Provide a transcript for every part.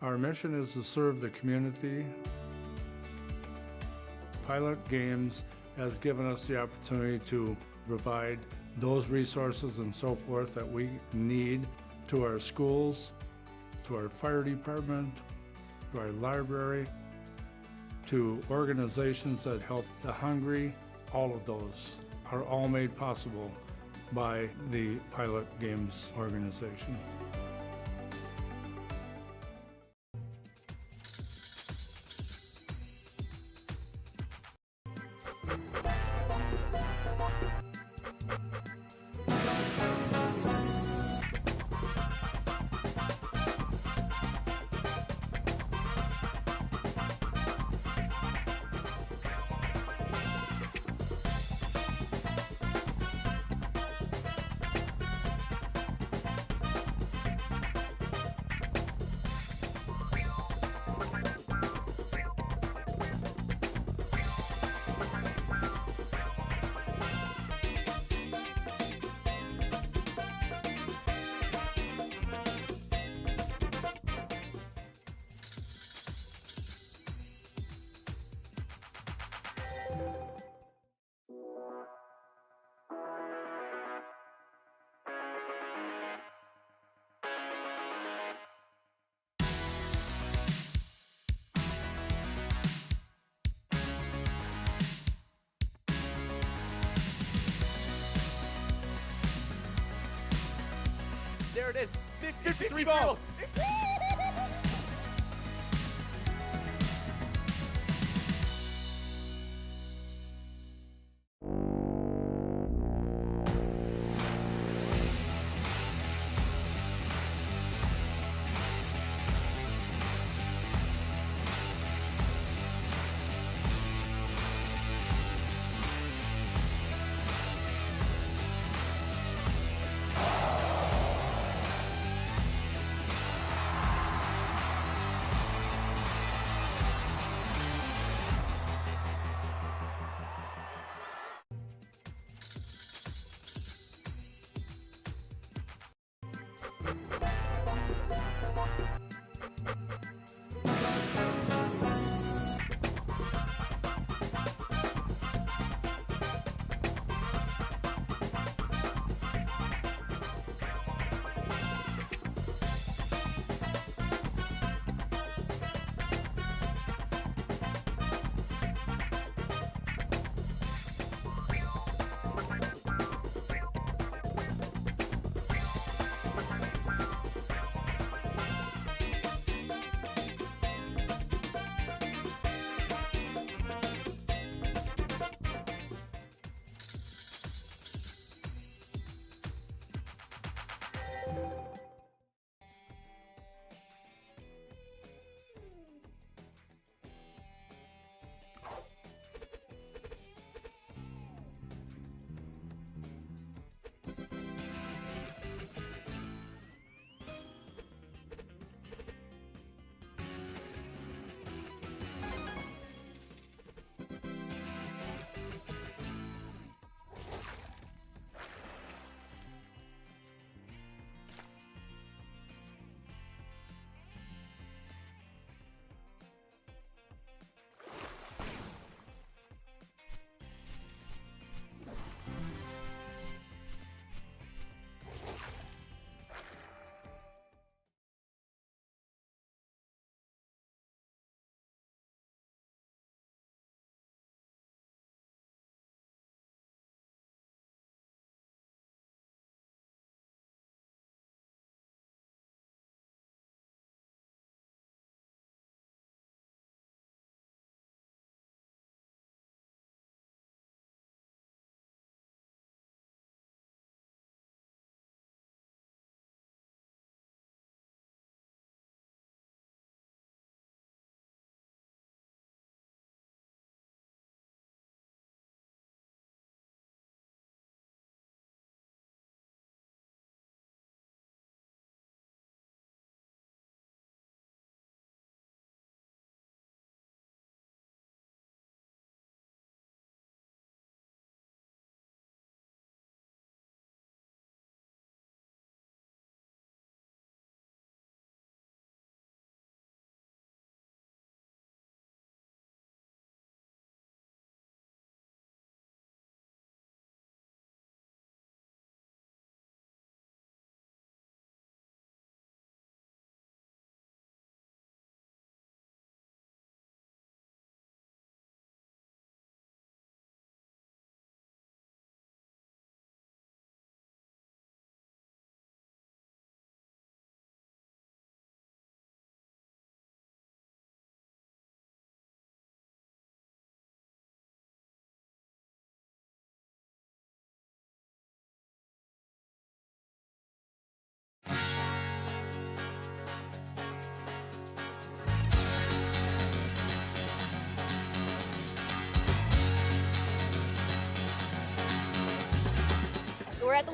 Our mission is to serve the community. Pilot Games has given us the opportunity to provide those resources and so forth that we need to our schools, to our fire department, to our library, to organizations that help the hungry. All of those are all made possible by the Pilot Games organization. There it is. 53 balls.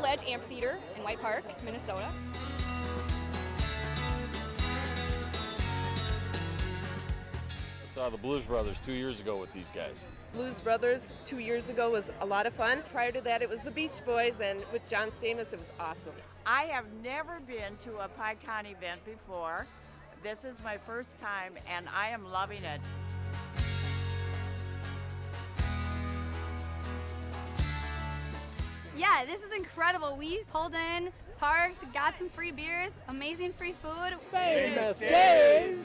Ledge Amphitheater in White Park, Minnesota. I saw the Blues Brothers 2 years ago with these guys. Blues Brothers 2 years ago was a lot of fun. Prior to that, it was the Beach Boys, and with John Stamos, it was awesome. I have never been to a PyCon event before. This is my first time, and I am loving it. Yeah, this is incredible. We pulled in, parked, got some free beers, amazing free food. Famous Days!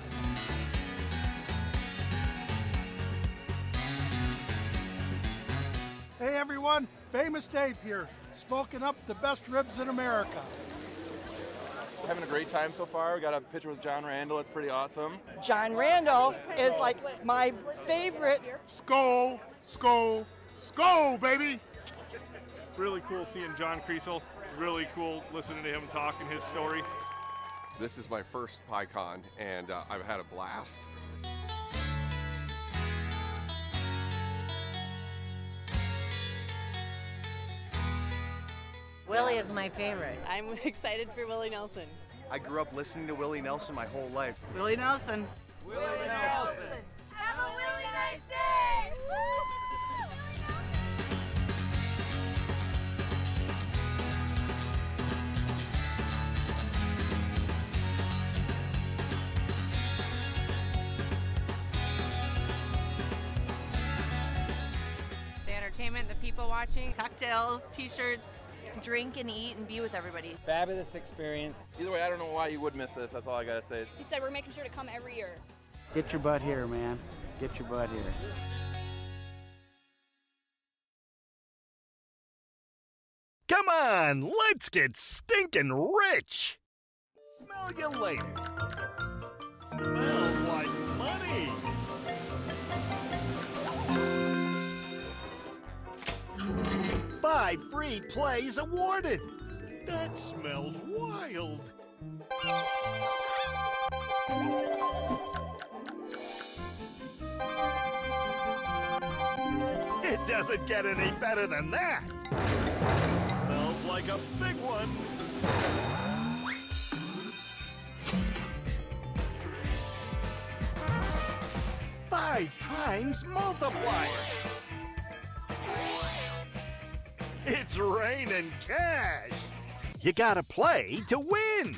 Hey everyone, Famous Dave here, smoking up the best ribs in America. Having a great time so far. We got a picture with John Randall. It's pretty awesome. John Randall is like my favorite. Skol, skol, skol, baby! Really cool seeing John Kriesel. Really cool listening to him talk and his story. This is my first PyCon, and I've had a blast. Willie is my favorite. I'm excited for Willie Nelson. I grew up listening to Willie Nelson my whole life. Willie Nelson. Willie Nelson! Have a really nice day! The entertainment, the people watching, cocktails, t-shirts, drink and eat and be with everybody. Fabulous experience. Either way, I don't know why you would miss this. That's all I gotta say. He said we're making sure to come every year. Get your butt here, man. Get your butt here. Come on, let's get stinking rich! Smell you later. Smells like money! Five free plays awarded! That smells wild! It doesn't get any better than that! Smells like a big one! Five times multiplier! It's raining cash! You gotta play to win!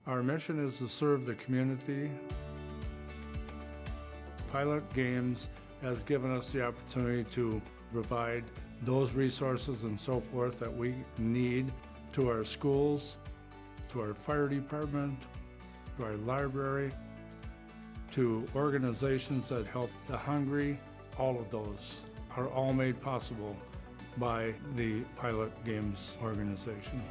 Our mission is to serve the community. Pilot Games has given us the opportunity to provide those resources and so forth that we need to our schools, to our fire department, to our library, to organizations that help the hungry. All of those are all made possible by the Pilot Games organization.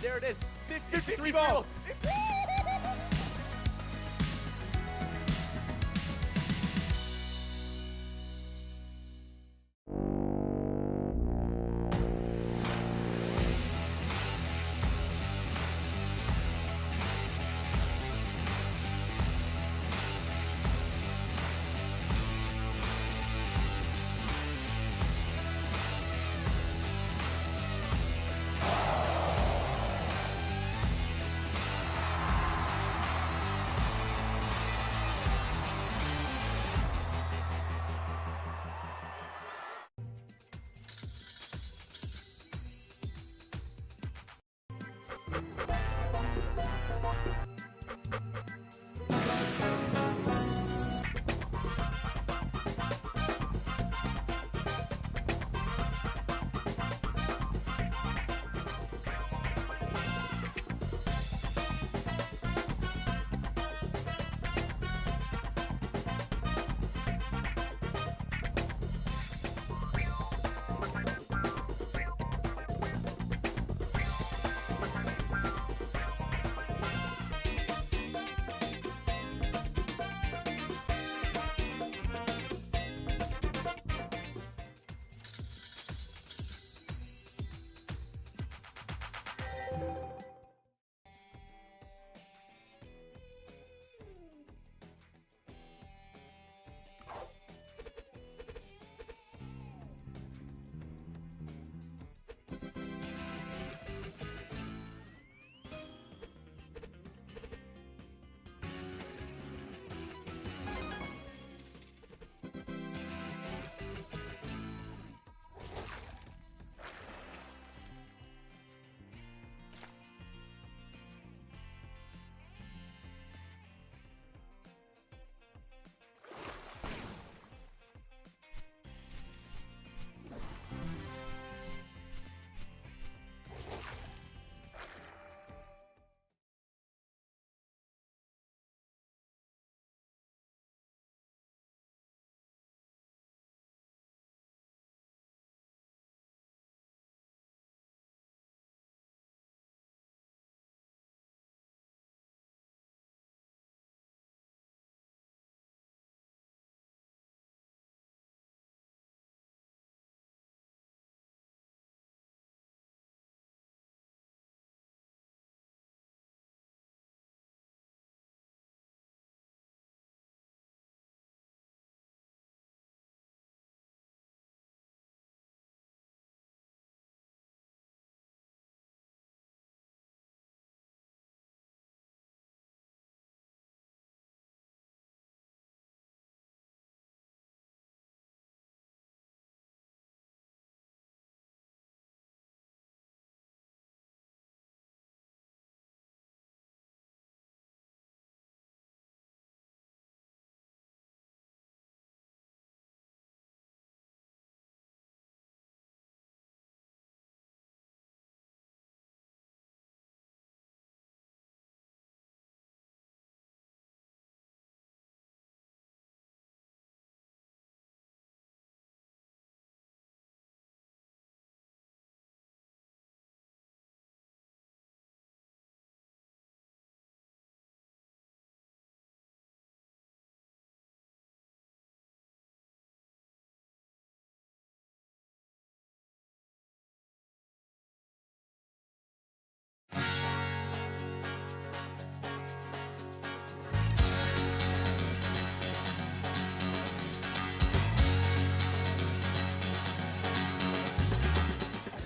There it is. 53 balls.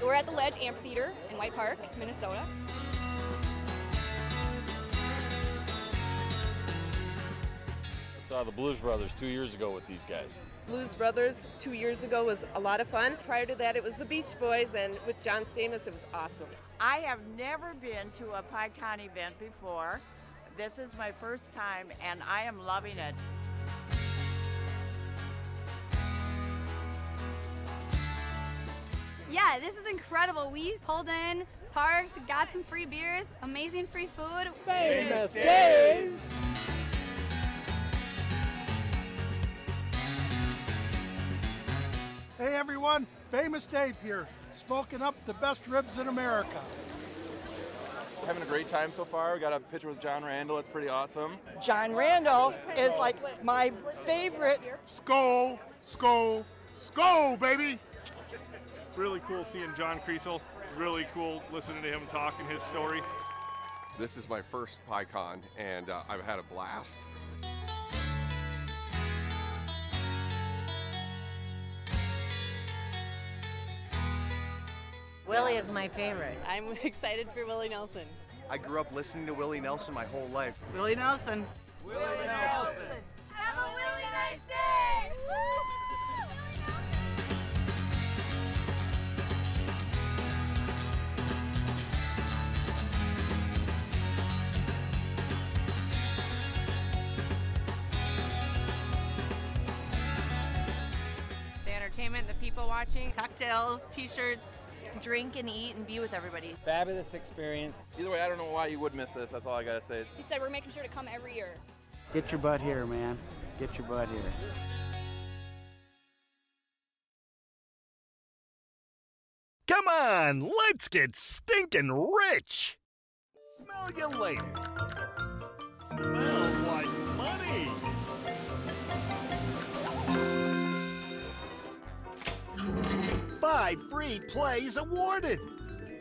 We're at the Ledge Amphitheater in White Park, Minnesota. I saw the Blues Brothers 2 years ago with these guys. Blues Brothers 2 years ago was a lot of fun. Prior to that, it was the Beach Boys, and with John Stamos, it was awesome. I have never been to a PyCon event before. This is my first time, and I am loving it. Yeah, this is incredible. We pulled in, parked, got some free beers, amazing free food. Famous Days! Hey everyone, Famous Dave here, smoking up the best ribs in America. Having a great time so far. We got a picture with John Randall. It's pretty awesome. John Randall is like my favorite. Skull, skull, skull, baby! Really cool seeing John Creasel. Really cool listening to him talk and his story. This is my first PyCon, and I've had a blast. Willie is my favorite. I'm excited for Willie Nelson. I grew up listening to Willie Nelson my whole life. Willie Nelson. Willie Nelson. Have a really nice day! The entertainment, the people watching, cocktails, t-shirts. Drink and eat and be with everybody. Fabulous experience. Either way, I don't know why you would miss this. That's all I gotta say. He said we're making sure to come every year. Get your butt here, man. Get your butt here. Come on, let's get stinking rich! Smell you later. Smells like money! Five free plays awarded!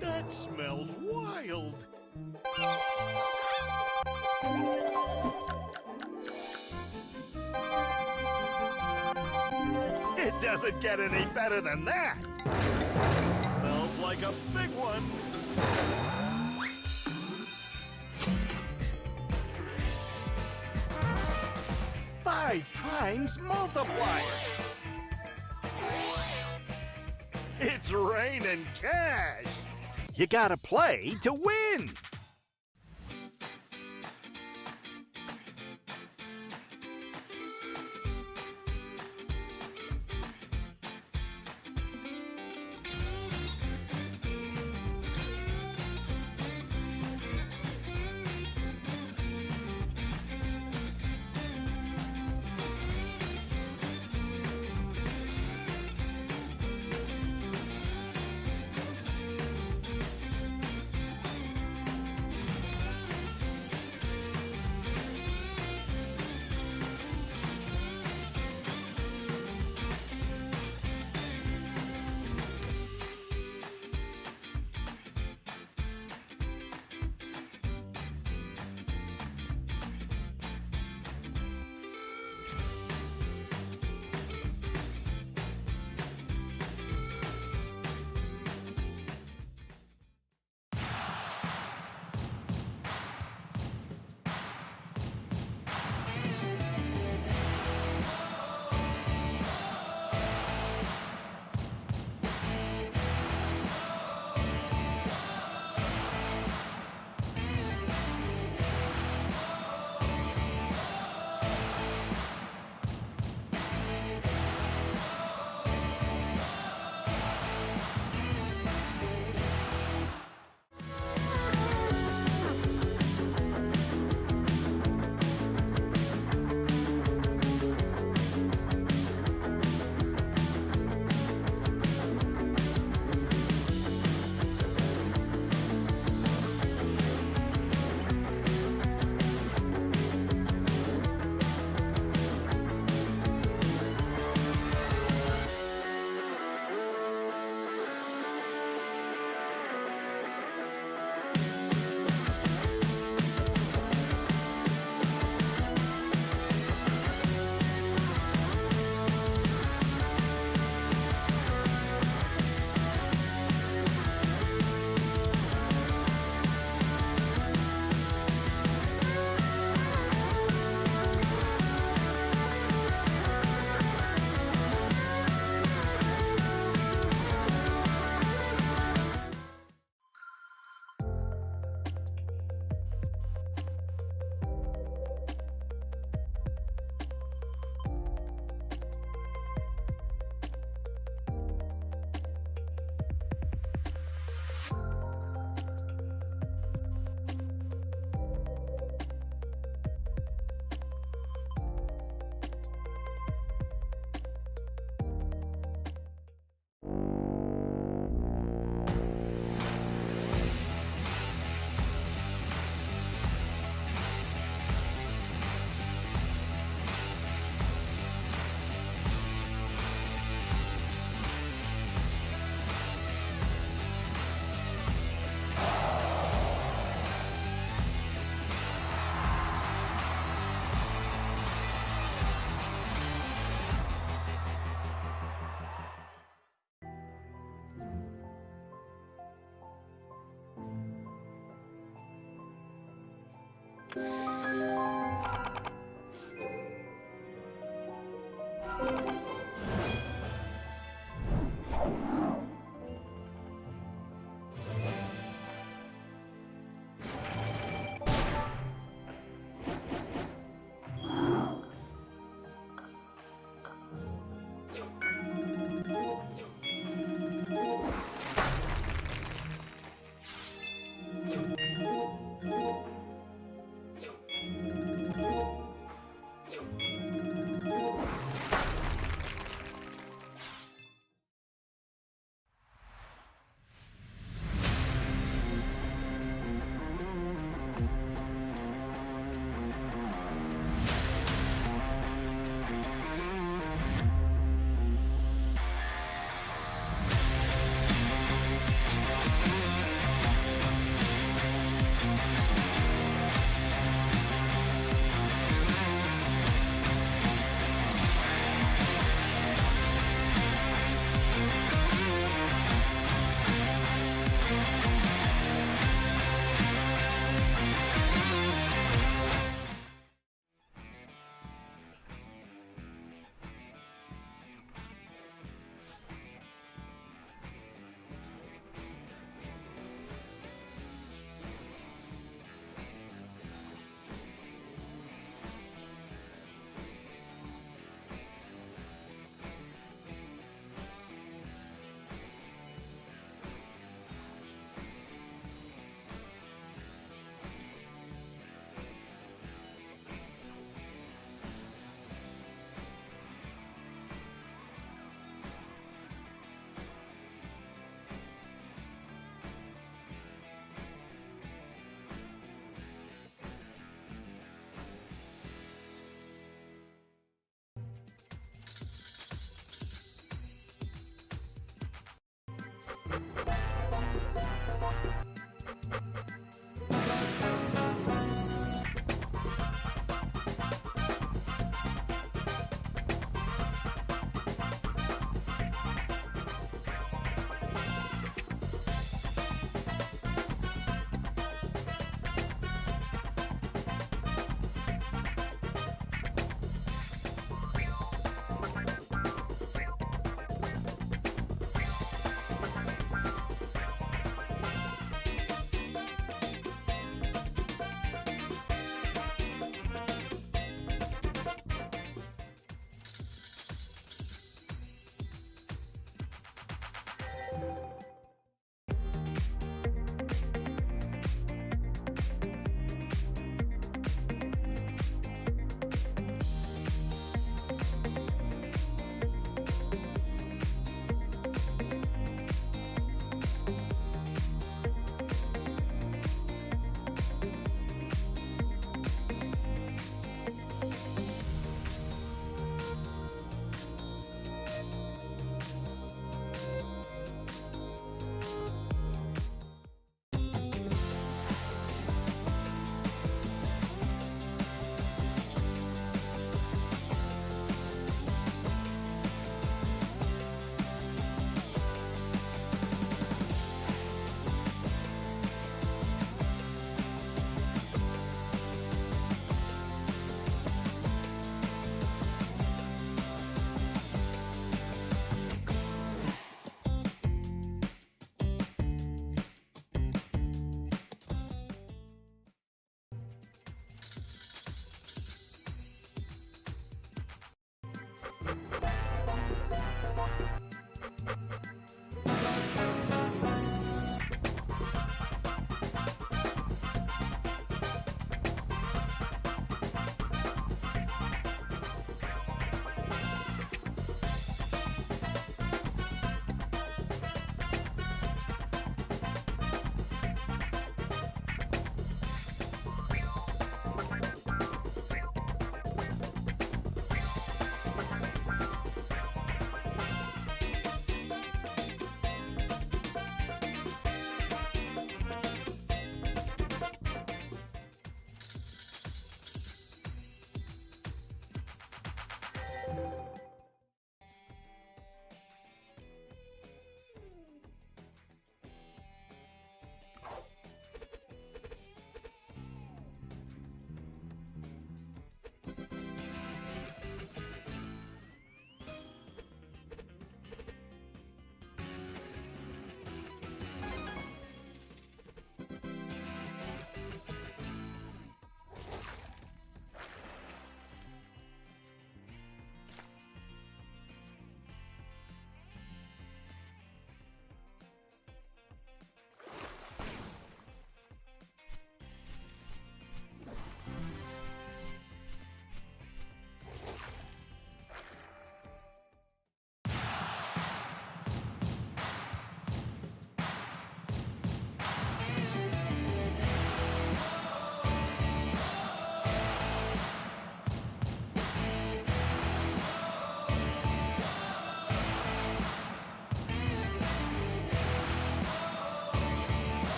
That smells wild! It doesn't get any better than that! Smells like a big one! Five times multiplier! It's raining cash! You gotta play to win!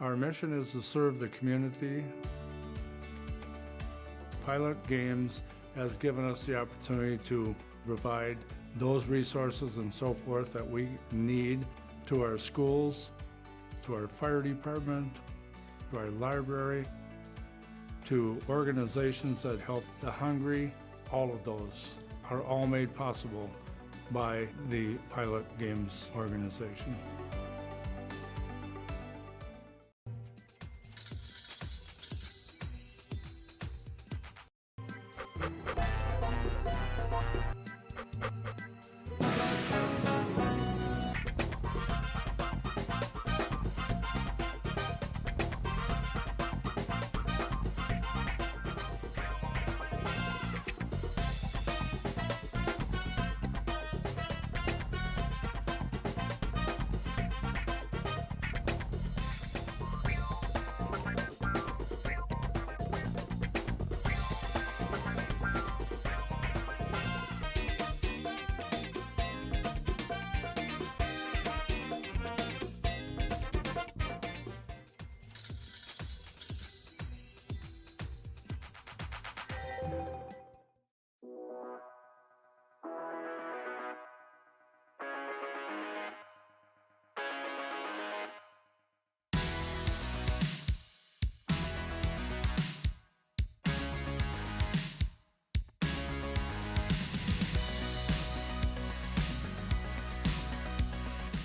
Our mission is to serve the community. Pilot Games has given us the opportunity to provide those resources and so forth that we need to our schools, to our fire department, to our library, to organizations that help the hungry. All of those are all made possible by the Pilot Games organization.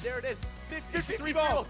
There it is. 53 balls.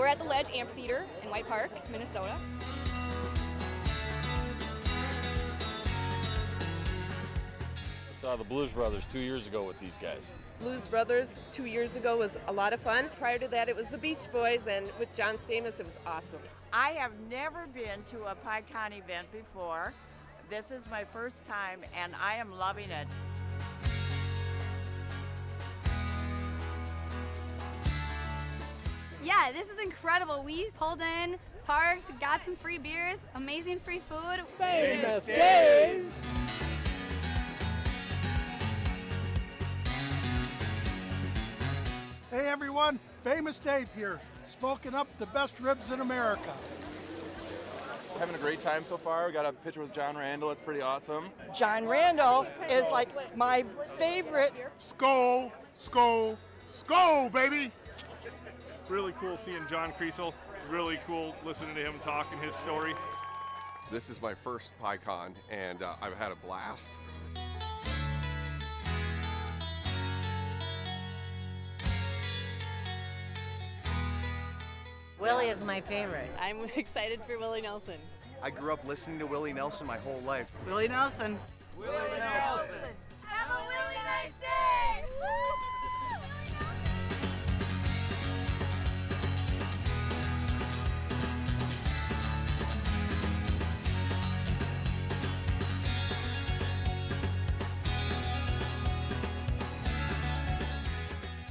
We're at the Ledge Amphitheater in White Park, Minnesota. I saw the Blues Brothers 2 years ago with these guys. Blues Brothers 2 years ago was a lot of fun. Prior to that, it was the Beach Boys, and with John Stamos, it was awesome. I have never been to a PyCon event before. This is my first time, and I am loving it. Yeah, this is incredible. We pulled in, parked, got some free beers, amazing free food. Famous days! Hey everyone, Famous Dave here, smoking up the best ribs in America. Having a great time so far. We got a picture with John Randall. It's pretty awesome. John Randall is like my favorite. Skull, skull, skull, baby! Really cool seeing John Kriesel. Really cool listening to him talk and his story. This is my first PyCon, and I've had a blast. Willie is my favorite. I'm excited for Willie Nelson. I grew up listening to Willie Nelson my whole life. Willie Nelson. Willie Nelson. Have a really nice day!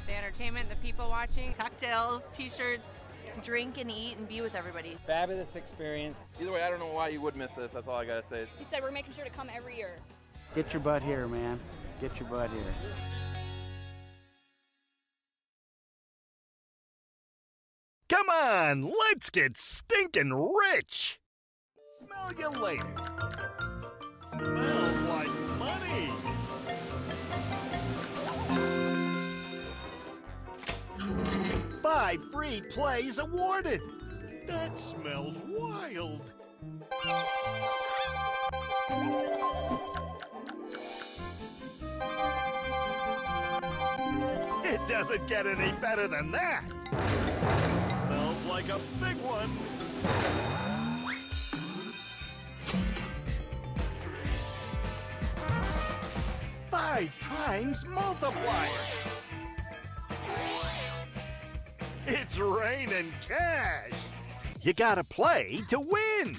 The entertainment, the people watching, cocktails, t-shirts. Drink and eat and be with everybody. Fabulous experience. Either way, I don't know why you would miss this. That's all I gotta say. He said we're making sure to come every year. Get your butt here, man. Get your butt here. Come on, let's get stinking rich! Smell you later. Smells like money! Five free plays awarded! That smells wild! It doesn't get any better than that! Smells like a big one! Five times multiplier! It's raining cash! You gotta play to win!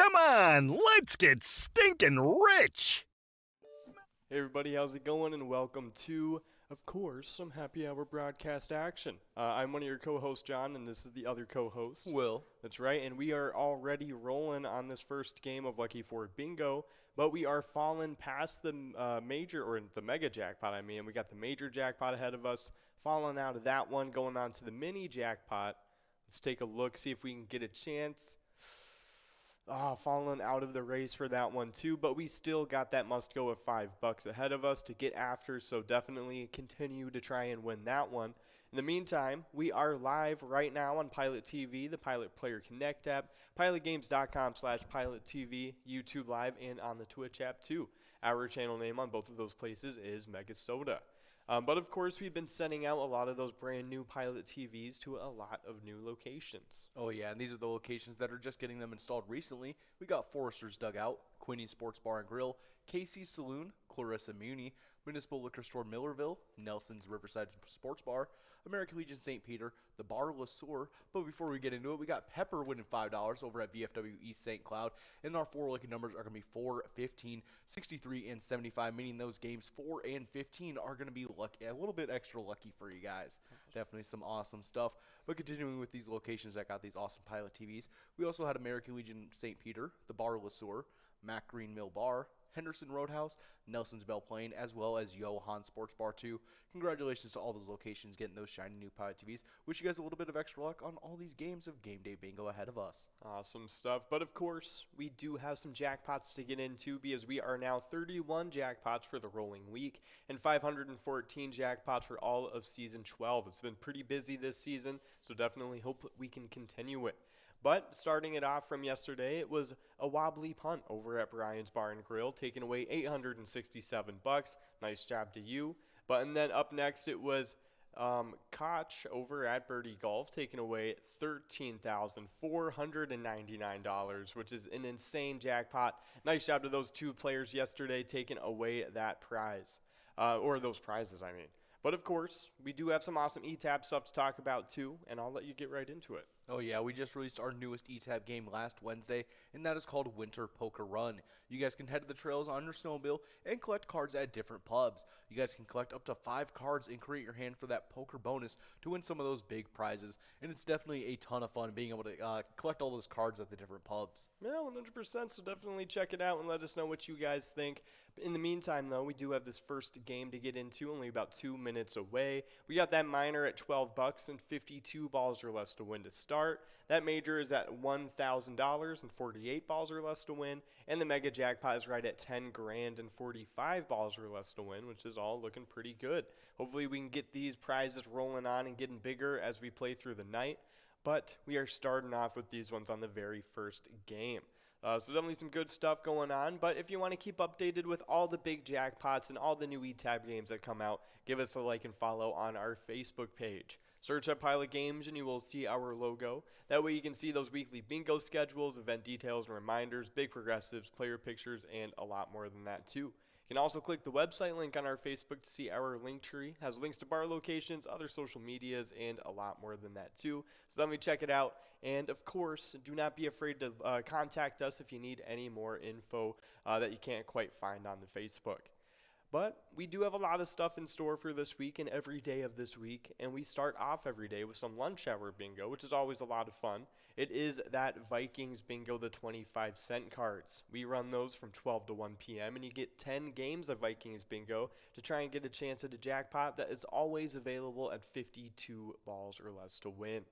Come on, let's get stinking rich! Hey everybody, how's it going? And welcome to, of course, some happy hour broadcast action. I'm one of your co-hosts, John, and this is the other co-host, Will. That's right, and we are already rolling on this first game of Lucky 4 Bingo, but we are falling past the the mega jackpot, and we got the major jackpot ahead of us, falling out of that one, going on to the mini jackpot. Let's take a look, see if we can get a chance. Falling out of the race for that one too, but we still got that must go of $5 ahead of us to get after, so definitely continue to try and win that one. In the meantime, we are live right now on Pilot TV, the Pilot Player Connect app, pilotgames.com/PilotTV, YouTube Live, and on the Twitch app too. Our channel name on both of those places is MegaSota. But of course, we've been sending out a lot of those brand new Pilot TVs to a lot of new locations. Oh yeah, and these are the locations that are just getting them installed recently. We got Forrester's Dugout, Quinny's Sports Bar and Grill, Casey's Saloon, Clarissa Muni, Municipal Liquor Store Millerville, Nelson's Riverside Sports Bar, American Legion St. Peter, the Bar Le Sueur. But before we get into it, we got Pepper winning $5 over at VFW East St. Cloud. And our 4 lucky numbers are going to be 4, 15, 63, and 75, meaning those games 4 and 15 are going to be lucky, a little bit extra lucky for you guys. Definitely some awesome stuff. But continuing with these locations that got these awesome Pilot TVs, we also had American Legion St. Peter, the Bar Le Sueur, Mac Green Mill Bar, Henderson Roadhouse, Nelson's Belle Plaine, as well as Johan Sports Bar 2. Congratulations to all those locations getting those shiny new Pilot TVs. Wish you guys a little bit of extra luck on all these games of Game Day Bingo ahead of us. Awesome stuff. But of course, we do have some jackpots to get into because we are now 31 jackpots for the rolling week and 514 jackpots for all of Season 12. It's been pretty busy this season, so definitely hope we can continue it. But starting it off from yesterday, it was a wobbly punt over at Brian's Bar and Grill, taking away $867. Nice job to you. But and then up next, it was Koch over at Birdie Golf, taking away $13,499, which is an insane jackpot. Nice job to those two players yesterday, taking away that prize, or those prizes, I mean. But of course, we do have some awesome eTap stuff to talk about too, and I'll let you get right into it. Oh yeah, we just released our newest eTap game last Wednesday, and that is called Winter Poker Run. You guys can head to the trails on your snowmobile and collect cards at different pubs. You guys can collect up to 5 cards and create your hand for that poker bonus to win some of those big prizes, and it's definitely a ton of fun being able to collect all those cards at the different pubs. Yeah, 100%, so definitely check it out and let us know what you guys think. In the meantime, though, we do have this first game to get into, only about 2 minutes away. We got that minor at $12 and 52 balls or less to win to start. That major is at $1,000 and 48 balls or less to win. And the mega jackpot is right at 10 grand and 45 balls or less to win, which is all looking pretty good. Hopefully we can get these prizes rolling on and getting bigger as we play through the night. But we are starting off with these ones on the very first game. So definitely some good stuff going on, but if you want to keep updated with all the big jackpots and all the new eTap games that come out, give us a like and follow on our Facebook page. Search up Pilot Games and you will see our logo. That way you can see those weekly bingo schedules, event details and reminders, big progressives, player pictures, and a lot more than that too. You can also click the website link on our Facebook to see our link tree. It has links to bar locations, other social medias, and a lot more than that too. So let me check it out. And of course, do not be afraid to contact us if you need any more info that you can't quite find on the Facebook. But we do have a lot of stuff in store for this week and every day of this week, and we start off every day with some lunch hour bingo, which is always a lot of fun. It is that Vikings bingo, the 25-cent cards. We run those from 12 to 1 p.m., and you get 10 games of Vikings bingo to try and get a chance at a jackpot that is always available at 52 balls or less to win.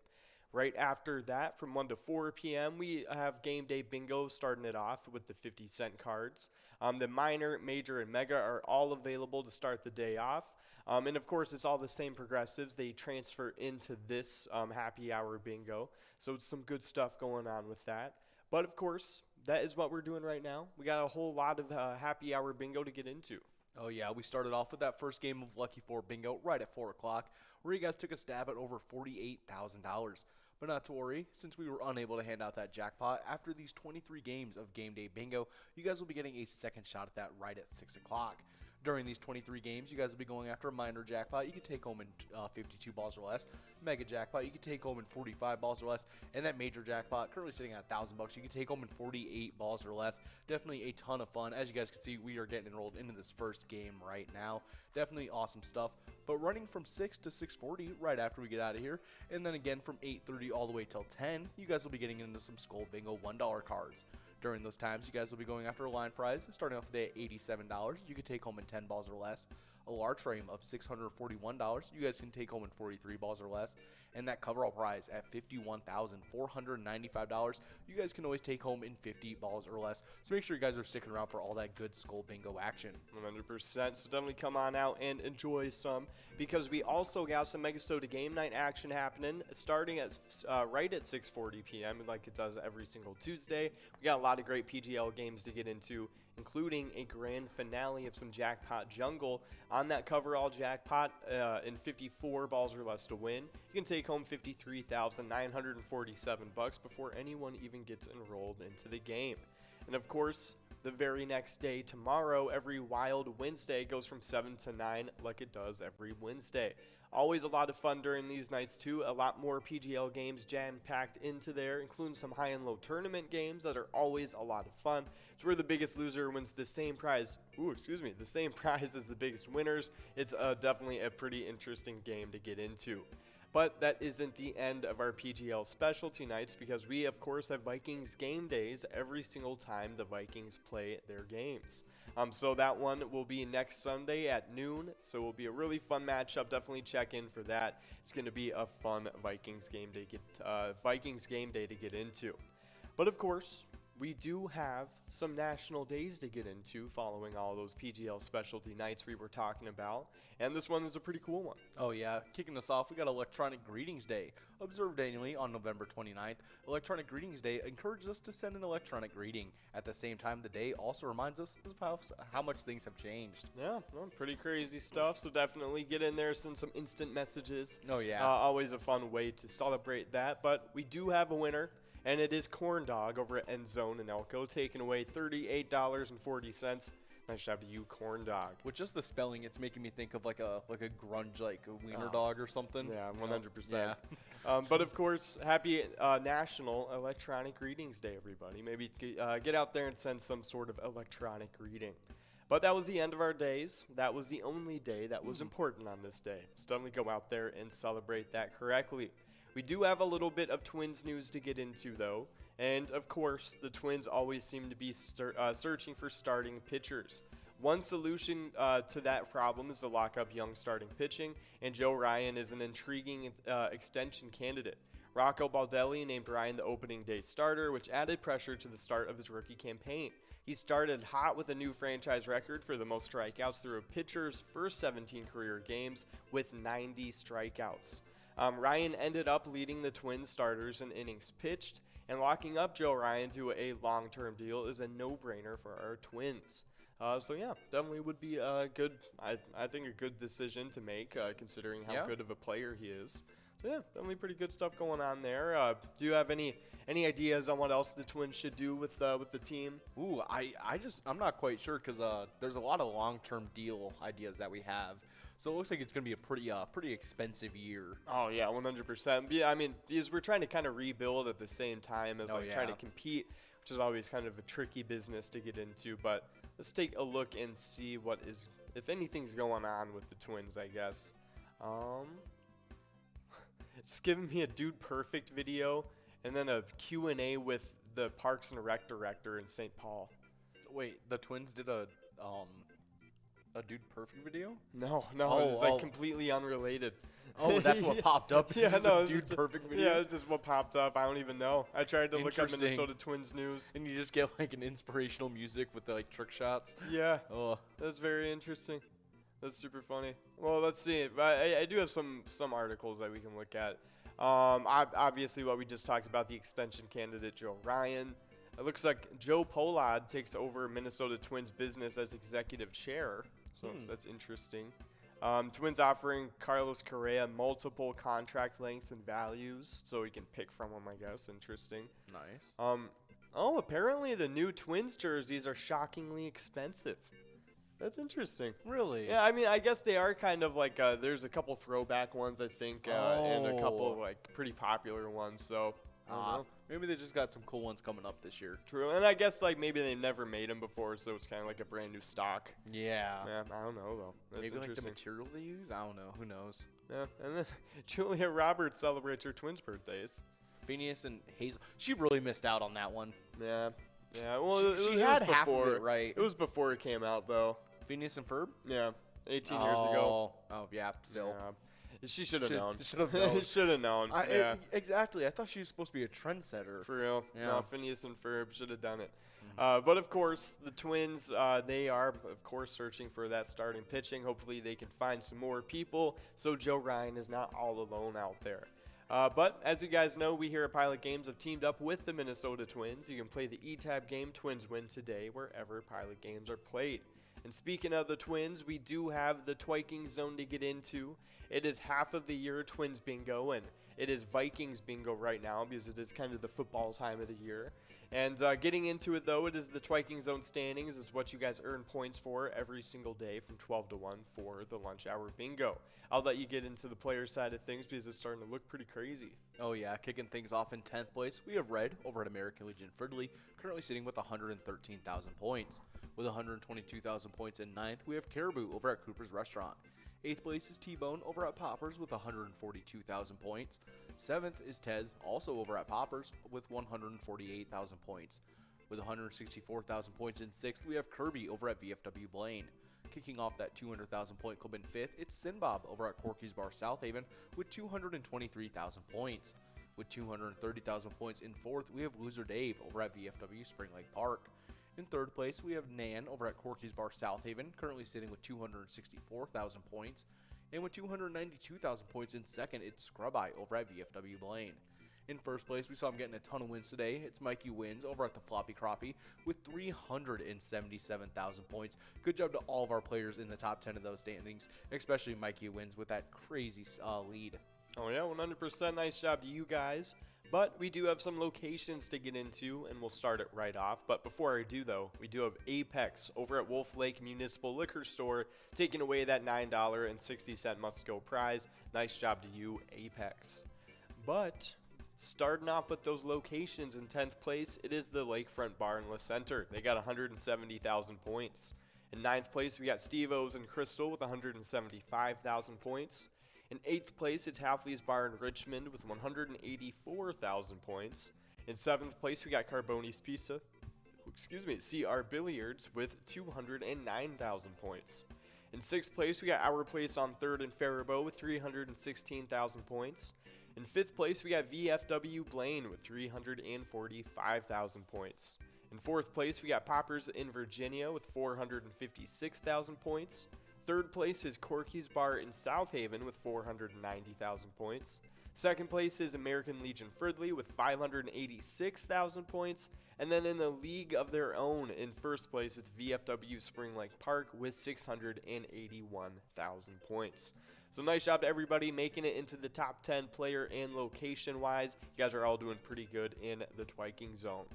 Right after that, from 1 to 4 p.m., we have Game Day Bingo starting it off with the 50-cent cards. The minor, major, and mega are all available to start the day off. And of course, it's all the same progressives. They transfer into this happy hour bingo. So it's some good stuff going on with that. But of course, that is what we're doing right now. We got a whole lot of happy hour bingo to get into. Oh yeah, we started off with that first game of Lucky 4 Bingo right at 4 o'clock, where you guys took a stab at over $48,000. But not to worry, since we were unable to hand out that jackpot, after these 23 games of Game Day Bingo, you guys will be getting a second shot at that right at 6 o'clock. During these 23 games, you guys will be going after a minor jackpot. You can take home in 52 balls or less. Mega jackpot, you can take home in 45 balls or less. And that major jackpot, currently sitting at $1,000, you can take home in 48 balls or less. Definitely a ton of fun. As you guys can see, we are getting enrolled into this first game right now. Definitely awesome stuff. But running from 6 to 6:40 right after we get out of here, and then again from 8:30 all the way till 10, you guys will be getting into some Skull Bingo $1 cards. During those times, you guys will be going after a line prize, starting off the day at $87. You can take home in 10 balls or less. A large frame of $641. You guys can take home in 43 balls or less. And that coverall prize at $51,495. You guys can always take home in 50 balls or less. So make sure you guys are sticking around for all that good Skull Bingo action. 100%. So definitely come on out and enjoy some, because we also got some MegaSota game night action happening starting at right at 6:40 p.m. like it does every single Tuesday. We got a lot of great PGL games to get into, including a grand finale of some Jackpot Jungle on that coverall jackpot in 54 balls or less to win. You can take home $53,947 before anyone even gets enrolled into the game. And of course, the very next day, tomorrow, every Wild Wednesday goes from 7 to 9 like it does every Wednesday. Always a lot of fun during these nights too. A lot more PGL games jam-packed into there, including some high and low tournament games that are always a lot of fun. It's where the biggest loser wins the same prize. The same prize as the biggest winners. It's definitely a pretty interesting game to get into. But that isn't the end of our PGL specialty nights, because we, of course, have Vikings game days every single time the Vikings play their games. So that one will be next Sunday at noon. So it will be a really fun matchup. Definitely check in for that. It's going to be a fun Vikings game day to get into. But of course, we do have some national days to get into following all those PGL specialty nights we were talking about, and this one is a pretty cool one. Oh yeah, kicking us off, we got Electronic Greetings Day. Observed annually on November 29th, Electronic Greetings Day encourages us to send an electronic greeting. At the same time, the day also reminds us of how much things have changed. Yeah, well, pretty crazy stuff, so definitely get in there, send some instant messages. Oh yeah. Always a fun way to celebrate that, but we do have a winner. And it is Corn Dog over at End Zone in Elko, taking away $38.40. Nice job to you, Corn Dog. With just the spelling, it's making me think of like a grunge, like a wiener dog or something. Yeah, 100%. Yeah. But of course, happy National Electronic Greetings Day, everybody. Maybe get out there and send some sort of electronic greeting. But that was the end of our days. That was the only day that was important on this day. So definitely go out there and celebrate that correctly. We do have a little bit of Twins news to get into, though. And, of course, the Twins always seem to be searching for starting pitchers. One solution to that problem is to lock up young starting pitching, and Joe Ryan is an intriguing extension candidate. Rocco Baldelli named Ryan the opening day starter, which added pressure to the start of his rookie campaign. He started hot with a new franchise record for the most strikeouts through a pitcher's first 17 career games with 90 strikeouts. Ryan ended up leading the Twins starters in innings pitched, and locking up Joe Ryan to a long-term deal is a no-brainer for our Twins. So yeah, definitely would be a good, I think a good decision to make, considering how good of a player he is. So yeah, definitely pretty good stuff going on there. Do you have any ideas on what else the Twins should do with the team? Ooh, I'm not quite sure, because there's a lot of long-term deal ideas that we have. So it looks like it's going to be a pretty expensive year. Oh, yeah, 100%. Yeah, I mean, because we're trying to kind of rebuild at the same time as trying to compete, which is always kind of a tricky business to get into. But let's take a look and see if anything's going on with the Twins, I guess. It's giving me a Dude Perfect video and then a Q&A with the Parks and Rec director in St. Paul. Wait, the Twins did a Dude Perfect video? No, it's like completely unrelated. Oh, that's what popped up. Yeah, no, Dude Perfect video. Yeah, it's just what popped up. I don't even know. I tried to look up Minnesota Twins news, and you just get like an inspirational music with the trick shots. Yeah. Oh, that's very interesting. That's super funny. Well, let's see. I do have some articles that we can look at. Obviously, what we just talked about, the extension candidate Joe Ryan. It looks like Joe Pollard takes over Minnesota Twins business as executive chair. So that's interesting. Twins offering Carlos Correa multiple contract lengths and values, so he can pick from them, I guess. Interesting. Nice. Apparently the new Twins jerseys are shockingly expensive. That's interesting. Really? Yeah, I mean, I guess they are kind of like, there's a couple throwback ones, I think, and a couple, like, pretty popular ones, so, I don't know. Maybe they just got some cool ones coming up this year. True, and I guess, like, maybe they never made them before, so it's kind of like a brand new stock. Yeah. Yeah, I don't know, though. That's Maybe, like, the interesting. material they use? I don't know. Who knows? Yeah, and then Julia Roberts celebrates her twins' birthdays. Phineas and Hazel. She really missed out on that one. Yeah. Yeah, well, She it had was half of before. it right. It was before it came out, though. Phineas and Ferb? Yeah, 18 years ago. Oh, yeah, still. Yeah. She should have known. Should have known. Should have known. Yeah. Exactly. I thought she was supposed to be a trendsetter. For real. Yeah. No, Phineas and Ferb should have done it. But of course, the Twins, they are, of course, searching for that starting pitching. Hopefully they can find some more people so Joe Ryan is not all alone out there. But as you guys know, we here at Pilot Games have teamed up with the Minnesota Twins. You can play the eTab game Twins Win today wherever Pilot Games are played. And speaking of the Twins, we do have the Twiking Zone to get into. It is half of the year Twins Bingo, and it is Vikings Bingo right now because it is kind of the football time of the year. And getting into it, though, it is the Twiking Zone standings. It's what you guys earn points for every single day from 12 to 1 for the lunch hour bingo. I'll let you get into the player side of things because it's starting to look pretty crazy. Oh, yeah. Kicking things off in 10th place, we have Red over at American Legion Fridley, currently sitting with 113,000 points. With 122,000 points in 9th, we have Caribou over at Cooper's Restaurant. 8th place is T-Bone over at Poppers with 142,000 points. 7th is Tez, also over at Poppers, with 148,000 points. With 164,000 points in 6th, we have Kirby over at VFW Blaine. Kicking off that 200,000 point club in 5th, it's Sinbob over at Corky's Bar South Haven with 223,000 points. With 230,000 points in 4th, we have Loser Dave over at VFW Spring Lake Park. In 3rd place, we have Nan over at Corky's Bar South Haven, currently sitting with 264,000 points. And with 292,000 points in 2nd, it's Scrub Eye over at VFW Blaine. In 1st place, we saw him getting a ton of wins today. It's Mikey Wins over at the Floppy Crappie with 377,000 points. Good job to all of our players in the top 10 of those standings, especially Mikey Wins with that crazy lead. Oh, yeah, 100%. Nice job to you guys. But we do have some locations to get into, and we'll start it right off. But before I do, though, we do have Apex over at Wolf Lake Municipal Liquor Store taking away that $9.60 must-go prize. Nice job to you, Apex. But starting off with those locations in 10th place, it is the Lakefront Bar in La Center. They got 170,000 points. In 9th place, we got Steve-O's and Crystal with 175,000 points. In 8th place, it's Halfley's Bar in Richmond with 184,000 points. In 7th place, we got Carboni's Pizza, CR Billiards with 209,000 points. In 6th place, we got Our Place on 3rd and Faribault with 316,000 points. In 5th place, we got VFW Blaine with 345,000 points. In 4th place, we got Poppers in Virginia with 456,000 points. 3rd place is Corky's Bar in South Haven with 490,000 points. 2nd place is American Legion Fridley with 586,000 points. And then in the league of their own, in 1st place, it's VFW Spring Lake Park with 681,000 points. So nice job to everybody making it into the top 10 player and location-wise. You guys are all doing pretty good in the Twiking Zone.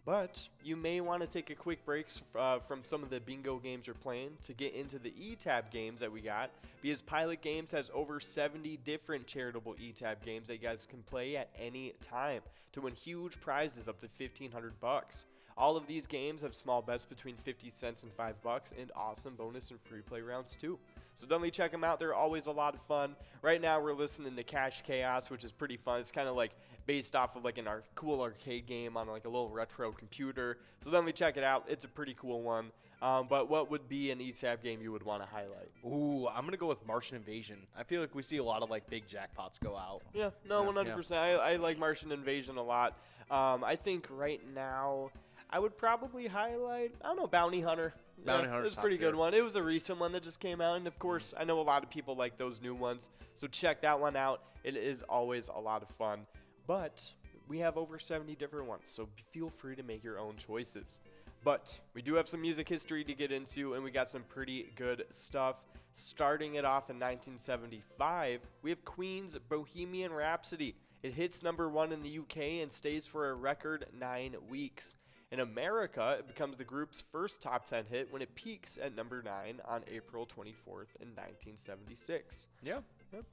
But you may want to take a quick break from some of the bingo games you're playing to get into the eTab games that we got, because Pilot Games has over 70 different charitable eTab games that you guys can play at any time to win huge prizes up to $1,500. All of these games have small bets between 50 cents and $5 and awesome bonus and free play rounds too. So definitely check them out. They're always a lot of fun. Right now we're listening to Cash Chaos, which is pretty fun. It's kind of like based off of like a cool arcade game on like a little retro computer. So definitely check it out. It's a pretty cool one. But what would be an eTab game you would want to highlight? Ooh, I'm going to go with Martian Invasion. I feel like we see a lot of like big jackpots go out. Yeah, no, 100%. Yeah. I like Martian Invasion a lot. I think right now I would probably highlight, I don't know, Bounty Hunter. Bounty Hunter is a pretty good one. It was a recent one that just came out, and of course, I know a lot of people like those new ones, so check that one out. It is always a lot of fun, but we have over 70 different ones, so feel free to make your own choices. But we do have some music history to get into, and we got some pretty good stuff. Starting it off in 1975, we have Queen's Bohemian Rhapsody. It hits #1 in the UK and stays for a record 9 weeks. In America, it becomes the group's first top 10 hit when it peaks at number 9 on April 24th in 1976. Yeah.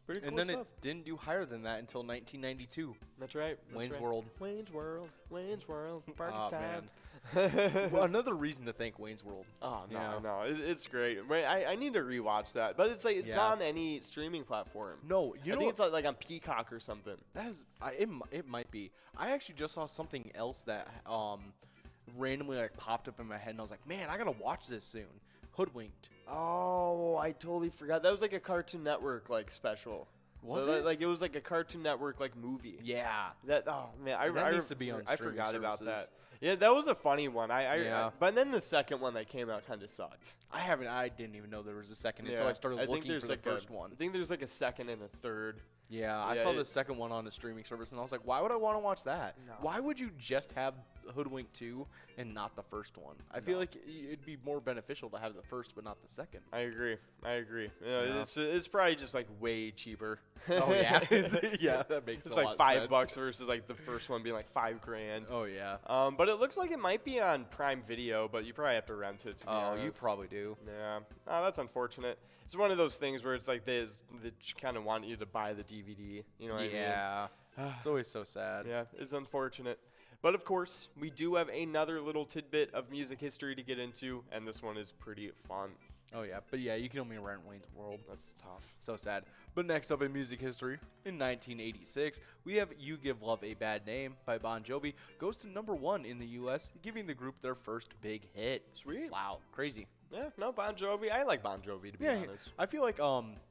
Pretty cool And then stuff. it didn't do higher than that until 1992. That's right. Wayne's World. Wayne's World. Wayne's World. Party Oh, time. man. Well, another reason to thank Wayne's World. Oh, no, Yeah. no. It's great. Wait, I need to rewatch that. But it's like it's Yeah. not on any streaming platform. No, you I know think it's what? like on Peacock or something. That is, it might be. I actually just saw something else that randomly like popped up in my head, and I was like, man, I gotta watch this soon. Hoodwinked. Oh, I totally forgot. That was like a Cartoon Network like special. Was Like- it? Like it was like a Cartoon Network like movie. Yeah. That oh man, That needs to be on I streaming forgot about that. services. Yeah, that was a funny one. Yeah. But then the second one that came out kind of sucked. I didn't even know there was a second until I started think looking there's for the like first one. I think there's like a second and a third. Yeah, I Yeah, saw it- the second one on the streaming service, and I was like, why would I want to watch that? No. Why would you just have Hoodwink 2 and not the first one? I feel like it'd be more beneficial to have the first but not the second. I agree. You know, Yeah. It's probably just like way cheaper. Oh, yeah. Yeah, that makes it's a like lot $5 sense. bucks versus like the first one being like $5,000. Oh, yeah. But it looks like it might be on Prime Video, but you probably have to rent it. To be Oh, you honest. probably do. Yeah. Oh, that's unfortunate. It's one of those things where it's like they kind of want you to buy the DVD. You know what I mean? Yeah. It's always so sad. Yeah, it's unfortunate. But of course, we do have another little tidbit of music history to get into, and this one is pretty fun. Oh, yeah. But, yeah, you can only rent Wayne's World. That's tough. So sad. But next up in music history, in 1986, we have You Give Love a Bad Name by Bon Jovi. Goes to number 1 in the U.S., giving the group their first big hit. Sweet. Wow. Crazy. Yeah, no, Bon Jovi. I like Bon Jovi, to be honest. I feel like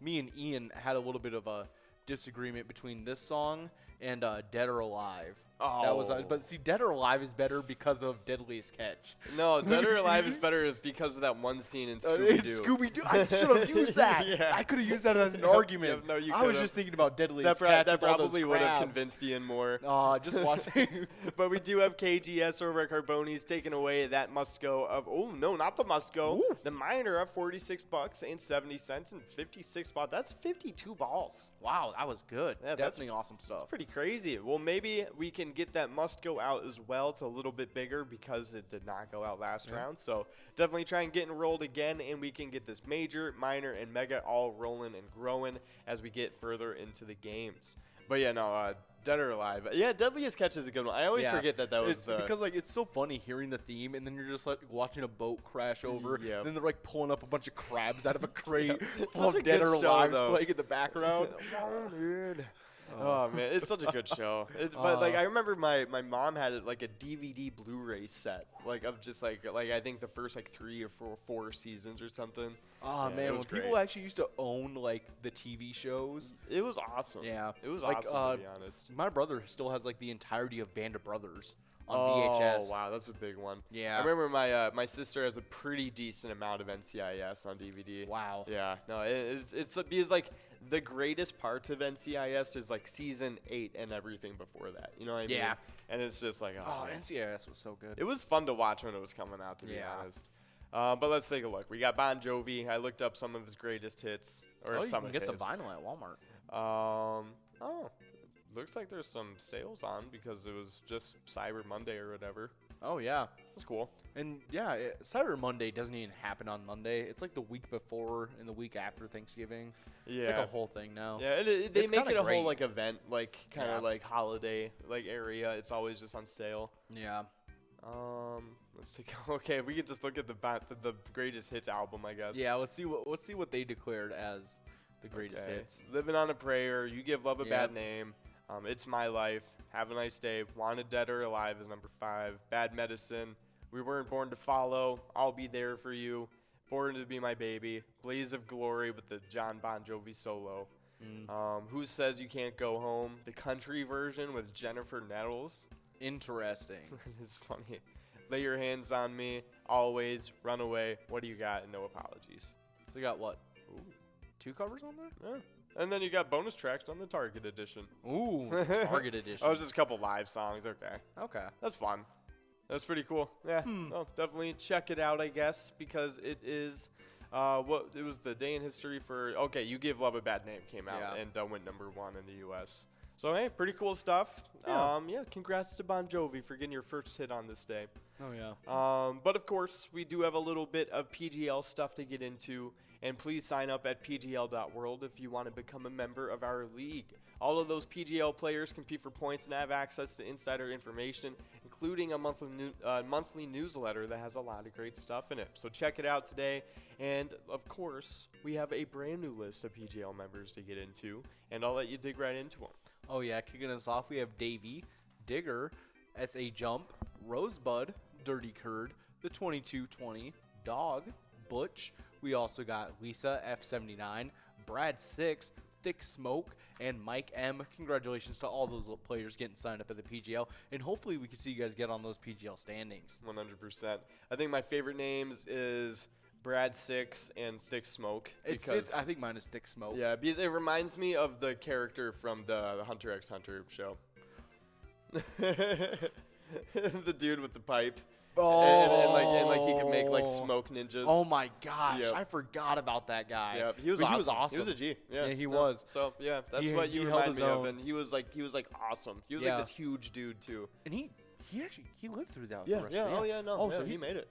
me and Ian had a little bit of a disagreement between this song and Dead or Alive. That was, Oh. but see, Dead or Alive is better because of Deadliest Catch. No, Dead or Alive is better because of that one scene in Scooby-Doo. Scooby-Doo. I should have used that. Yeah. I could have used that as an argument. Yeah, no, you I was could've. just thinking about Deadliest Catch. That with all those probably would have crabs. convinced Ian more. Just watching. But we do have KGS over at Carboni's taking away that must go of, oh, no, not the must go. Ooh. The minor of $46.70 and 56 spots. That's 52 balls. Wow, that was good. Yeah, that's Definitely awesome stuff. That's pretty crazy. Well, maybe we can get that must go out as well. It's a little bit bigger because it did not go out last round. So definitely try and get enrolled again, and we can get this major, minor, and mega all rolling and growing as we get further into the games. But yeah, no, Dead or Alive. Yeah, Deadliest Catch is a good one. I always forget that was It's because like it's so funny hearing the theme, and then you're just like watching a boat crash over. Yep. And then they're like pulling up a bunch of crabs out of a crate. It's Full such a of Dead good or show, Alive though. playing in the background. Oh man, it's such a good show. But like I remember my mom had like a DVD Blu-ray set, like of just like I think the first like 3 or 4 seasons or something. Oh Yeah, it man, was when people great. actually used to own like the TV shows. It was awesome. Yeah, it was like, awesome to be honest. My brother still has like the entirety of Band of Brothers on Oh VHS. wow, that's a big one. Yeah. I remember my sister has a pretty decent amount of NCIS on DVD. Wow. Yeah, no, it's because like the greatest parts of NCIS is like season 8 and everything before that. You know what I mean? Yeah. And it's just like Oh, NCIS was so good. It was fun to watch when it was coming out, to be Yeah. honest. But let's take a look. We got Bon Jovi. I looked up some of his greatest hits. Or you some can of get the his. vinyl at Walmart. Looks like there's some sales on because it was just Cyber Monday or whatever. Oh yeah, that's cool. And yeah, Cyber Monday doesn't even happen on Monday. It's like the week before and the week after Thanksgiving. It's like a whole thing now. Yeah, they It's make kinda it a great. whole like event, like kind of Yeah. like holiday like area. It's always just on sale. Yeah. Let's take. Okay, we can just look at the greatest hits album, I guess. Yeah, let's see what they declared as the greatest Okay. hits. Living on a Prayer, You Give Love a Bad Yep. Name, It's My Life, Have a Nice Day, Wanted Dead or Alive is number 5, Bad Medicine, We Weren't Born to Follow, I'll Be There for You, Born to Be My Baby, Blaze of Glory with the John Bon Jovi solo, Who Says You Can't Go Home, the country version with Jennifer Nettles. Interesting. It's funny. Lay Your Hands on Me, Always, Run Away, What Do You Got, and No Apologies. So you got what? 2 covers on there? Yeah. And then you got bonus tracks on the Target edition. Ooh, Target edition. Oh, it's just a couple live songs. Okay. Okay. That's fun. That's pretty cool. Yeah. Well, definitely check it out, I guess, because it is it was the day in history for. Okay, You Give Love a Bad Name came out and went number 1 in the U.S. So, hey, pretty cool stuff. Yeah. Congrats to Bon Jovi for getting your first hit on this day. Oh, yeah. But, of course, we do have a little bit of PGL stuff to get into. And please sign up at pgl.world if you want to become a member of our league. All of those PGL players compete for points and have access to insider information, including a monthly newsletter that has a lot of great stuff in it. So check it out today. And, of course, we have a brand new list of PGL members to get into, and I'll let you dig right into them. Oh, yeah. Kicking us off, we have Davey, Digger, SA Jump, Rosebud, Dirty Curd, the 2220, Dog, Butch. We also got Lisa, F79, Brad 6, Thick Smoke, and Mike M. Congratulations to all those players getting signed up at the PGL, and hopefully we can see you guys get on those PGL standings. 100%. I think my favorite names is Brad 6 and Thick Smoke. I think mine is Thick Smoke. Yeah, because it reminds me of the character from the Hunter x Hunter show. The dude with the pipe. Oh, and he could make like smoke ninjas. Oh my gosh, Yep. I forgot about that guy. Yeah, he was awesome. He was a G. Yeah, he was. So yeah, that's what you remind me of. And he was like awesome. He was like this huge dude too. And he lived through that. Yeah. Oh yeah. No. Oh, yeah, so he made it.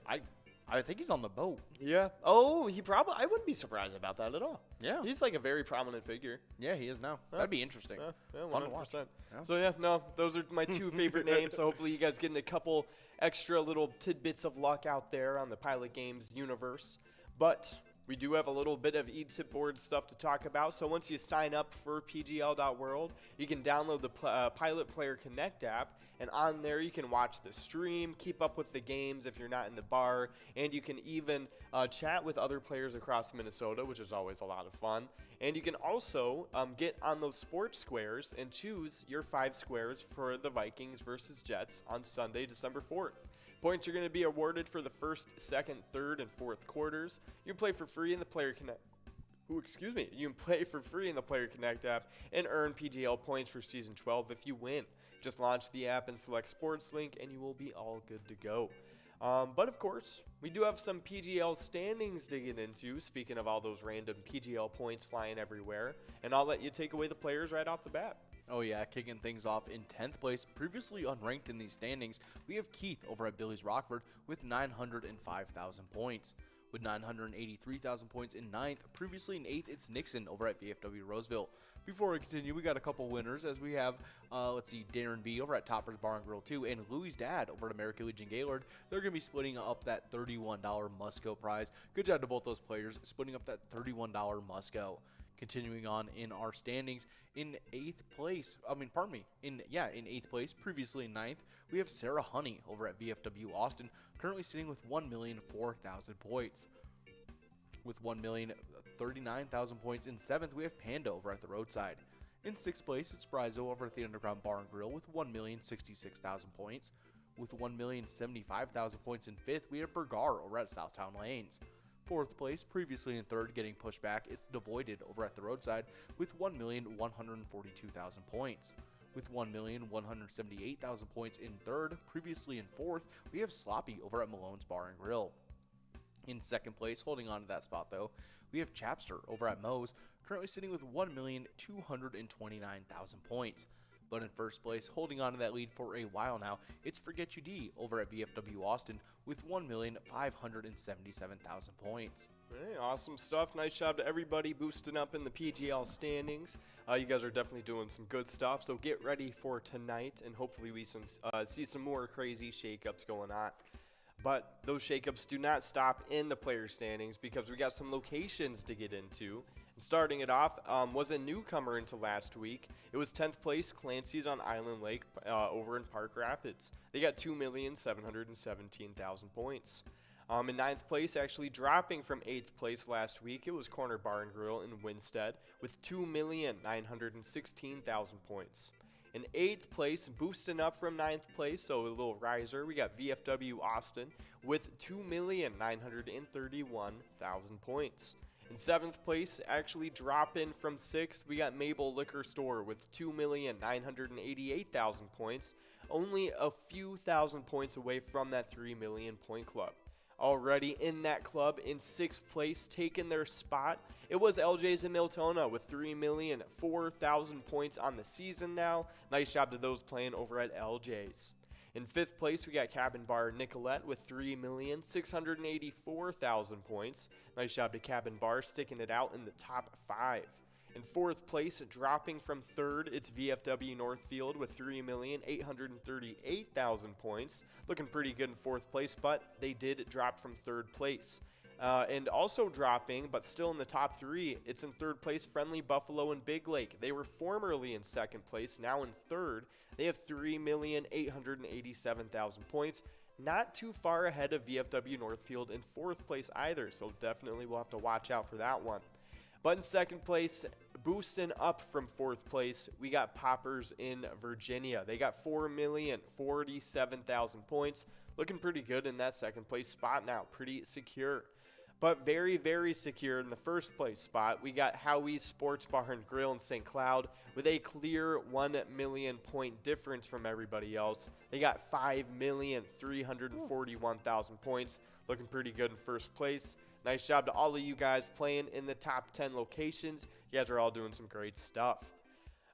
I think he's on the boat. Yeah. Oh, I wouldn't be surprised about that at all. Yeah. He's like a very prominent figure. Yeah, he is now. That'd be interesting. Yeah, Fun to watch. 100%. So yeah, no, those are my two favorite names. So hopefully you guys getting a couple extra little tidbits of luck out there on the Pilot Games universe. But we do have a little bit of e-tip board stuff to talk about. So once you sign up for pgl.world, you can download the Pilot Player Connect app. And on there, you can watch the stream, keep up with the games if you're not in the bar, and you can even chat with other players across Minnesota, which is always a lot of fun. And you can also get on those sports squares and choose your 5 squares for the Vikings versus Jets on Sunday, December 4th. Points are going to be awarded for the first, second, third, and fourth quarters. You can play for free in the Player Connect. You can play for free in the Player Connect app and earn PGL points for Season 12 if you win. Just launch the app and select Sports Link, and you will be all good to go. But, of course, we do have some PGL standings to get into, speaking of all those random PGL points flying everywhere. And I'll let you take away the players right off the bat. Oh, yeah, kicking things off in 10th place, previously unranked in these standings, we have Keith over at Billy's Rockford with 905,000 points. With 983,000 points in 9th, previously in 8th, it's Nixon over at VFW Roseville. Before we continue, we got a couple winners as we have, Darren B over at Topper's Bar and Grill 2 and Louis' dad over at American Legion Gaylord. They're going to be splitting up that $31 Musco prize. Good job to both those players splitting up that $31 Musco. Continuing on in our standings, in 8th place, in 8th place, previously in 9th, we have Sarah Honey over at VFW Austin, currently sitting with 1,004,000 points. With 1,039,000 points in 7th, we have Panda over at the Roadside. In 6th place, it's Brizo over at the Underground Bar and Grill with 1,066,000 points. With 1,075,000 points in 5th, we have Bergar over at Southtown Lanes. 4th place, previously in 3rd, getting pushed back, it's Devoided over at the Roadside with 1,142,000 points. With 1,178,000 points in 3rd, previously in 4th, we have Sloppy over at Malone's Bar and Grill. In 2nd place, holding on to that spot though, we have Chapster over at Moe's, currently sitting with 1,229,000 points. But in 1st place, holding on to that lead for a while now, it's Forget You D over at VFW Austin with 1,577,000 points. Hey, awesome stuff. Nice job to everybody boosting up in the PGL standings. You guys are definitely doing some good stuff, so get ready for tonight, and hopefully we see some more crazy shakeups going on. But those shakeups do not stop in the player standings because we got some locations to get into. Starting it off was a newcomer into last week. It was 10th place, Clancy's on Island Lake over in Park Rapids. They got 2,717,000 points. In 9th place, actually dropping from 8th place last week, it was Corner Bar and Grill in Winstead with 2,916,000 points. In 8th place, boosting up from 9th place, so a little riser, we got VFW Austin with 2,931,000 points. In 7th place, actually dropping from 6th, we got Mabel Liquor Store with 2,988,000 points, only a few thousand points away from that 3 million point club. already in that club in 6th place, taking their spot. It was LJ's in Miltona with 3,004,000 points on the season now. Nice job to those playing over at LJ's. In 5th place, we got Cabin Bar Nicolette with 3,684,000 points. Nice job to Cabin Bar sticking it out in the top 5. In 4th place, dropping from 3rd, it's VFW Northfield with 3,838,000 points. Looking pretty good in 4th place, but they did drop from 3rd place. And also dropping, but still in the top 3, it's in 3rd place, Friendly Buffalo and Big Lake. They were formerly in 2nd place, now in 3rd. They have 3,887,000 points. Not too far ahead of VFW Northfield in 4th place either, so definitely we'll have to watch out for that one. But in 2nd place, boosting up from 4th place, we got Poppers in Virginia. They got 4,047,000 points. Looking pretty good in that 2nd place spot now. Pretty secure. But very, very secure in the 1st place spot, we got Howie's Sports Bar and Grill in St. Cloud with a clear 1 million point difference from everybody else. They got 5,341,000 points. Looking pretty good in 1st place. Nice job to all of you guys playing in the top 10 locations. You guys are all doing some great stuff.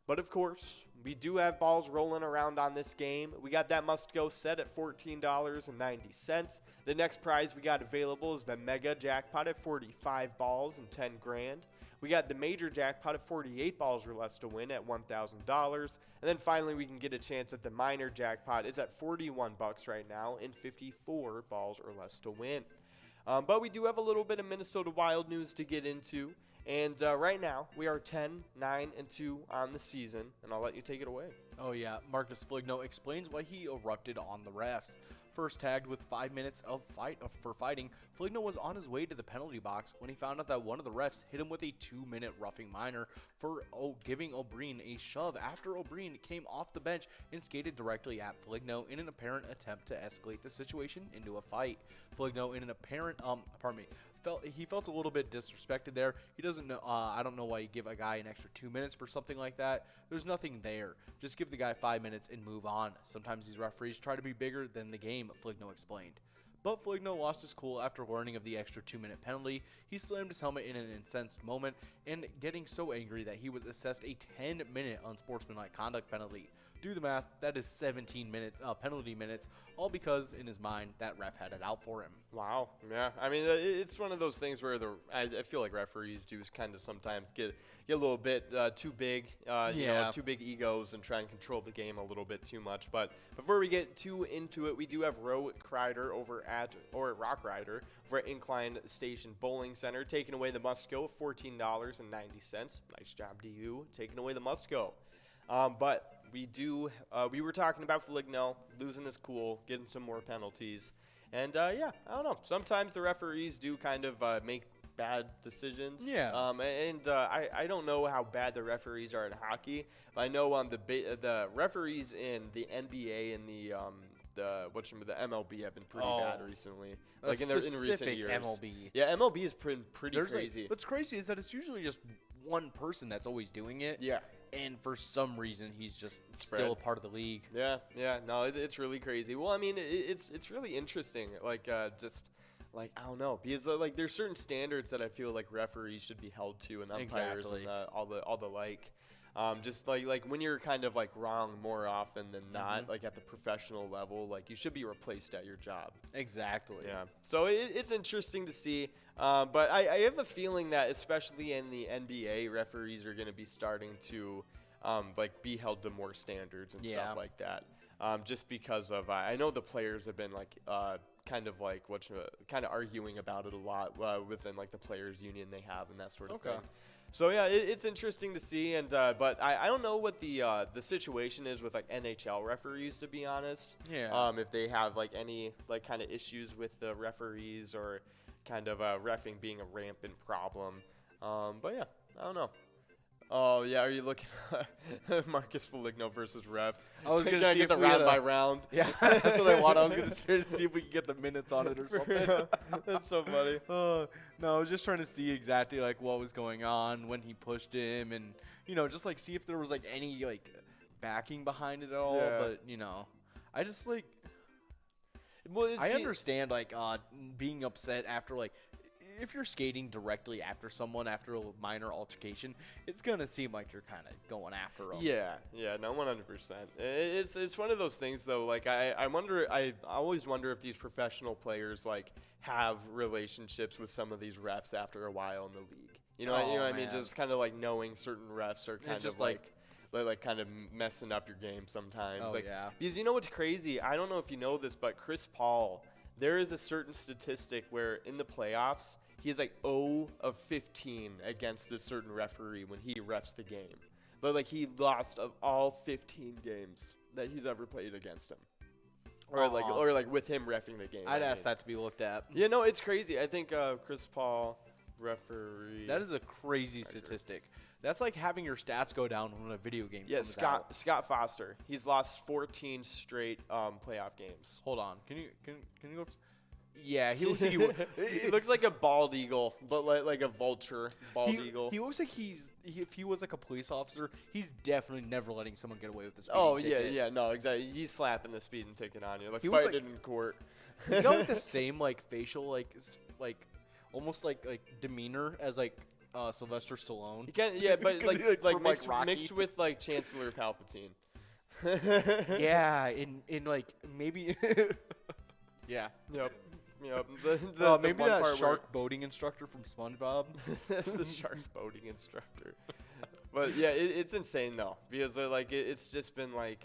But of course, we do have balls rolling around on this game. We got that must-go set at $14.90. The next prize we got available is the Mega Jackpot at 45 balls and 10 grand. We got the Major Jackpot at 48 balls or less to win at $1,000. And then finally, we can get a chance at the Minor Jackpot. It's at $41 right now and 54 balls or less to win. But we do have a little bit of Minnesota Wild news to get into. And right now, we are 10, 9, and 2 on the season. And I'll let you take it away. Oh, yeah. Marcus Fligno explains why he erupted on the refs. First tagged with 5 minutes for fighting, Fligno was on his way to the penalty box when he found out that one of the refs hit him with a 2-minute roughing minor for giving O'Brien a shove after O'Brien came off the bench and skated directly at Fligno in an apparent attempt to escalate the situation into a fight. Fligno in an apparent, he felt a little bit disrespected there. He doesn't know. I don't know why you give a guy an extra 2 minutes for something like that. There's nothing there. Just give the guy 5 minutes and move on. Sometimes these referees try to be bigger than the game, Fligno explained. But Fligno lost his cool after learning of the extra 2-minute penalty. He slammed his helmet in an incensed moment and getting so angry that he was assessed a 10-minute unsportsmanlike conduct penalty. Do the math, that is 17 penalty minutes, all because in his mind that ref had it out for him. Wow. Yeah. I mean, it's one of those things where I feel like referees do kind of sometimes get a little bit too big, too big egos and try and control the game a little bit too much. But before we get too into it, we do have Roe Kreider over at Rock Rider over at Incline Station Bowling Center taking away the must-go, $14.90. Nice job to you taking away the must-go. But we were talking about Fligno losing his cool, getting some more penalties. And, I don't know. Sometimes the referees do kind of make bad decisions. Yeah. I don't know how bad the referees are in hockey. But I know the referees in the NBA and the MLB have been pretty bad recently. Like in recent years. MLB. Yeah, MLB is pretty crazy. What's crazy is that it's usually just one person that's always doing it. Yeah. And for some reason, he's just still a part of the league. Yeah. No, it's really crazy. Well, I mean, it's really interesting. Like, I don't know, because like there's certain standards that I feel like referees should be held to, and umpires and all the like. Just like when you're kind of like wrong more often than not, like at the professional level, like you should be replaced at your job. Exactly. Yeah. So it's interesting to see. But I have a feeling that especially in the NBA, referees are going to be starting to be held to more standards and stuff like that. Just because of I know the players have been like kind of arguing about it a lot within like the players union they have and that sort of thing. So yeah, it's interesting to see, and but I don't know what the situation is with like NHL referees, to be honest. Yeah. If they have like any like kind of issues with the referees or kind of reffing being a rampant problem. But yeah, I don't know. Oh yeah, are you looking at Marcus Foligno versus ref? I was gonna get the round by round. Yeah, that's what I want. I was gonna see if we could get the minutes on it or something. That's so funny. No, I was just trying to see exactly like what was going on when he pushed him, and just like see if there was like any like backing behind it at all. Yeah. But I just like. Well, I understand like being upset after like if you're skating directly after someone after a minor altercation, it's gonna seem like you're kind of going after them. Yeah, no, 100%. It's one of those things though. Like I always wonder if these professional players like have relationships with some of these refs after a while in the league. You know what I mean? Just kind of like knowing certain refs are kind of like kind of messing up your game sometimes. Oh, like, yeah. Because you know what's crazy? I don't know if you know this, but Chris Paul, there is a certain statistic where in the playoffs, he is like 0 of 15 against a certain referee when he refs the game. But like he lost of all 15 games that he's ever played against him. Or like with him reffing the game. I'd ask that to be looked at. Yeah, no, it's crazy. I think Chris Paul referee. That is a crazy statistic. That's like having your stats go down when a video game comes out. Scott Foster. He's lost 14 straight playoff games. Hold on. Can you go? Yeah, he looks like he looks like a bald eagle, but like a vulture bald eagle. He looks like if he was like a police officer, he's definitely never letting someone get away with this. Yeah, no, exactly. He's slapping the speeding ticket on you, like he fighting in court. He got like the same like facial like almost like demeanor as like Sylvester Stallone. He can, yeah, but like from, mixed with like Chancellor Palpatine. Yeah, in like maybe. Yeah. Yep. Maybe that shark boating instructor from SpongeBob. The shark boating instructor. But yeah, it's insane though, because it's just been like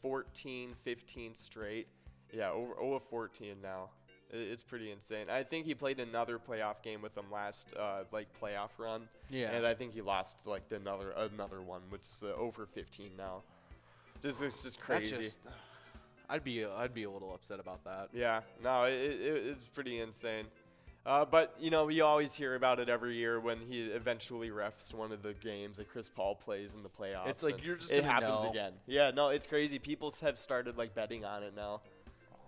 14, 15 straight. Yeah, over 14 now. It's pretty insane. I think he played another playoff game with them last playoff run. Yeah. And I think he lost like another one, which is over 15 now. It's just crazy. I'd be a little upset about that. Yeah, no, it's pretty insane. But you know, we always hear about it every year when he eventually refs one of the games that Chris Paul plays in the playoffs. It's like you're just it gonna happens know. again. Yeah, no, it's crazy. People have started like betting on it now.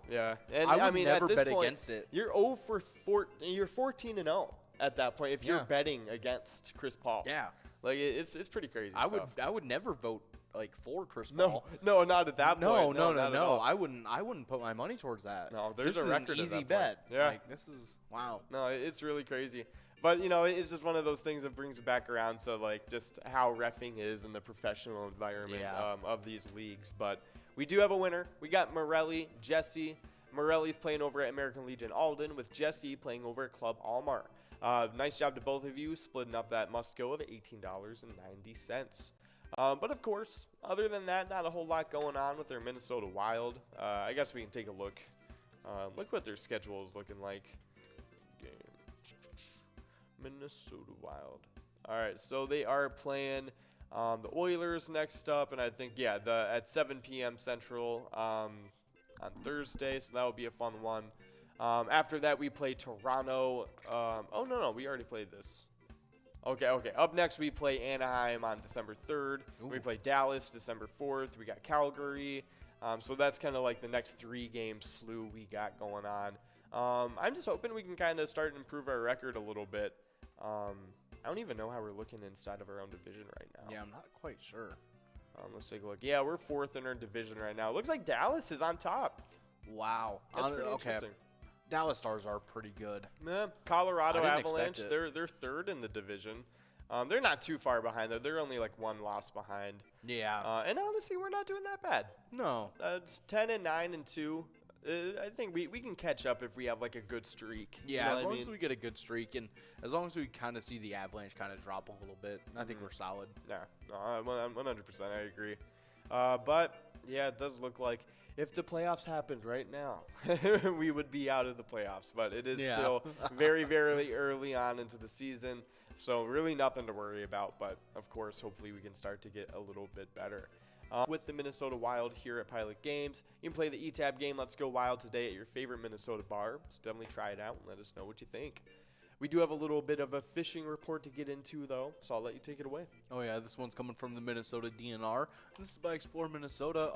Yeah, and I would mean never at this bet point, against it. You're 14-0 at that point if you're betting against Chris Paul. Yeah, like it's pretty crazy. I would never vote like for Chris Paul. No, not at that point. No. I wouldn't put my money towards that. No, there's this a record. Is an easy at that bet. Point. Yeah, like, this is wow. No, it's really crazy. But you know, it's just one of those things that brings it back around to like just how reffing is in the professional environment of these leagues. But we do have a winner. We got Morelli, Jesse. Morelli's playing over at American Legion Alden with Jesse playing over at Club Almar. Nice job to both of you splitting up that must-go of $18.90. But of course, other than that, not a whole lot going on with their Minnesota Wild. I guess we can take a look. Look what their schedule is looking like. Minnesota Wild. All right, so they are playing the Oilers next up, and I think at 7 p.m. Central on Thursday, so that will be a fun one. After that, we play Toronto. No, we already played this. Okay. Up next, we play Anaheim on December 3rd. Ooh. We play Dallas December 4th. We got Calgary. So that's kind of like the next 3-game slew we got going on. I'm just hoping we can kind of start and improve our record a little bit. I don't even know how we're looking inside of our own division right now. Yeah, I'm not quite sure. Let's take a look. Yeah, we're 4th in our division right now. Looks like Dallas is on top. Wow. That's pretty interesting. Dallas Stars are pretty good. Yeah, Colorado Avalanche, they're 3rd in the division. They're not too far behind, though. They're only like 1 loss behind. Yeah. And honestly, we're not doing that bad. No. It's 10-9-2. I think we can catch up if we have like a good streak. Yeah, you know as long as we get a good streak and as long as we kind of see the Avalanche kind of drop a little bit, I think we're solid. Yeah, no, 100%, I agree. But yeah, it does look like if the playoffs happened right now, we would be out of the playoffs. But it is still very, very early on into the season, so really nothing to worry about. But of course, hopefully we can start to get a little bit better. With the Minnesota Wild here at Pilot Games, you can play the E-Tab game Let's Go Wild today at your favorite Minnesota bar. So definitely try it out and let us know what you think. We do have a little bit of a fishing report to get into, though, so I'll let you take it away. Oh, yeah, this one's coming from the Minnesota DNR. This is by Explore Minnesota,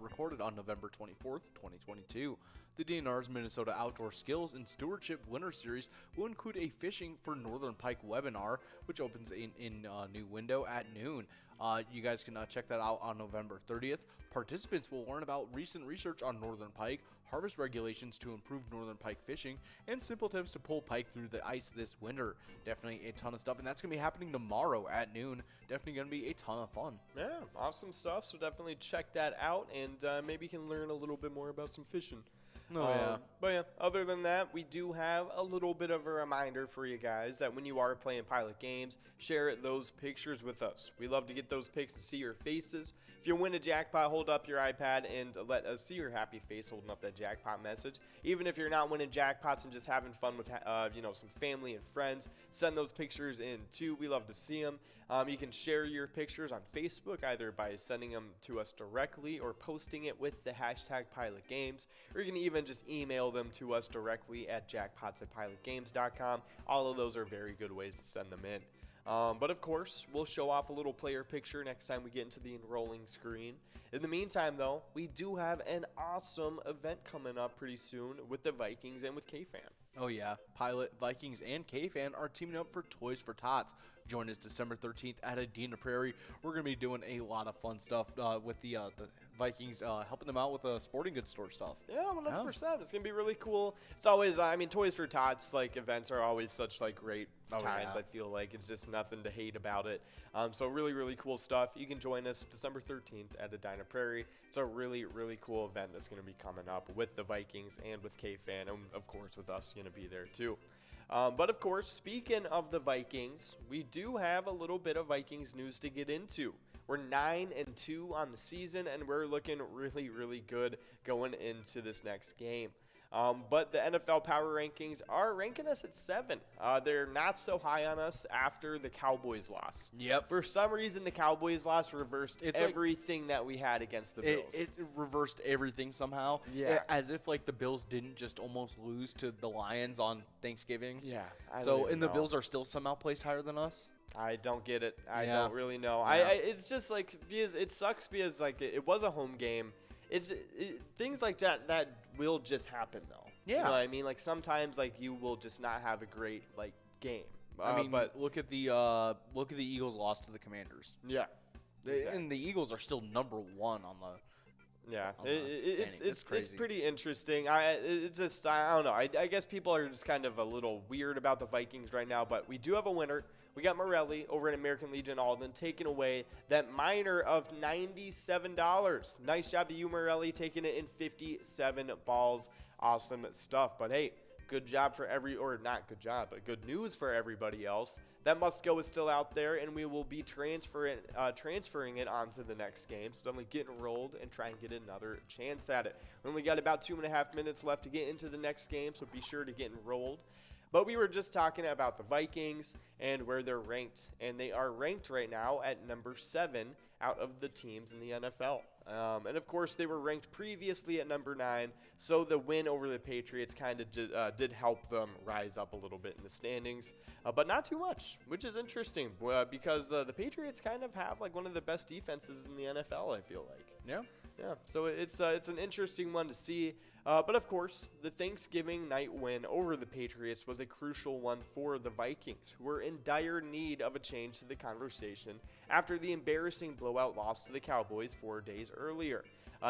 recorded on November 24th, 2022. The DNR's Minnesota Outdoor Skills and Stewardship Winter Series will include a Fishing for Northern Pike webinar, which opens in a new window at noon. You guys can check that out on November 30th. Participants will learn about recent research on Northern Pike, harvest regulations to improve northern pike fishing, and simple tips to pull pike through the ice this winter. Definitely a ton of stuff, and that's going to be happening tomorrow at noon. Definitely going to be a ton of fun. Yeah, awesome stuff. So definitely check that out, and maybe you can learn a little bit more about some fishing. Yeah. But yeah, other than that, we do have a little bit of a reminder for you guys that when you are playing Pilot games, share those pictures with us. We love to get those pics and see your faces. If you win a jackpot, hold up your iPad and let us see your happy face holding up that jackpot message. Even if you're not winning jackpots and just having fun with some family and friends, send those pictures in too. We love to see them. You can share your pictures on Facebook either by sending them to us directly or posting it with the hashtag Pilot Games, or you can even just email them to us directly at jackpots@pilotgames.com. All of those are very good ways to send them in. But of course, we'll show off a little player picture next time we get into the enrolling screen. In the meantime, though, we do have an awesome event coming up pretty soon with the Vikings and with K-Fan. Oh yeah, Pilot, Vikings, and K-Fan are teaming up for Toys for Tots. Join us December 13th at Adena Prairie. We're going to be doing a lot of fun stuff with the Vikings, helping them out with sporting goods store stuff. Yeah, 100%. It's going to be really cool. It's always, Toys for Tots, events are always such, great times. Yeah. I feel like it's just nothing to hate about it. So really, really cool stuff. You can join us December 13th at Adena Prairie. It's a really, really cool event that's going to be coming up with the Vikings and with K-Fan, and of course with us going to be there too. But of course, speaking of the Vikings, we do have a little bit of Vikings news to get into. We're 9-2 on the season, and we're looking really, really good going into this next game. But the NFL Power Rankings are ranking us at 7. They're not so high on us after the Cowboys loss. Yep. For some reason, the Cowboys loss reversed everything that we had against the Bills. It reversed everything somehow. Yeah. As if the Bills didn't just almost lose to the Lions on Thanksgiving. Yeah. The Bills are still somehow placed higher than us? I don't get it. I don't really know. Yeah. It's just because it sucks because it was a home game. Things like that will just happen though. Yeah. You know what I mean? Sometimes you will just not have a great game. But look at the Eagles' loss to the Commanders. Yeah. Exactly. And the Eagles are still number 1 on the. Yeah, it's crazy. It's pretty interesting. I don't know. I guess people are just kind of a little weird about the Vikings right now, but we do have a winner. We got Morelli over at American Legion Alden taking away that minor of $97. Nice job to you, Morelli, taking it in 57 balls. Awesome stuff. But hey, good job for not good job, but good news for everybody else. That must go is still out there, and we will be transferring it onto the next game. So definitely get enrolled and try and get another chance at it. We only got about 2.5 minutes left to get into the next game, so be sure to get enrolled. But we were just talking about the Vikings and where they're ranked, and they are ranked right now at number 7 out of the teams in the NFL. And of course, they were ranked previously at number 9, so the win over the Patriots kind of did help them rise up a little bit in the standings, but not too much, which is interesting because the Patriots kind of have one of the best defenses in the NFL, I feel like. Yeah. Yeah, so it's an interesting one to see. But of course, the Thanksgiving night win over the Patriots was a crucial one for the Vikings, who were in dire need of a change to the conversation after the embarrassing blowout loss to the Cowboys 4 days earlier.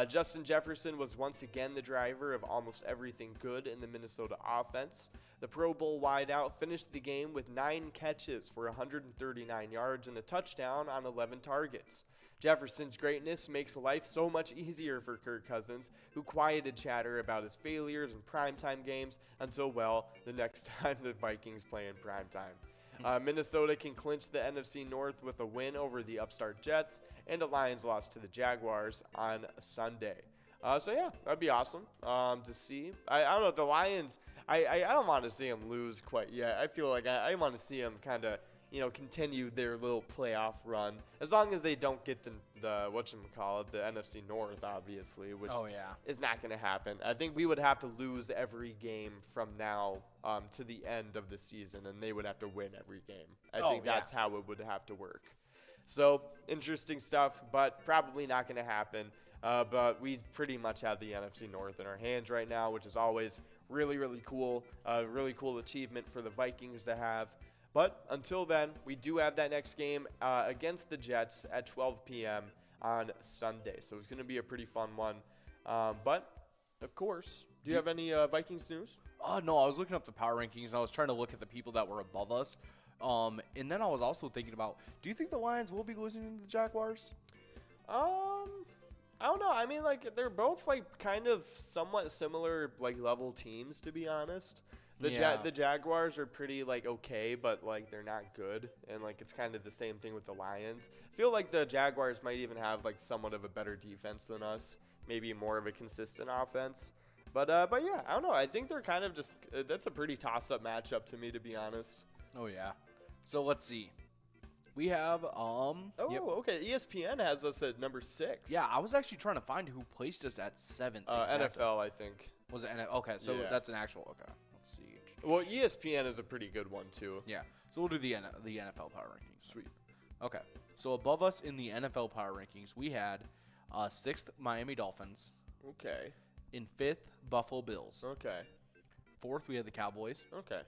Justin Jefferson was once again the driver of almost everything good in the Minnesota offense. The Pro Bowl wideout finished the game with 9 catches for 139 yards and a touchdown on 11 targets. Jefferson's greatness makes life so much easier for Kirk Cousins, who quieted chatter about his failures in primetime games until, the next time the Vikings play in primetime. Minnesota can clinch the NFC North with a win over the upstart Jets and a Lions loss to the Jaguars on Sunday. That'd be awesome to see. I don't know, the Lions, I don't want to see them lose quite yet. I feel like I want to see them kind of continue their little playoff run, as long as they don't get the the NFC North, obviously, which is not going to happen. I think we would have to lose every game from now to the end of the season, and they would have to win every game. I think that's how it would have to work. So, interesting stuff, but probably not going to happen. But we pretty much have the NFC North in our hands right now, which is always really, really cool. Really cool achievement for the Vikings to have. But until then, we do have that next game against the Jets at 12 p.m. on Sunday. So it's going to be a pretty fun one. But of course, do you have any Vikings news? No, I was looking up the power rankings, and I was trying to look at the people that were above us. And then I was also thinking about, do you think the Lions will be losing to the Jaguars? I don't know. I mean, like, they're both, like, kind of somewhat similar, like, level teams, to be honest. The Jaguars are pretty, like, okay, but, like, they're not good. And, like, it's kind of the same thing with the Lions. I feel like the Jaguars might even have, like, somewhat of a better defense than us. Maybe more of a consistent offense. But yeah, I don't know. I think they're kind of just that's a pretty toss-up matchup to me, to be honest. Oh, yeah. So, let's see. We have, okay. ESPN has us at number 6. Yeah, I was actually trying to find who placed us at 7th. NFL, I think. Was it NFL? Okay, so that's an actual, okay. Let's see. Well, ESPN is a pretty good one, too. Yeah, so we'll do the NFL power rankings. Sweet. Okay, so above us in the NFL power rankings, we had 6th Miami Dolphins. Okay. In 5th, Buffalo Bills. Okay. 4th, we had the Cowboys. Okay.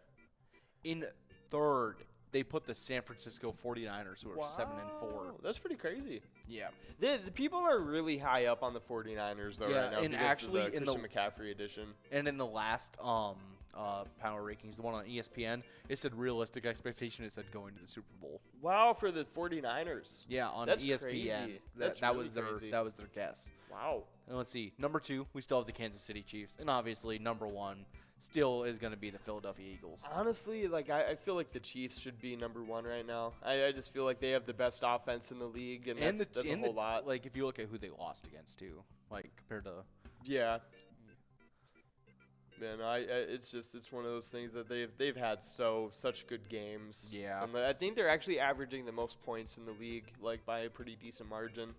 In 3rd, they put the San Francisco 49ers, who are 7-4. That's pretty crazy. Yeah. The people are really high up on the 49ers, though, right now. And because actually, of the Christian McCaffrey edition. And in the last power rankings, the one on ESPN, it said realistic expectation. It said going to the Super Bowl. Wow, for the 49ers. Yeah, on That's ESPN. Crazy. That really was crazy. That was their guess. Wow. And let's see. Number 2, we still have the Kansas City Chiefs. And obviously, number 1 still is going to be the Philadelphia Eagles. Honestly, like I feel like the Chiefs should be number 1 right now. I just feel like they have the best offense in the league, and that's a whole lot. Like, if you look at who they lost against, too, like, compared to... Yeah. Man, it's one of those things that they've had such good games. Yeah. And I think they're actually averaging the most points in the league, like, by a pretty decent margin.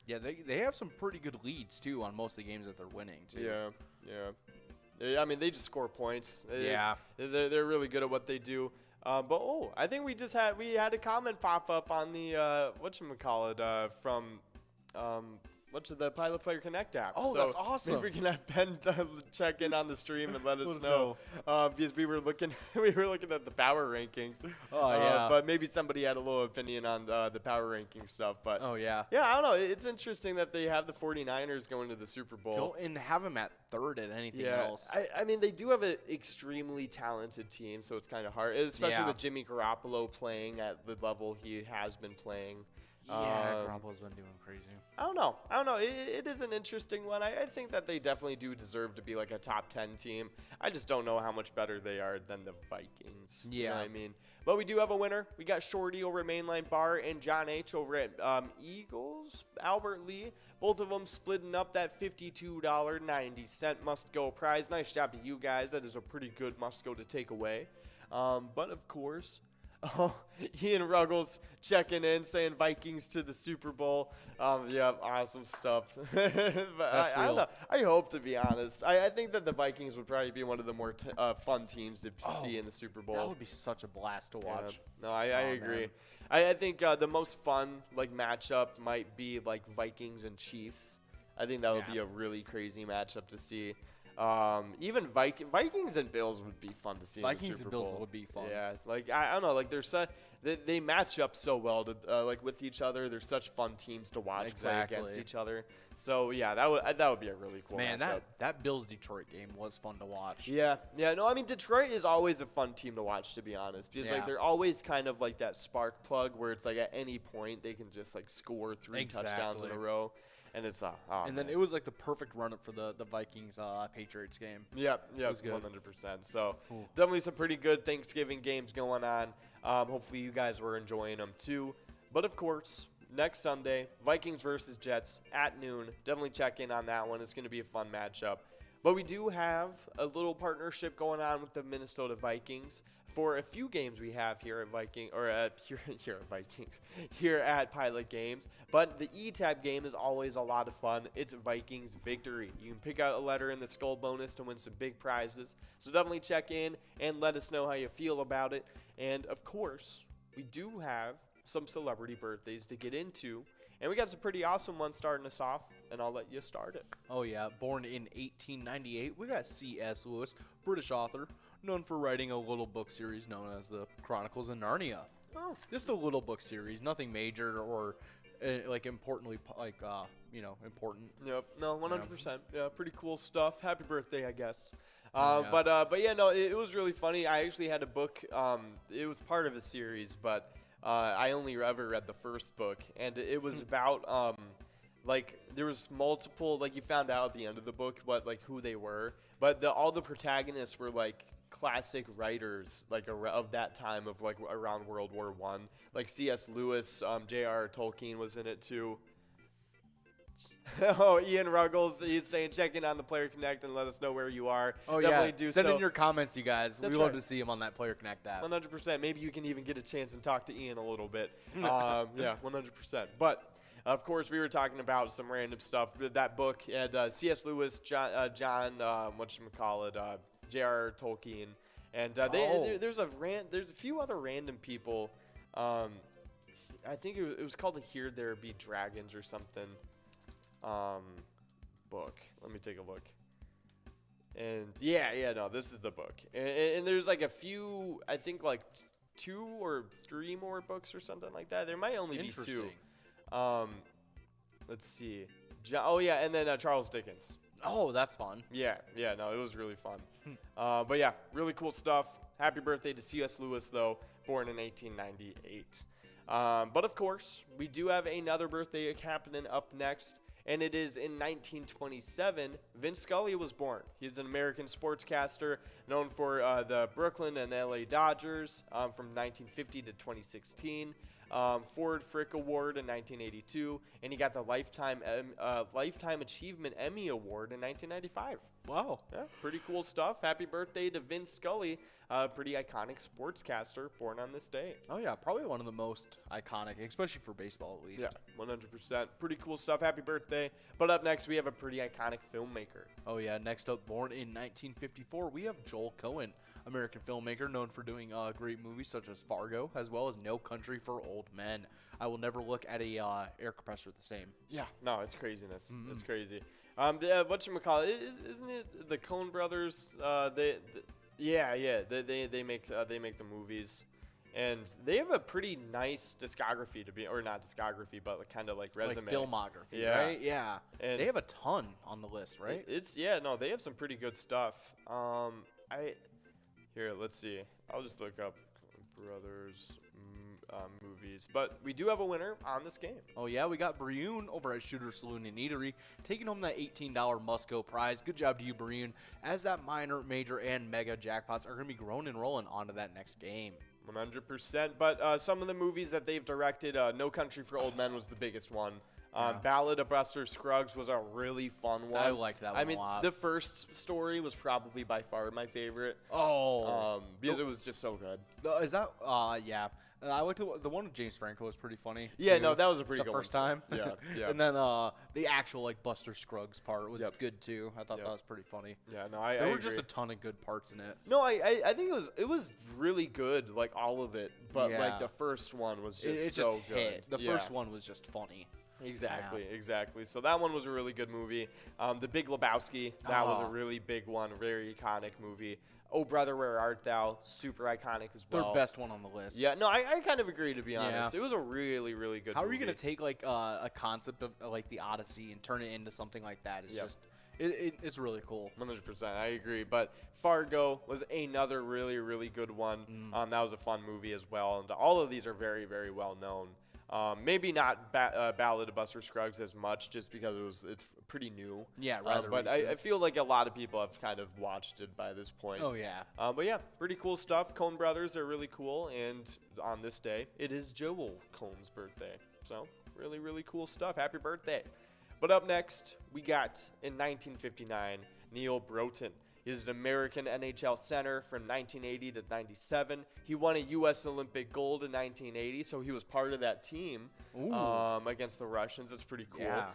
Yeah, they have some pretty good leads, too, on most of the games that they're winning, too. Yeah. I mean, they just score points. Yeah. They're really good at what they do. But I think we had a comment pop up on the whatchamacallit from what's the Pilot Player Connect app. Oh, so that's awesome. Maybe we can have Ben check in on the stream and let us know. Because we were looking at the power rankings. Oh, yeah. But maybe somebody had a little opinion on the power ranking stuff. But oh, yeah. Yeah, I don't know. It's interesting that they have the 49ers going to the Super Bowl. And have them at 3rd at anything else. I mean, they do have an extremely talented team, so it's kind of hard, especially with Jimmy Garoppolo playing at the level he has been playing. Yeah, Garoppolo's been doing crazy. I don't know. It is an interesting one. I think that they definitely do deserve to be like a top 10 team. I just don't know how much better they are than the Vikings. Yeah. You know what I mean? But we do have a winner. We got Shorty over at Mainline Bar and John H over at Eagles, Albert Lee. Both of them splitting up that $52.90 must-go prize. Nice job to you guys. That is a pretty good must-go to take away. But, of course... Oh, Ian Ruggles checking in, saying Vikings to the Super Bowl. Yeah, awesome stuff. But I don't know. I hope, to be honest. I think that the Vikings would probably be one of the more fun teams to see in the Super Bowl. That would be such a blast to watch. Yeah. No, I agree. I think the most fun matchup might be like Vikings and Chiefs. I think that would be a really crazy matchup to see. Even Vikings and Bills would be fun to see. Vikings in the Super and Bills Bowl. would be fun. Yeah, like I don't know, like they match up so well to like with each other. They're such fun teams to watch play against each other. So yeah, that would be a really cool matchup. that Bills Detroit game was fun to watch. Yeah. No, I mean Detroit is always a fun team to watch, to be honest, because like they're always kind of like that spark plug where it's like at any point they can just like score 3 touchdowns in a row. And it's then it was like the perfect run up for the Vikings Patriots game. Yep, it was good. 100%. So definitely some pretty good Thanksgiving games going on. Hopefully you guys were enjoying them too. But of course, next Sunday, Vikings versus Jets at noon. Definitely check in on that one. It's going to be a fun matchup. But we do have a little partnership going on with the Minnesota Vikings for a few games we have here at Pilot Games. But the E-Tab game is always a lot of fun. It's Vikings victory. You can pick out a letter in the skull bonus to win some big prizes. So definitely check in and let us know how you feel about it. And of course, we do have some celebrity birthdays to get into. And we got some pretty awesome ones starting us off, and I'll let you start it. Oh, yeah. Born in 1898, we got C.S. Lewis, British author, known for writing a little book series known as the Chronicles of Narnia. Oh. Just a little book series, nothing major or like importantly, like important. Yep. No, 100%. Yeah, pretty cool stuff. Happy birthday, I guess. But yeah, no, it was really funny. I actually had a book. It was part of a series, but I only ever read the first book, and it was about like there was multiple. Like you found out at the end of the book who they were, but all the protagonists were like classic writers of that time of like around World War I. Like C.S. Lewis, J.R. Tolkien was in it too. Oh, Ian Ruggles, he's saying check in on the Player Connect and let us know where you are. Oh, Definitely yeah. do Send so. in your comments, you guys. That's We love right. to see him on that Player Connect app. 100%. Maybe you can even get a chance and talk to Ian a little bit. Yeah, 100%. But, of course, we were talking about some random stuff. That book had C.S. Lewis, John whatchamacallit, J.R. Tolkien. And there's a few other random people. I think it was called the Here There Be Dragons or something. Book. Let me take a look. And no, this is the book. And there's like a few, I think like 2 or 3 more books or something like that. There might only be 2. Let's see. And then Charles Dickens. Oh, that's fun. Yeah, no, it was really fun. But yeah, really cool stuff. Happy birthday to C.S. Lewis, though, born in 1898. But of course, we do have another birthday happening up next, and it is in 1927. Vince Scully was born. He's an American sportscaster known for the Brooklyn and LA Dodgers from 1950 to 2016. Ford Frick Award in 1982, and he got the Lifetime Achievement Emmy Award in 1995. Wow. Yeah, pretty cool stuff. Happy birthday to Vince Scully, pretty iconic sportscaster born on this day. Oh, yeah, probably one of the most iconic, especially for baseball at least. Yeah, 100%. Pretty cool stuff. Happy birthday. But up next, we have a pretty iconic filmmaker. Oh, yeah, next up, born in 1954, we have Joel Coen, American filmmaker known for doing great movies such as Fargo, as well as No Country for Old Men. I will never look at a air compressor the same. Yeah, no, it's craziness. Mm-hmm. It's crazy. Whatchamacallit, isn't it the Coen brothers? They make the movies, and they have a pretty nice discography not discography, but kind of like resume. Like filmography, right? Yeah. And they have a ton on the list, right? They have some pretty good stuff. Here, let's see. I'll just look up Brothers movies. But we do have a winner on this game. Oh, yeah. We got Brioon over at Shooter Saloon and Eatery taking home that $18 Musco prize. Good job to you, Brioon, as that minor, major, and mega jackpots are going to be growing and rolling onto that next game. 100%. But some of the movies that they've directed, No Country for Old Men was the biggest one. Ballad of Buster Scruggs was a really fun one. I liked that one a lot. The first story was probably by far my favorite. Oh. Because it was just so good. Is that, yeah. I liked the one with James Franco was pretty funny. Yeah, too. No, that was a pretty good one. The first one. time. Yeah. And then the actual like Buster Scruggs part was good too. I thought that was pretty funny. Yeah, no, there were agree. just a ton of good parts in it. No, I think it was really good, like all of it. But like the first one was just so just good. Hit. The first one was just funny. Exactly. So that one was a really good movie. The Big Lebowski, that was a really big one, very iconic movie. Oh Brother, Where Art Thou? Super iconic as well. Their best one on the list. Yeah, no, I kind of agree, to be honest. It was a really, really good movie. How are you going to take like a concept of like the Odyssey and turn it into something like that? It's just it's really cool. 100%, I agree. But Fargo was another really, really good one. That was a fun movie as well. And all of these are very, very well known. Maybe not Ballad of Buster Scruggs as much, just because it's pretty new. Yeah, rather but I feel like a lot of people have kind of watched it by this point. Oh, yeah. But yeah, pretty cool stuff. Coen brothers are really cool, and on this day, it is Joel Coen's birthday. So really, really cool stuff. Happy birthday. But up next, we got, in 1959, Neil Broughton. He's an American NHL center from 1980 to 97. He won a U.S. Olympic gold in 1980, so he was part of that team against the Russians. That's pretty cool. Yeah.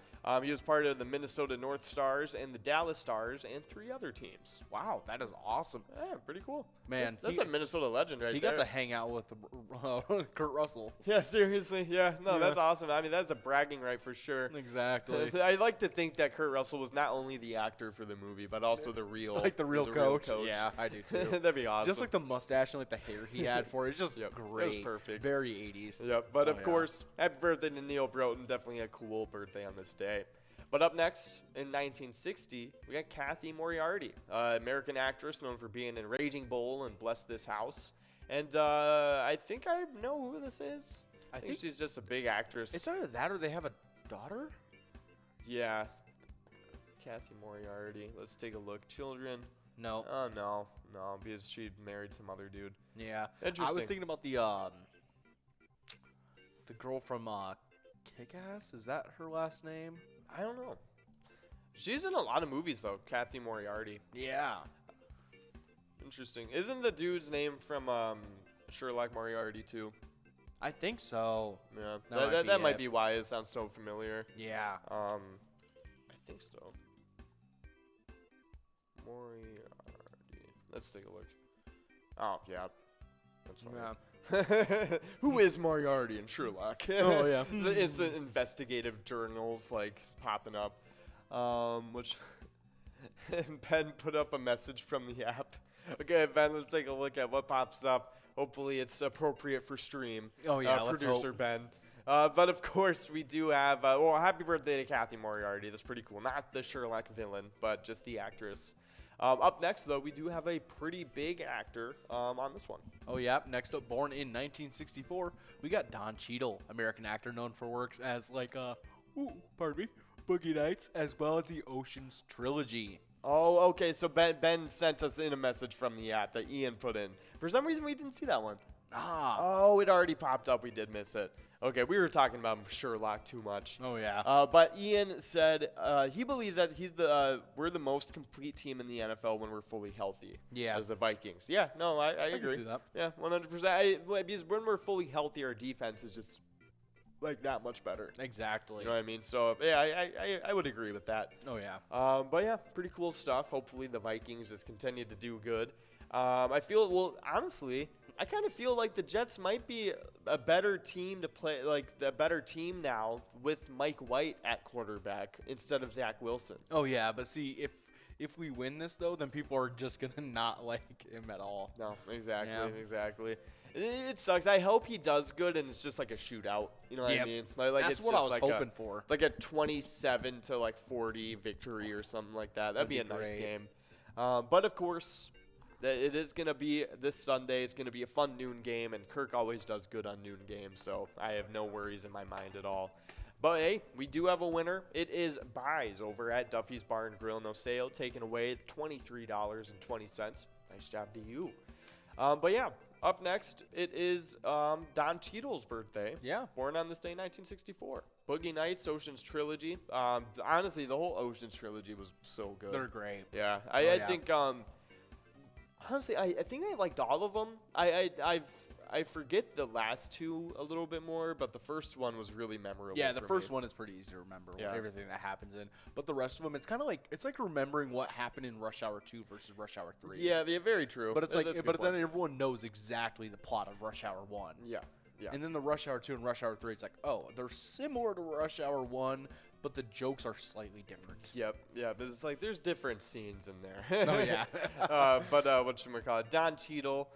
He was part of the Minnesota North Stars and the Dallas Stars and 3 other teams. Wow, that is awesome. Yeah, pretty cool. Man, that's a Minnesota legend right there. He got to hang out with Kurt Russell. Yeah, seriously. Yeah, no, that's awesome. I mean, that's a bragging right for sure. Exactly. I like to think that Kurt Russell was not only the actor for the movie, but also the real real coach. Yeah, I do too. That'd be awesome. Just like the mustache and like the hair he had for it. It's just great. It was perfect. Very 80s. Yep. But of course, happy birthday birthday to Neil Broughton. Definitely a cool birthday on this day. But up next, in 1960, we got Kathy Moriarty, American actress known for being in Raging Bull and Bless This House. And I think I know who this is. I think she's just a big actress. It's either that or they have a daughter? Yeah. Kathy Moriarty. Let's take a look. Children. No. Oh, no. No, because she married some other dude. Yeah. Interesting. I was thinking about the girl from Kick-Ass. Is that her last name? I don't know. She's in a lot of movies, though, Kathy Moriarty. Yeah. Interesting. Isn't the dude's name from Sherlock Moriarty, too? I think so. Yeah. That might be why it sounds so familiar. Yeah. I think so. Moriarty. Let's take a look. Oh, yeah. That's fine. Yeah. Who is Moriarty in Sherlock? Oh, yeah. It's investigative journals, like, popping up. Which Ben put up a message from the app. Okay, Ben, let's take a look at what pops up. Hopefully it's appropriate for stream. Oh, yeah, let's Producer hope. Ben. But, of course, we do have, well, happy birthday to Kathy Moriarty. That's pretty cool. Not the Sherlock villain, but just the actress. Up next, though, we do have a pretty big actor on this one. Oh, yeah. Next up, born in 1964, we got Don Cheadle, American actor known for works as, like, Boogie Nights, as well as the Ocean's Trilogy. Oh, okay. So Ben sent us in a message from the app that Ian put in. For some reason, we didn't see that one. Ah. Oh, it already popped up. We did miss it. Okay, we were talking about Sherlock too much. Oh, yeah. But Ian said he believes that we're the most complete team in the NFL when we're fully healthy. Yeah. As the Vikings. Yeah, no, I agree. can see that. Yeah, 100%. Because when we're fully healthy, our defense is just like that much better. Exactly. You know what I mean? So, yeah, I would agree with that. Oh, yeah. But, yeah, pretty cool stuff. Hopefully the Vikings just continue to do good. I feel, well, honestly, I kind of feel like the Jets might be a better team to play, like the better team now with Mike White at quarterback instead of Zach Wilson. Oh, yeah. But, see, if we win this, though, then people are just going to not like him at all. No, exactly, Yeah. exactly. It sucks. I hope he does good and it's just like a shootout. You know what I mean? Like That's it's what just I was like hoping for. Like a 27 to like 40 victory or something like that. That'd be a nice great. game. But of course, it is going to be this Sunday. It's going to be a fun noon game, and Kirk always does good on noon games, so I have no worries in my mind at all. But, hey, we do have a winner. It is Buys over at Duffy's Bar and Grill. No sale, taking away $23.20. Nice job to you. But, yeah, up next, it is Don Cheadle's birthday. Yeah. Born on this day, 1964. Boogie Nights, Ocean's Trilogy. Honestly, the whole Ocean's Trilogy was so good. They're great. Yeah. I think, honestly, I think I liked all of them. I forget the last two a little bit more, but the first one was really memorable. Yeah, the for first me. one is pretty easy to remember. Yeah. Everything that happens in. But the rest of them, it's kind of like remembering what happened in Rush Hour 2 versus Rush Hour 3. Yeah, very true. But it's That's a good then point. everyone knows exactly the plot of Rush Hour 1. Yeah. Yeah. And then the Rush Hour 2 and Rush Hour 3, it's like, oh, they're similar to Rush Hour 1, but the jokes are slightly different. Yep, yeah, but it's like there's different scenes in there. Oh, yeah. But whatchamacallit, Don Cheadle,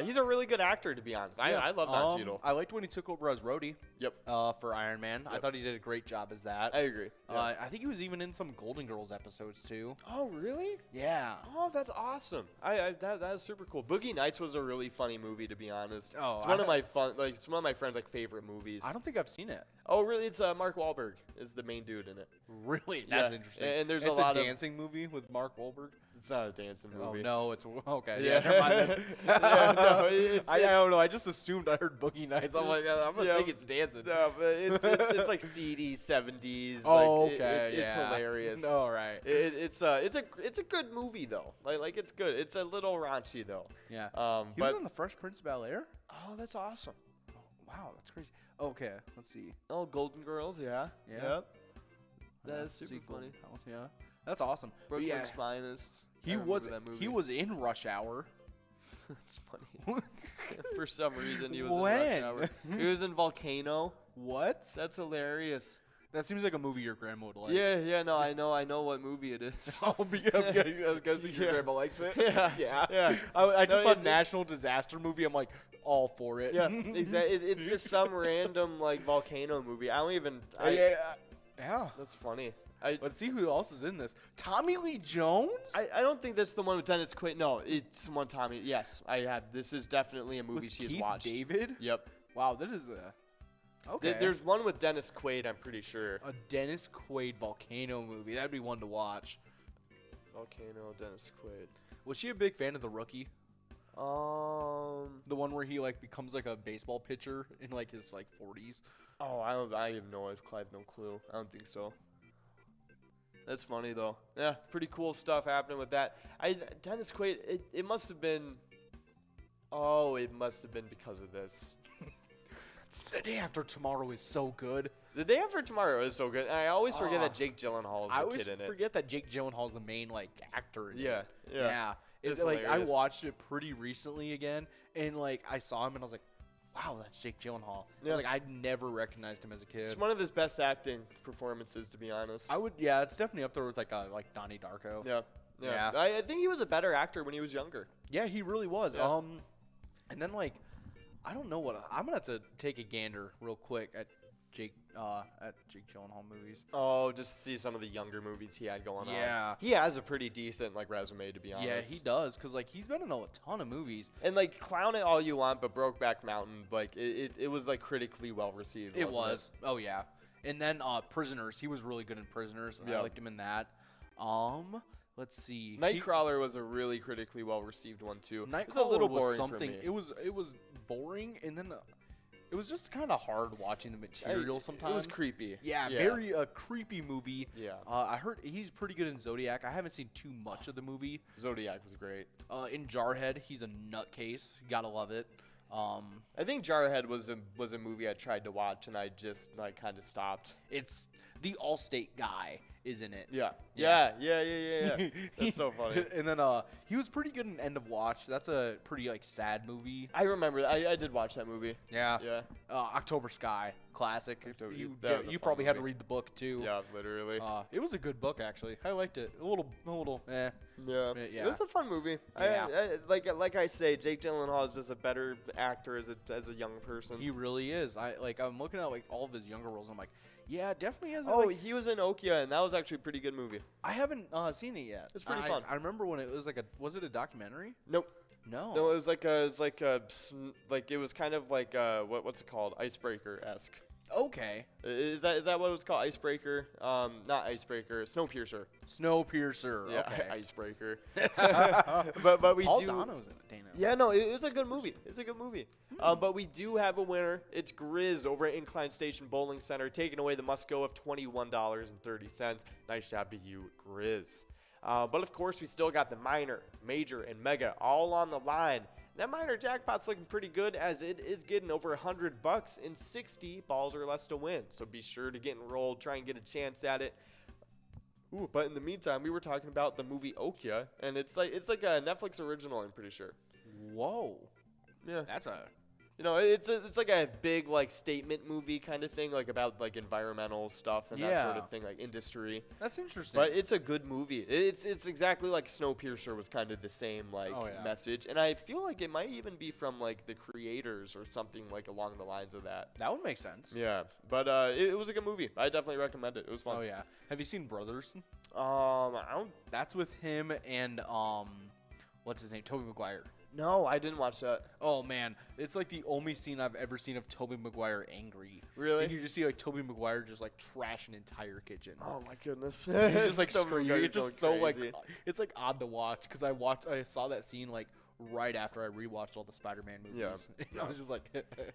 he's a really good actor, to be honest. I love Don Cheadle. I liked when he took over as roadie. Yep. For Iron Man. Yep. I thought he did a great job as that. I agree. Yeah. I think he was even in some Golden Girls episodes, too. Oh, really? Yeah. Oh, that's awesome. That is super cool. Boogie Nights was a really funny movie, to be honest. Oh, it's one of my it's one of my friends' favorite movies. I don't think I've seen it. Oh, really? It's Mark Wahlberg is the main dude in it. Really? That's Yeah. interesting. And there's it's a lot of dancing movie with Mark Wahlberg. It's not a dancing movie. Oh no, it's okay. Yeah. Never mind then. Yeah, no, I don't know. I just assumed I heard Boogie Nights. I'm like, I'm gonna think it's dancing. No, but it's like CD 70s. Oh, like, okay. It's hilarious. All right. It's a good movie though. Like it's good. It's a little raunchy though. Yeah. He but was on the Fresh Prince of Bel-Air. oh, that's awesome. Wow, that's crazy. Okay, let's see. Oh, Golden Girls, yeah. Yeah. Yep. That is super Sequel. funny. Yeah, that's awesome. But Brooklyn's yeah, Finest. I he remember was that movie. he was in Rush Hour. That's funny. For some reason, he was When? in Rush Hour. He was in Volcano. What? That's hilarious. That seems like a movie your grandma would like. Yeah, no, I know what movie it is. I was guessing your grandma likes it. Yeah. I just No, saw National Disaster movie. I'm like, all for it. Yeah, exactly. It's just some random like volcano movie. I don't even. Yeah. That's funny. Let's see who else is in this. Tommy Lee Jones? I don't think that's the one with Dennis Quaid. No, it's one Tommy. Yes, I have. This is definitely a movie With she's Keith watched. David? Yep. Wow, that is okay. There's one with Dennis Quaid, I'm pretty sure. A Dennis Quaid volcano movie. That'd be one to watch. Volcano, Dennis Quaid. Was she a big fan of The Rookie? The one where he like becomes like a baseball pitcher in like his like 40s. Oh, I have no clue. I don't think so. That's funny though. Yeah, pretty cool stuff happening with that. Dennis Quaid. It must have been. Oh, it must have been because of this. The Day After Tomorrow is so good. The Day After Tomorrow is so good. I always forget that Jake Gyllenhaal is the kid in it. I always forget that Jake Gyllenhaal is the main like actor in it. Yeah. It's like hilarious. I watched it pretty recently again, and like I saw him and I was like, wow, that's Jake Gyllenhaal. I was like, I never recognized him as a kid. It's one of his best acting performances, to be honest. It's definitely up there with like Donnie Darko. Yeah. I think he was a better actor when he was younger. Yeah, he really was. Yeah. And then like, I don't know what I'm gonna have to take a gander real quick at Jake Gyllenhaal movies. Oh, just to see some of the younger movies he had going on. Yeah. He has a pretty decent like resume, to be honest. Yeah, he does, because like he's been in a ton of movies. And like clown it all you want, but Brokeback Mountain, like it was like critically well received. It was. Oh yeah. And then Prisoners, he was really good in Prisoners. I liked him in that. Let's see. Nightcrawler was a really critically well received one too. Nightcrawler it was a little boring something. for me. It was boring, and then it was just kind of hard watching the material sometimes. It was creepy. Yeah, very creepy movie. Yeah. I heard he's pretty good in Zodiac. I haven't seen too much of the movie. Zodiac was great. In Jarhead, he's a nutcase. Gotta love it. I think Jarhead was a movie I tried to watch and I just like kind of stopped. It's the Allstate guy is in it. Yeah. That's so funny. And then he was pretty good in End of Watch. That's a pretty like sad movie. I remember that. I did watch that movie. Yeah. Yeah. October Sky, classic. You probably had to read the book too. Yeah, literally. It was a good book actually. I liked it. A little eh. Yeah. It was a fun movie. Yeah. Like I say, Jake Gyllenhaal is just a better actor as a young person. He really is. I'm looking at like all of his younger roles and I'm like, yeah, definitely has. He was in Okja, and that was actually a pretty good movie. I haven't seen it yet. It's pretty fun. I remember when it was was it a documentary? Nope. No. No, it was like it was kind of like what's it called? Icebreaker-esque. Okay. Is that what it was called? Icebreaker? Not Icebreaker. Snowpiercer. Snowpiercer. Yeah, Okay. Icebreaker. but we Paul do. Dano's in it. Dana. Yeah, no, it's a good movie. It's a good movie. But we do have a winner. It's Grizz over at Incline Station Bowling Center, taking away the must-go of $21.30. Nice job to you, Grizz. But of course, we still got the minor, major, and mega all on the line. That minor jackpot's looking pretty good as it is getting over $100 and 60 balls or less to win. So be sure to get enrolled, try and get a chance at it. Ooh, but in the meantime, we were talking about the movie Okja, and it's like a Netflix original, I'm pretty sure. Whoa. Yeah. That's a. It's like a big like statement movie kind of thing, like about like environmental stuff and that sort of thing, like industry. That's interesting. But it's a good movie. It's exactly like Snowpiercer was kind of the same like message, and I feel like it might even be from like the creators or something like along the lines of that. That would make sense. Yeah, but it was a good movie. I definitely recommend it. It was fun. Oh yeah. Have you seen Brothers? I don't. That's with him and what's his name? Tobey Maguire. No, I didn't watch that. Oh man, it's like the only scene I've ever seen of Tobey Maguire angry. Really? And you just see like Tobey Maguire just like trash an entire kitchen. Oh my goodness. He's just like screaming. It's just so like it's like odd to watch because I saw that scene like right after I rewatched all the Spider-Man movies. Yeah. I was just like,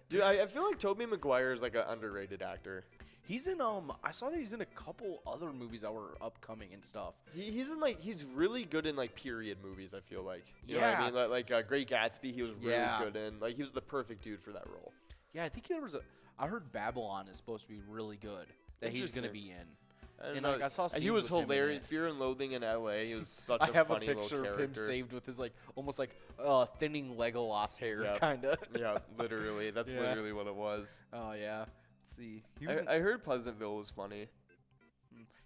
dude, I feel like Tobey Maguire is like an underrated actor. He's in I saw that he's in a couple other movies that were upcoming and stuff. He's in like he's really good in like period movies. I feel like you know what I mean. Like Great Gatsby, he was really good in. Like he was the perfect dude for that role. Yeah, I think there was I heard Babylon is supposed to be really good that he's gonna be in. And like I saw he was hilarious. Fear and Loathing in L.A. He was such a funny little character. I have a picture of him saved with his like almost like thinning Legolas hair, kind of. Yeah, literally. That's literally what it was. Oh yeah. Let's see. I heard Pleasantville was funny.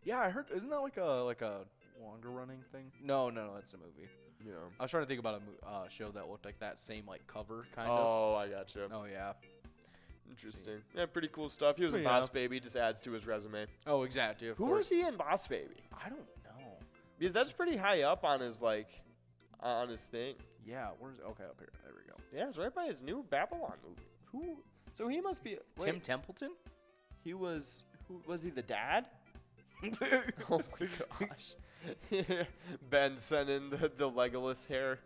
Yeah, I heard. Isn't that like a longer running thing? No, that's a movie. Yeah. I was trying to think about a show that looked like that same like cover kind of. Oh, I gotcha. Oh yeah. Interesting. Yeah, pretty cool stuff. He was in Boss Baby. Just adds to his resume. Oh, exactly. Who was he in Boss Baby? I don't know. Because that's pretty high up on his on his thing. Yeah. Where's okay up here? There we go. Yeah, it's right by his new Babylon movie. Who? So he must be Tim Templeton. He was. Who was he? The dad? Oh my gosh. Ben sending the Legolas hair.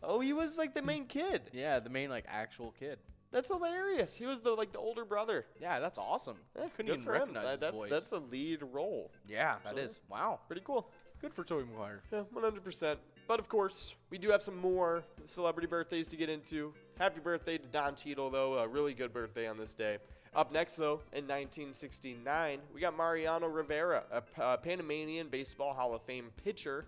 Oh, he was like the main kid. Yeah, the main like actual kid. That's hilarious. He was the older brother. Yeah, that's awesome. Yeah, couldn't even recognize his voice. That's a lead role. Yeah, that is. Wow. Pretty cool. Good for Tobey Maguire. Yeah, 100%. But of course, we do have some more celebrity birthdays to get into. Happy birthday to Don Cheadle, though. A really good birthday on this day. Up next, though, in 1969, we got Mariano Rivera, a Panamanian Baseball Hall of Fame pitcher,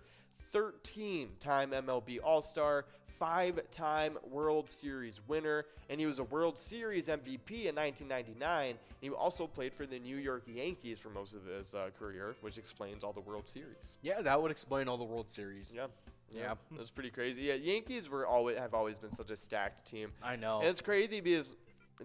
13-time MLB All-Star, 5-time World Series winner, and he was a World Series MVP in 1999. He also played for the New York Yankees for most of his career, which explains all the World Series. Yeah, that would explain all the World Series. Yeah, that's pretty crazy. Yeah, Yankees have always been such a stacked team. I know. And it's crazy because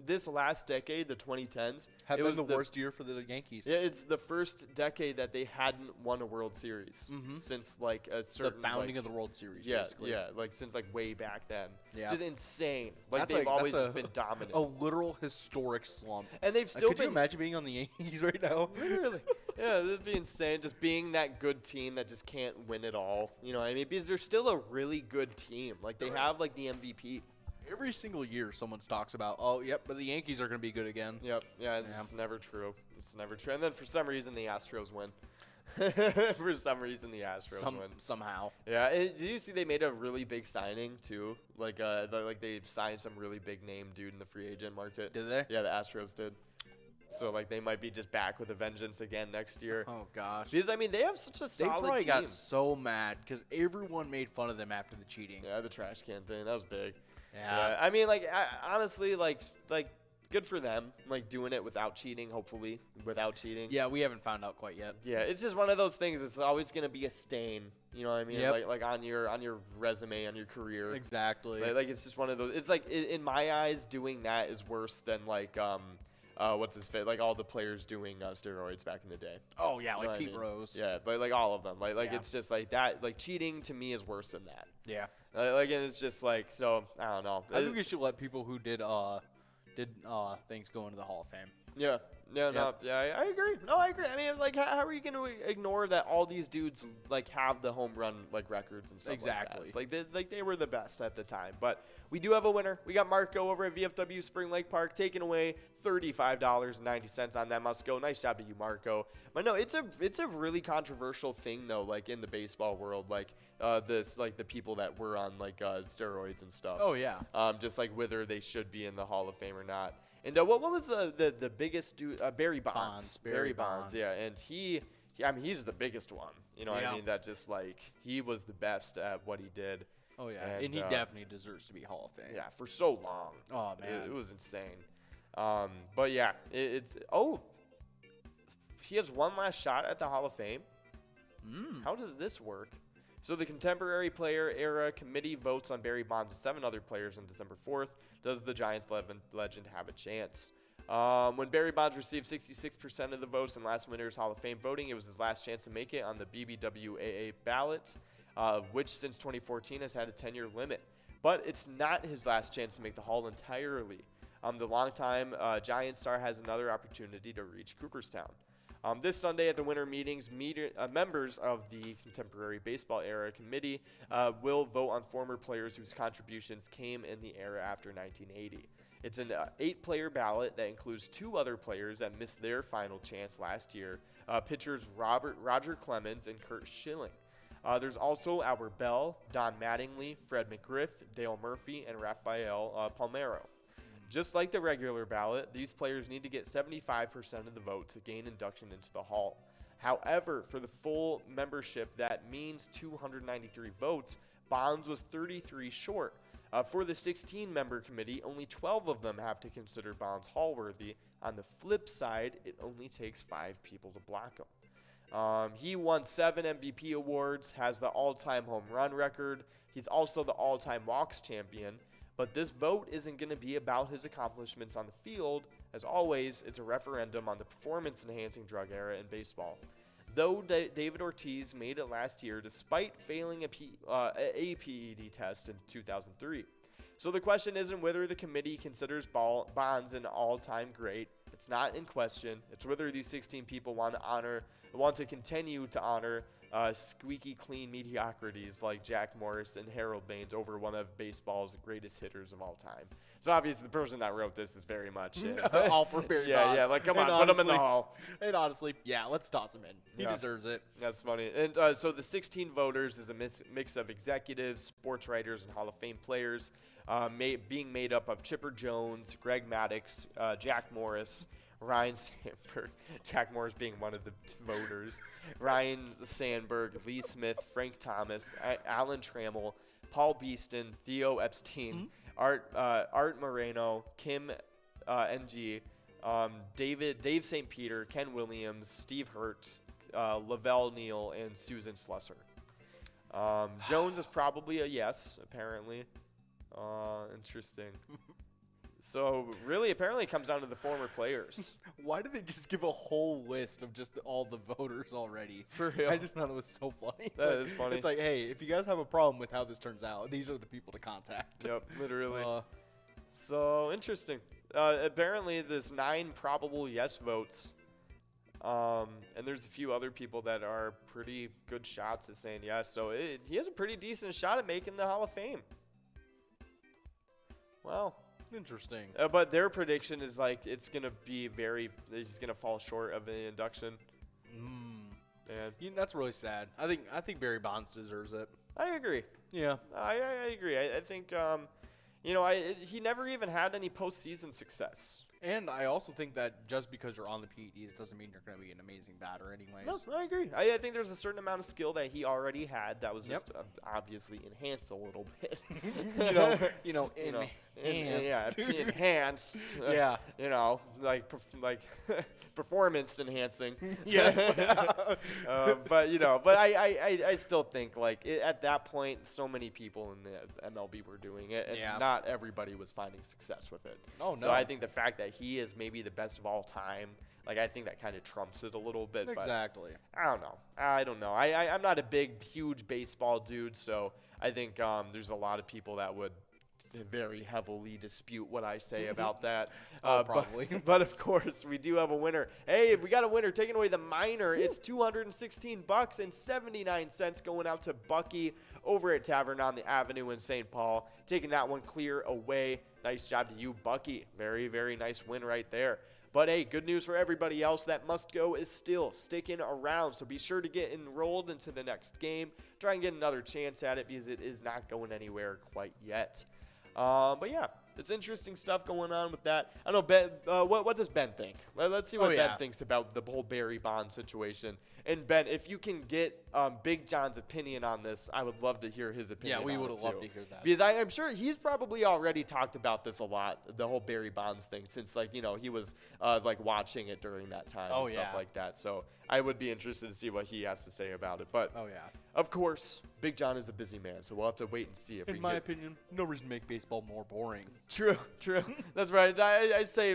this last decade, the 2010s, it was the worst year for the Yankees. Yeah, it's the first decade that they hadn't won a World Series since like a certain the founding of the World Series. Yeah, basically. yeah, like since like way back then. Yeah, just insane. Like they've always just been dominant. A literal historic slump. And they've still could been. You imagine being on the Yankees right now? Literally. Yeah, that'd be insane. Just being that good team that just can't win it all. You know what I mean? Because they're still a really good team. Like they have like the MVP. Every single year, someone talks about, oh, yep, but the Yankees are going to be good again. Yep, yeah, it's never true. It's never true. And then for some reason, the Astros win. For some reason, the Astros win. Somehow. Yeah, and did you see they made a really big signing, too? Like they signed some really big name dude in the free agent market. Did they? Yeah, the Astros did. So, like, they might be just back with a vengeance again next year. Oh, gosh. Because, I mean, they have such a solid team. They probably got so mad because everyone made fun of them after the cheating. Yeah, the trash can thing. That was big. Yeah. I mean, like, honestly, like, good for them, like, doing it without cheating, hopefully, without cheating. Yeah, we haven't found out quite yet. Yeah, it's just one of those things. It's always going to be a stain, you know what I mean? Yep. Like on your resume, on your career. Exactly. Like, it's just one of those. It's like, in my eyes, doing that is worse than, like, what's his fit? Like all the players doing steroids back in the day. Oh yeah, you know like Pete I mean? Rose. Yeah, but like all of them. Like yeah. It's just like that. Like cheating to me is worse than that. Yeah. Like and it's just like so. I don't know. I think we should let people who did things go into the Hall of Fame. Yeah. Yeah, no, yeah, I agree. No, I agree. I mean, like, how are you going to ignore that all these dudes like have the home run like records and stuff? Exactly. Like that? It's like they were the best at the time. But we do have a winner. We got Marco over at VFW Spring Lake Park taking away $35.90 on that must go. Nice job to you, Marco. But no, it's a really controversial thing though, like in the baseball world, like the people that were on like steroids and stuff. Oh yeah. Just like whether they should be in the Hall of Fame or not. And what was the biggest dude? Barry Bonds. Barry Bonds. Yeah, and I mean, he's the biggest one. You know, yeah. I mean, that just like he was the best at what he did. Oh yeah, and he definitely deserves to be Hall of Fame. Yeah, for so long. Oh man, it was insane. But yeah, he has one last shot at the Hall of Fame. How does this work? So the Contemporary Player Era Committee votes on Barry Bonds and 7 other players on December 4th. Does the Giants legend have a chance? When Barry Bonds received 66% of the votes in last winter's Hall of Fame voting, it was his last chance to make it on the BBWAA ballot, which since 2014 has had a 10-year limit. But it's not his last chance to make the Hall entirely. The longtime Giants star has another opportunity to reach Cooperstown. This Sunday at the winter meetings, members of the Contemporary Baseball Era Committee will vote on former players whose contributions came in the era after 1980. It's an 8-player ballot that includes 2 other players that missed their final chance last year, pitchers Roger Clemens and Curt Schilling. There's also Albert Bell, Don Mattingly, Fred McGriff, Dale Murphy, and Rafael Palmeiro. Just like the regular ballot, these players need to get 75% of the vote to gain induction into the Hall. However, for the full membership, that means 293 votes. Bonds was 33 short. For the 16-member committee, only 12 of them have to consider Bonds hall-worthy. On the flip side, it only takes 5 people to block him. He won 7 MVP awards, has the all-time home run record. He's also the all-time walks champion. But this vote isn't going to be about his accomplishments on the field. As always, it's a referendum on the performance-enhancing drug era in baseball. Though David Ortiz made it last year despite failing a PED test in 2003. So the question isn't whether the committee considers Bonds an all-time great. It's not in question. It's whether these 16 people want to continue to honor squeaky clean mediocrities like Jack Morris and Harold Baines over one of baseball's greatest hitters of all time. So obviously the person that wrote this is very much all for Barry Bonds. Yeah, like come on, put him in the hall. And honestly, yeah, let's toss him in. He deserves it. That's funny. And so the 16 voters is a mix of executives, sports writers, and Hall of Fame players, being made up of Chipper Jones, Greg Maddux, Jack Morris, Ryan Sandberg, Jack Morris being one of the voters, Ryan Sandberg, Lee Smith, Frank Thomas, Alan Trammell, Paul Beeston, Theo Epstein, Art Moreno, Kim NG, Dave St. Peter, Ken Williams, Steve Hertz, Lavelle Neal, and Susan Slusser. Jones is probably a yes, apparently. Interesting. So really, apparently, it comes down to the former players. Why did they just give a whole list of just all the voters already? For real. I just thought it was so funny. That is funny. It's like, hey, if you guys have a problem with how this turns out, these are the people to contact. Yep, literally. So interesting. Apparently, there's 9 probable yes votes. And there's a few other people that are pretty good shots at saying yes. So he has a pretty decent shot at making the Hall of Fame. Wow. Interesting. But their prediction is like it's going to be he's going to fall short of the induction. And that's really sad. I think Barry Bonds deserves it. I agree. Yeah. I agree. I think, he never even had any postseason success. And I also think that just because you're on the PEDs doesn't mean you're going to be an amazing batter anyways. No, I agree. I think there's a certain amount of skill that he already had that was just obviously enhanced a little bit. Enhanced. Yeah. Like performance enhancing. Yes. But I still think like at that point, so many people in the MLB were doing it, and not everybody was finding success with it. Oh no. So I think the fact that he is maybe the best of all time, like I think that kind of trumps it a little bit. Exactly. But I don't know. I'm not a huge baseball dude, so I think there's a lot of people that would very heavily dispute what I say about that. Probably. But of course, we do have a winner. Hey, we got a winner taking away the minor. It's $216.79 going out to Bucky over at Tavern on the Avenue in St. Paul, taking that one clear away. Nice job to you, Bucky. Very, very nice win right there. But hey, good news for everybody else. That Must Go is still sticking around, so be sure to get enrolled into the next game. Try and get another chance at it because it is not going anywhere quite yet. But yeah, it's interesting stuff going on with that. I don't know, Ben, what does Ben think? Let's see what Ben thinks about the whole Barry Bonds situation. And Ben, if you can get Big John's opinion on this, I would love to hear his opinion. Yeah, we would have loved to hear that. Because I'm sure he's probably already talked about this a lot, the whole Barry Bonds thing, since he was watching it during that time and stuff like that. So I would be interested to see what he has to say about it. But of course, Big John is a busy man, so we'll have to wait and see if in my opinion, no reason to make baseball more boring. True. That's right. I say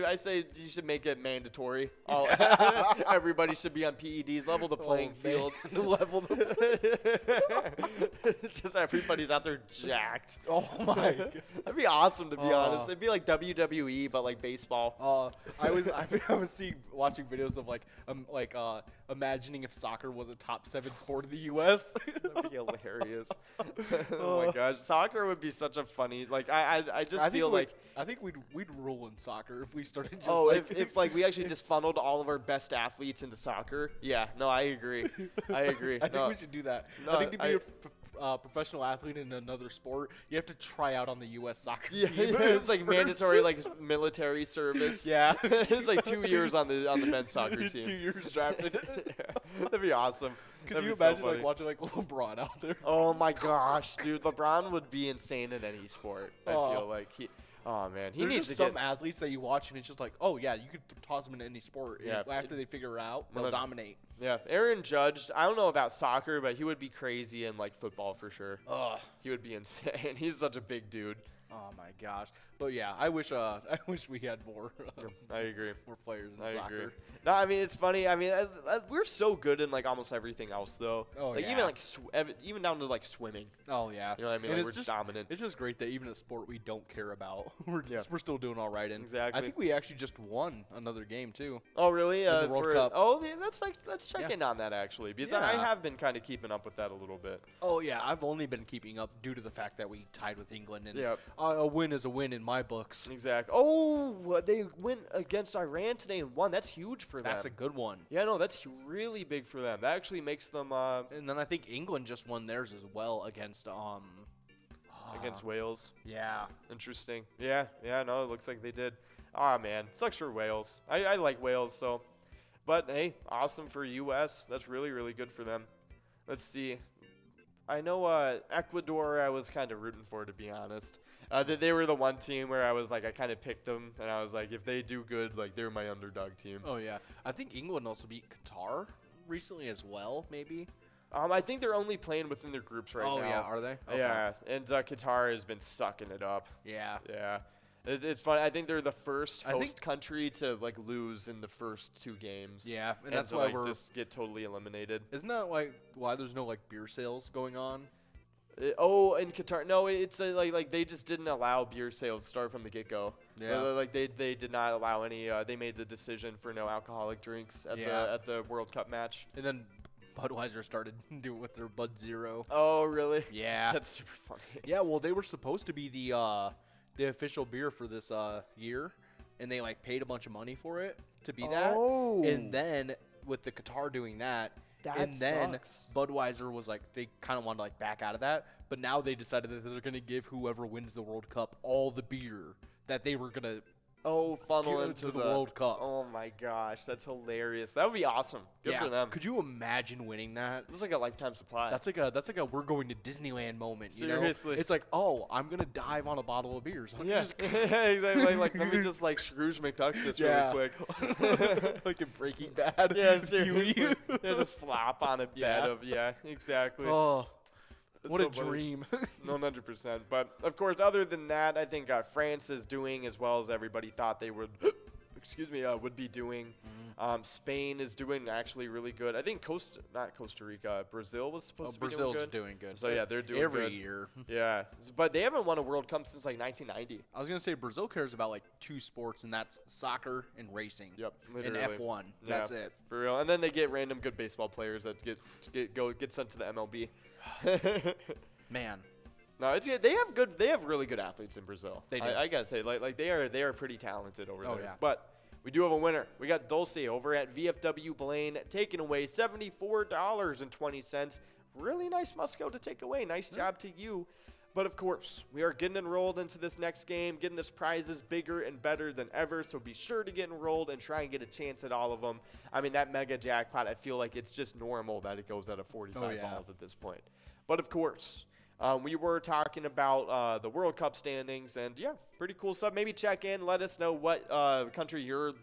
you should make it mandatory. Everybody should be on PEDs. Level the playing field. Level the just everybody's out there jacked. Oh my God. That'd be awesome, to be honest. It'd be like WWE but like baseball. I was watching videos of imagining if soccer was a top 7 sport in the U.S. That'd be hilarious. Oh my gosh, soccer would be such a funny. I think we'd rule in soccer if we started. Just if we actually just funneled all of our best athletes into soccer. Yeah, no, I agree. I think we should do that. I think to be professional athlete in another sport, you have to try out on the U.S. soccer Yeah, team. it's like mandatory like military service. Yeah. It's like 2 years on the men's soccer team. 2 years drafted. That'd be awesome. Could That'd you be so imagine funny. like watching like LeBron out there? Oh my gosh, dude, LeBron would be insane in any sport. I feel like he. Oh man, he There's needs just to some get. athletes that you watch and it's just like, oh yeah, you could toss them in any sport. And Yeah. after they figure it out, they'll dominate. Yeah, Aaron Judge. I don't know about soccer, but he would be crazy in like football for sure. Ugh. He would be insane. He's such a big dude. Oh my gosh. But yeah, I wish we had more. I agree. More players in I soccer. agree. No, I mean it's funny. I mean we're so good in like almost everything else though. Oh, like yeah. even like even down to like swimming. Oh yeah. You know what I mean? And Like, we're it's just dominant. It's just great that even a sport we don't care about, we're Yeah. still doing all right in. Exactly. I think we actually just won another game too. Oh really? In the World Cup. Oh, yeah, let's check Yeah. in on that actually because Yeah. I have been kind of keeping up with that a little bit. Oh yeah, I've only been keeping up due to the fact that we tied with England, and Yep. a win is a win in my books. Exactly. Oh, they went against Iran today and won. That's huge for them. That's a good one. Yeah, no, that's really big for them. That actually makes them And then I think England just won theirs as well against against Wales. Yeah. Interesting. Yeah, no, it looks like they did. Ah, man, sucks for Wales. I like Wales, so. But, hey, awesome for U.S. That's really, really good for them. Let's see. I know Ecuador I was kind of rooting for, to be honest. They were the one team where I was like, I kind of picked them, and I was like, if they do good, like, they're my underdog team. Oh yeah, I think England also beat Qatar recently as well, maybe. I think they're only playing within their groups right now. Oh yeah, are they? Okay. Yeah, and Qatar has been sucking it up. Yeah. Yeah. It's funny. I think they're the first host country to like lose in the first 2 games. Yeah, and that's to, why like, we're just get totally eliminated. Isn't that like why there's no like beer sales going on? In Qatar, no, it's like they just didn't allow beer sales to start from the get go. Yeah. Like they did not allow any. They made the decision for no alcoholic drinks at the World Cup match. And then Budweiser started doing it with their Bud Zero. Oh really? Yeah. That's super funny. Yeah, well they were supposed to be the official beer for this year, and they like paid a bunch of money for it to be that. Oh. And then with the Qatar doing that. And then sucks. Budweiser was like, they kind of wanted to like back out of that, but now they decided that they're going to give whoever wins the World Cup all the beer that they were going to funnel give into the World Cup. Oh my gosh, that's hilarious. That would be awesome. Good for them. Could you imagine winning that? It's like a lifetime supply. That's like a we're going to Disneyland moment. You Seriously. know? It's like, oh, I'm gonna dive on a bottle of beers. Yeah, exactly. Like let me just like Scrooge McDuck this really quick. Like in Breaking Bad. Yeah, seriously. Yeah, just flop on a bed of exactly. Oh, It's what so a funny. dream. 100%. But of course, other than that, I think France is doing as well as everybody thought they would. Would be doing. Spain is doing actually really good. I think not Costa Rica, Brazil was supposed to be Brazil's doing good. doing good. So yeah, they're doing every good. year. Yeah, but they haven't won a World Cup since like 1990. I was gonna say Brazil cares about like 2 sports, and that's soccer and racing. Yep, and literally. F1. Yeah, That's it. for real. And then they get random good baseball players that get sent to the MLB. Man. No, it's good. They have really good athletes in Brazil. They do. I gotta say, like they are pretty talented over there. yeah. But we do have a winner. We got Dulce over at VFW Blaine taking away $74.20. Really nice Musco to take away. Nice job to you. But of course, we are getting enrolled into this next game, getting this prizes bigger and better than ever. So be sure to get enrolled and try and get a chance at all of them. I mean, that mega jackpot, I feel like it's just normal that it goes out of 45 balls at this point. But of course, we were talking about the World Cup standings, and yeah, pretty cool stuff. Maybe check in, let us know what country you're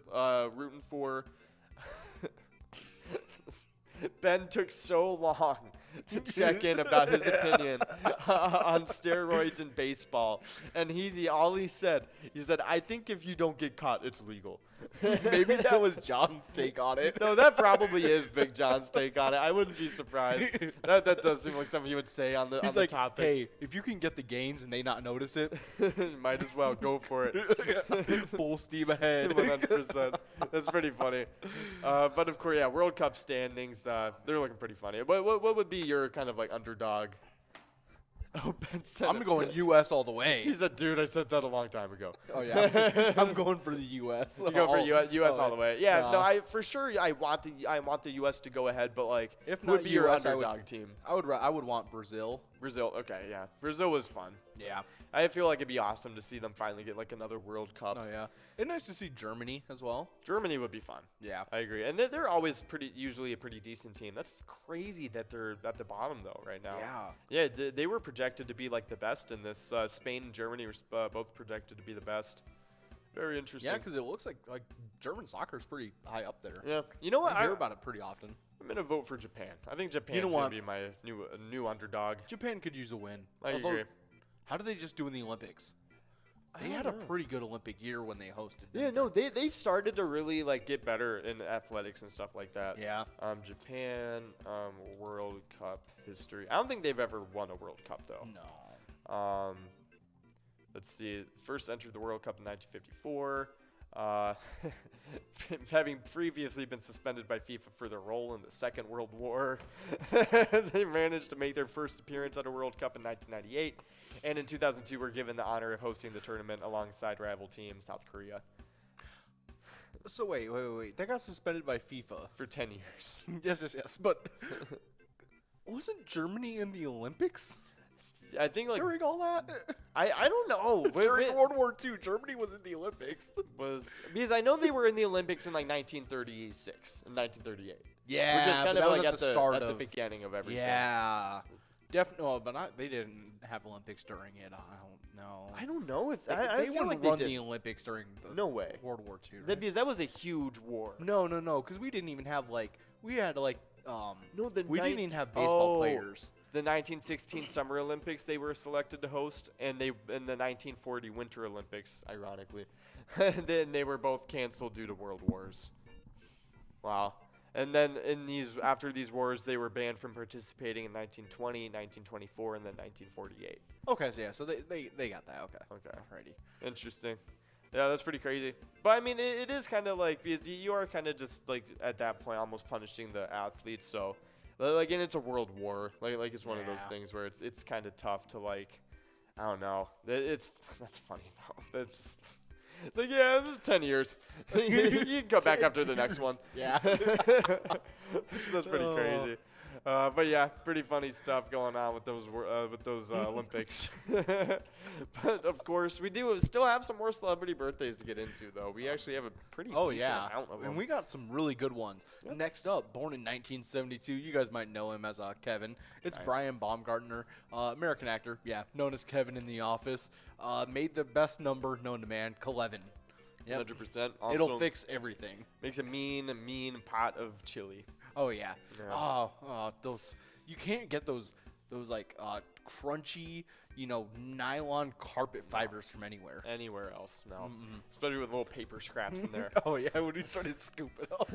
rooting for. Ben took so long to check in about his opinion on steroids in baseball, and all he said, I think if you don't get caught, it's legal. Maybe that was John's take on it. No, that probably is Big John's take on it. I wouldn't be surprised. That does seem like something you would say on the topic. Hey, if you can get the gains and they not notice it, might as well go for it. Full steam ahead. 100%. That's pretty funny. But of course, yeah, World Cup standings, they're looking pretty funny. What would be your kind of like underdog? Oh, Ben said I'm going U.S. all the way. He said, dude, I said that a long time ago. Oh, yeah. I'm going for the U.S. You go for U.S. all the way. Yeah, no, for sure I want the U.S. to go ahead, but like, if who not would be your US, underdog team? I would want Brazil, Brazil. Okay, yeah. Brazil was fun. Yeah. I feel like it'd be awesome to see them finally get like another World Cup. Oh yeah. It's nice to see Germany as well. Germany would be fun. Yeah. I agree. And they're always usually a pretty decent team. That's crazy that they're at the bottom though right now. Yeah. Yeah, they were projected to be like the best in this. Spain and Germany were both projected to be the best. Very interesting. Yeah, because it looks like German soccer is pretty high up there. Yeah. You know what? I hear about it pretty often. I'm gonna vote for Japan. I think Japan's gonna be my new underdog. Japan could use a win. I agree. How did they just do in the Olympics? They had a pretty good Olympic year when they hosted. Yeah, no, they've started to really like get better in athletics and stuff like that. Yeah. Japan World Cup history. I don't think they've ever won a World Cup though. No. Let's see. First entered the World Cup in 1954. Having previously been suspended by FIFA for their role in the Second World War, they managed to make their first appearance at a World Cup in 1998, and in 2002 were given the honor of hosting the tournament alongside rival team South Korea. So wait. They got suspended by FIFA for 10 years. Yes. But wasn't Germany in the Olympics? I think like during all that, I don't know. During World War II, Germany was in the Olympics. Because I know they were in the Olympics in like 1936 and 1938. Yeah, which is kind of like at the start at of the beginning of everything. Yeah, definitely. Well, but they didn't have Olympics during it. I don't know if they I feel wouldn't like run they did. the Olympics during the No way. World War II. Right? Because that was a huge war. No, because we didn't even have we didn't even have Oh. baseball players. The 1916 Summer Olympics they were selected to host, and in the 1940 Winter Olympics, ironically, then they were both canceled due to world wars. Wow. And then after these wars, they were banned from participating in 1920, 1924, and then 1948. Okay, so they got that. Okay. Alrighty. Interesting. Yeah, that's pretty crazy. But I mean, it is kind of like, because you are kind of just like at that point almost punishing the athletes. So, like, and it's a world war. Like it's one of those things where it's kind of tough to like, I don't know. That's funny though. It's like, yeah, it was 10 years. You can come back after the next one. Yeah. That's pretty crazy. But yeah, pretty funny stuff going on with those Olympics. But of course, we do still have some more celebrity birthdays to get into, though. We actually have a pretty decent amount of them. And we got some really good ones. Yep. Next up, born in 1972, you guys might know him as Kevin. It's Nice. Brian Baumgartner, American actor, known as Kevin in The Office. Made the best number known to man, Kevin. 100%. It'll fix everything. Makes a mean pot of chili. Oh yeah. Those you can't get those like crunchy, nylon carpet fibers from anywhere. Anywhere else, no. Especially with little paper scraps in there. Oh yeah, when you started scooping up.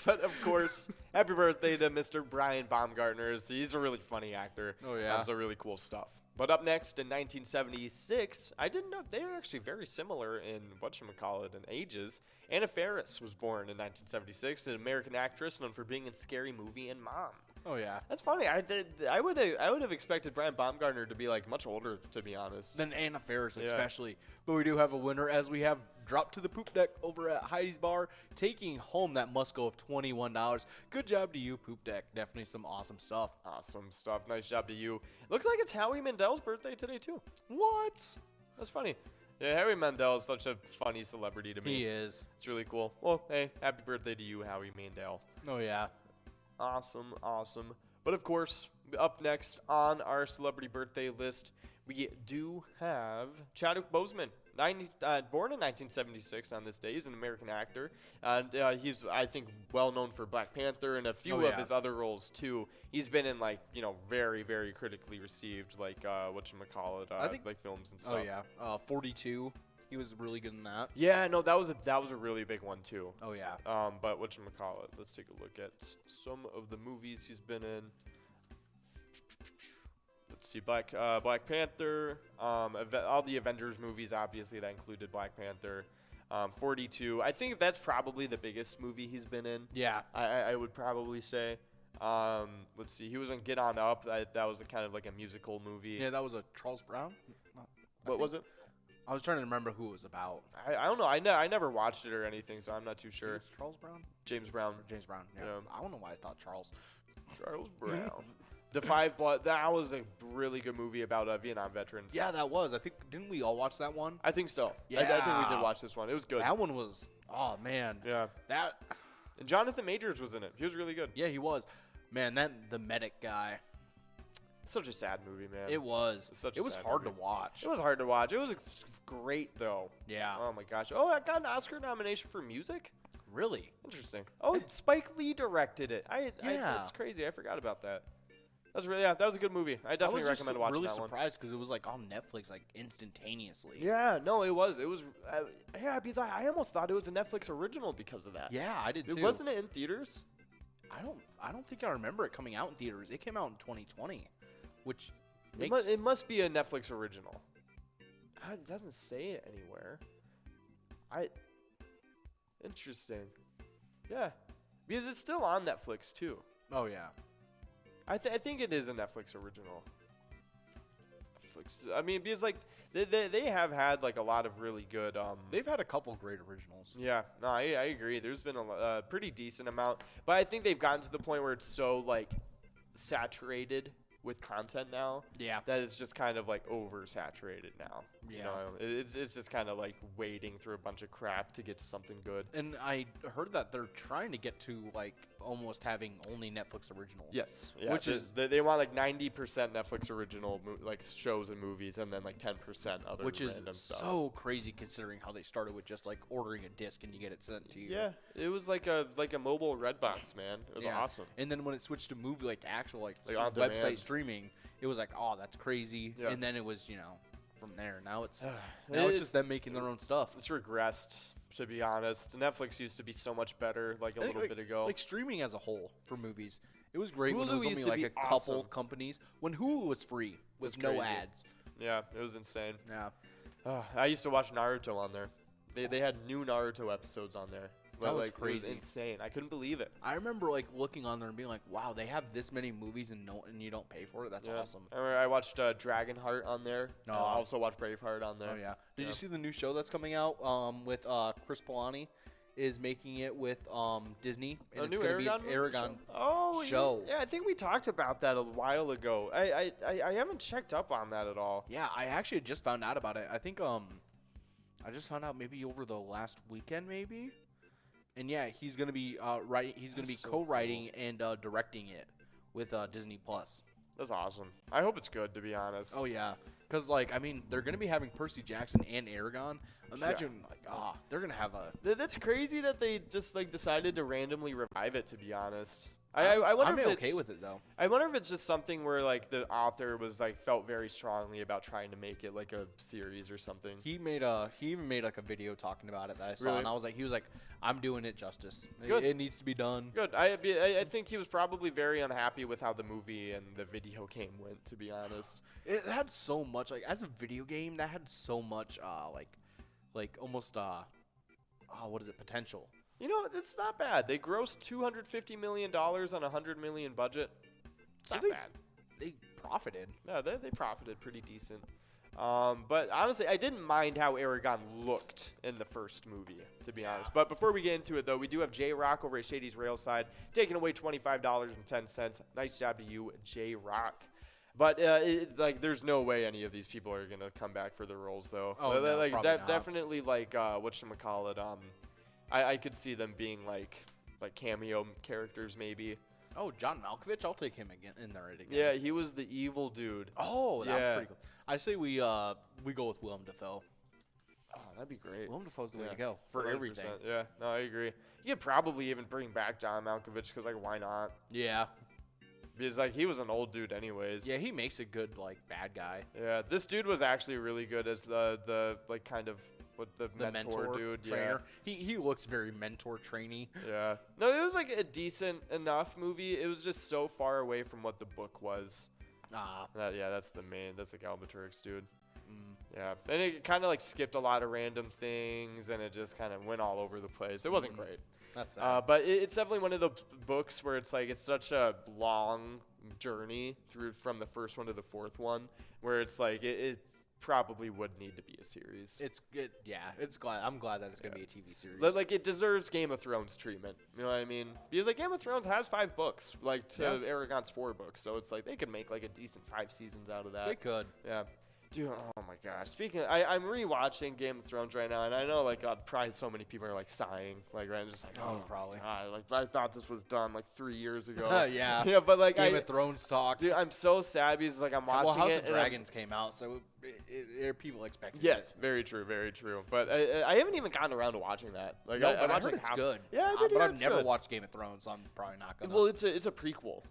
But of course, happy birthday to Mr. Brian Baumgartner. He's a really funny actor. Oh yeah. That's really cool stuff. But up next in 1976, I didn't know they were actually very similar in whatchamacallit in ages. Anna Faris was born in 1976, an American actress known for being in Scary Movie and Mom. Oh yeah. That's funny. I would have expected Brian Baumgartner to be like much older, to be honest. Than Anna Faris especially. But we do have a winner as we have dropped to the poop deck over at Heidi's Bar, taking home that must-go of $21. Good job to you, Poop Deck. Definitely some awesome stuff. Awesome stuff. Nice job to you. Looks like it's Howie Mandel's birthday today too. What? That's funny. Yeah, Howie Mandel is such a funny celebrity to me. He is. It's really cool. Well, hey, happy birthday to you, Howie Mandel. Oh yeah. Awesome. But of course, up next on our celebrity birthday list, we do have Chadwick Boseman. Born in 1976 on this day. He's an American actor. And he's, I think, well known for Black Panther and a few of his other roles, too. He's been in, very, very critically received, I think, films and stuff. Oh, yeah. 42. He was really good in that. Yeah, no, that was a really big one, too. Oh, yeah. But let's take a look at some of the movies he's been in. Let's see, Black Panther, all the Avengers movies, obviously, that included Black Panther. 42, I think that's probably the biggest movie he's been in. Yeah. I would probably say. Let's see, he was in Get On Up. That was kind of like a musical movie. Yeah, that was a Charles Brown. What was it? I was trying to remember who it was about. I don't know. I never watched it or anything, so I'm not too sure. Charles Brown? James Brown. Yeah. I don't know why I thought Charles. Charles Brown. The Five Blood, that was a really good movie about Vietnam veterans. Yeah, that was. I think, didn't we all watch that one? I think so. Yeah. I think we did watch this one. It was good. That one was, oh, man. Yeah. And Jonathan Majors was in it. He was really good. Yeah, he was. Man, the medic guy. Such a sad movie, man. It was. Such it was hard to watch. It was hard to watch. It was great, though. Yeah. Oh, my gosh. Oh, I got an Oscar nomination for music? Really? Interesting. Oh, Spike Lee directed it. That's crazy. I forgot about that. That was a good movie. I definitely recommend watching that one. I was really surprised because it was like on Netflix like instantaneously. Yeah, no, it was. Yeah, because I almost thought it was a Netflix original because of that. Yeah, I did too. Wasn't it in theaters? I don't think I remember it coming out in theaters. It came out in 2020, which it must be a Netflix original. It doesn't say it anywhere. Interesting. Yeah, because it's still on Netflix too. Oh yeah. I think it is a Netflix original. Netflix. I mean, because like they have had like a lot of really good. They've had a couple great originals. Yeah, no, I agree. There's been a pretty decent amount, but I think they've gotten to the point where it's so like saturated with content now. Yeah. That is just kind of like oversaturated now. Yeah. You know, it's just kind of like wading through a bunch of crap to get to something good. And I heard that they're trying to get to like almost having only Netflix originals. Yes. Yeah, which is they want like 90% Netflix original like shows and movies, and then like 10% other which is random stuff. So crazy considering how they started with just like ordering a disc and you get it sent to you. Yeah. It was like a mobile Redbox, man. It was awesome. And then when it switched to movie, like actual like on website demand. streaming, it was like, oh, that's crazy. Yeah. And then it was, from there. Now it's it's just them making their own stuff. It's regressed, to be honest. Netflix used to be so much better like a little bit ago. Like streaming as a whole for movies. It was great when Hulu it was only used to like be a couple awesome. companies. When Hulu was free with no crazy. ads. Yeah, it was insane. Yeah. I used to watch Naruto on there. They had new Naruto episodes on there. That was It was crazy. insane. I couldn't believe it. I remember like looking on there and being like, wow, they have this many movies and you don't pay for it. That's awesome. I watched Dragonheart on there. Oh. I also watched Braveheart on there. Oh yeah. Did you see the new show that's coming out with Chris Polani is making it with Disney, and it's going to be an Aragon show. Yeah, I think we talked about that a while ago. I haven't checked up on that at all. Yeah, I actually just found out about it. I think I just found out maybe over the last weekend maybe. And yeah, he's going to be he's going to be co-writing and directing it with Disney Plus. That's awesome. I hope it's good, to be honest. Oh yeah. Because, like, I mean, they're going to be having Percy Jackson and Aragon. Imagine, they're going to have a... That's crazy that they just, like, decided to randomly revive it, to be honest. I wonder I'm if it's okay with it, though. I wonder if it's just something where, like, the author was, like, felt very strongly about trying to make it, like, a series or something. He even made, like, a video talking about it that I saw, Really? and I was like, he was like, I'm doing it justice. Good. It needs to be done. Good. I think he was probably very unhappy with how the movie and the video game went, to be honest. It had so much, like, as a video game, that had so much, like almost, what is it, potential. You know, it's not bad. They grossed $250 million on a $100 million budget. It's not bad. They profited. No, they profited pretty decent. But honestly, I didn't mind how Aragon looked in the first movie, to be honest. But before we get into it, though, we do have J-Rock over at Shady's Railside, taking away $25.10. Nice job to you, J-Rock. But it's like there's no way any of these people are gonna come back for their roles, though. Oh, no, like probably not. definitely like whatchamacallit. I could see them being like cameo characters maybe. Oh, John Malkovich, I'll take him in there again. Yeah, he was the evil dude. Oh, that was pretty cool. I say we go with Willem Dafoe. Oh, that'd be great. Willem Dafoe's the way to go for 100%. everything. Yeah, no, I agree. You could probably even bring back John Malkovich because like why not? Yeah. Because like he was an old dude anyways. Yeah, he makes a good like bad guy. Yeah, this dude was actually really good as the like kind of what the mentor dude. Trainer. Yeah. He looks very mentor trainee. Yeah. No, it was like a decent enough movie. It was just so far away from what the book was. That's the Galbatorix dude. Yeah, and it kind of like skipped a lot of random things, and it just kind of went all over the place. It wasn't great. That's sad. But it's definitely one of those books where it's like it's such a long journey through from the first one to the fourth one, where it's like probably would need to be a series. I'm glad that it's gonna be a TV series. Like it deserves Game of Thrones treatment. You know what I mean? Because like Game of Thrones has 5 books, like to Aragon's 4 books, so it's like they could make like a decent 5 seasons out of that. They could. Yeah. Dude, oh my gosh. Speaking of, I'm rewatching Game of Thrones right now, and I know, like, probably so many people are, like, sighing. Like, right? Just like, oh, probably. God, like, I thought this was done, like, 3 years ago. Yeah. Yeah, but, like, Game of Thrones talk. Dude, I'm so sad because, like, I'm watching House it. of Dragons came out, so people expected Yes, it. very true, very true. But I haven't even gotten around to watching that. Like, No, I but I watched, heard like, it's half. good. Yeah, I did but hear I've it's never good. watched Game of Thrones, so I'm probably not gonna. Well, it's a prequel.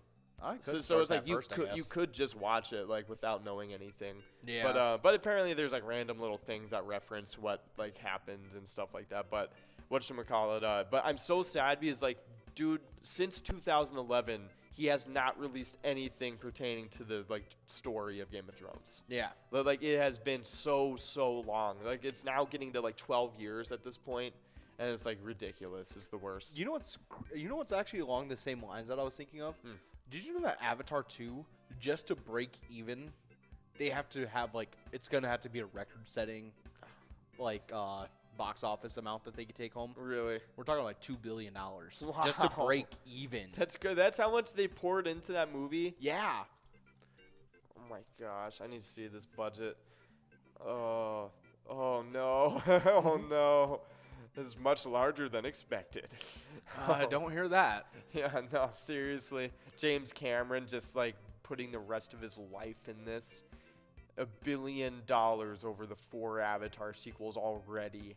So it's like you could just watch it like without knowing anything. Yeah. But apparently there's like random little things that reference what like happened and stuff like that. But whatchamacallit, but I'm so sad because like, dude, since 2011 he has not released anything pertaining to the like story of Game of Thrones. Yeah. Like it has been so long. Like it's now getting to like 12 years at this point. And it's like ridiculous. It's the worst. You know what's actually along the same lines that I was thinking of? Did you know that Avatar 2, just to break even, they have to have like it's gonna have to be a record-setting, like box office amount that they could take home. Really? We're talking like $2 billion just to break even. That's good. That's how much they poured into that movie. Yeah. Oh my gosh, I need to see this budget. Oh no, oh no. This is much larger than expected. I don't hear that. Yeah, no, seriously. James Cameron just like putting the rest of his life in this. $1 billion over the 4 Avatar sequels already.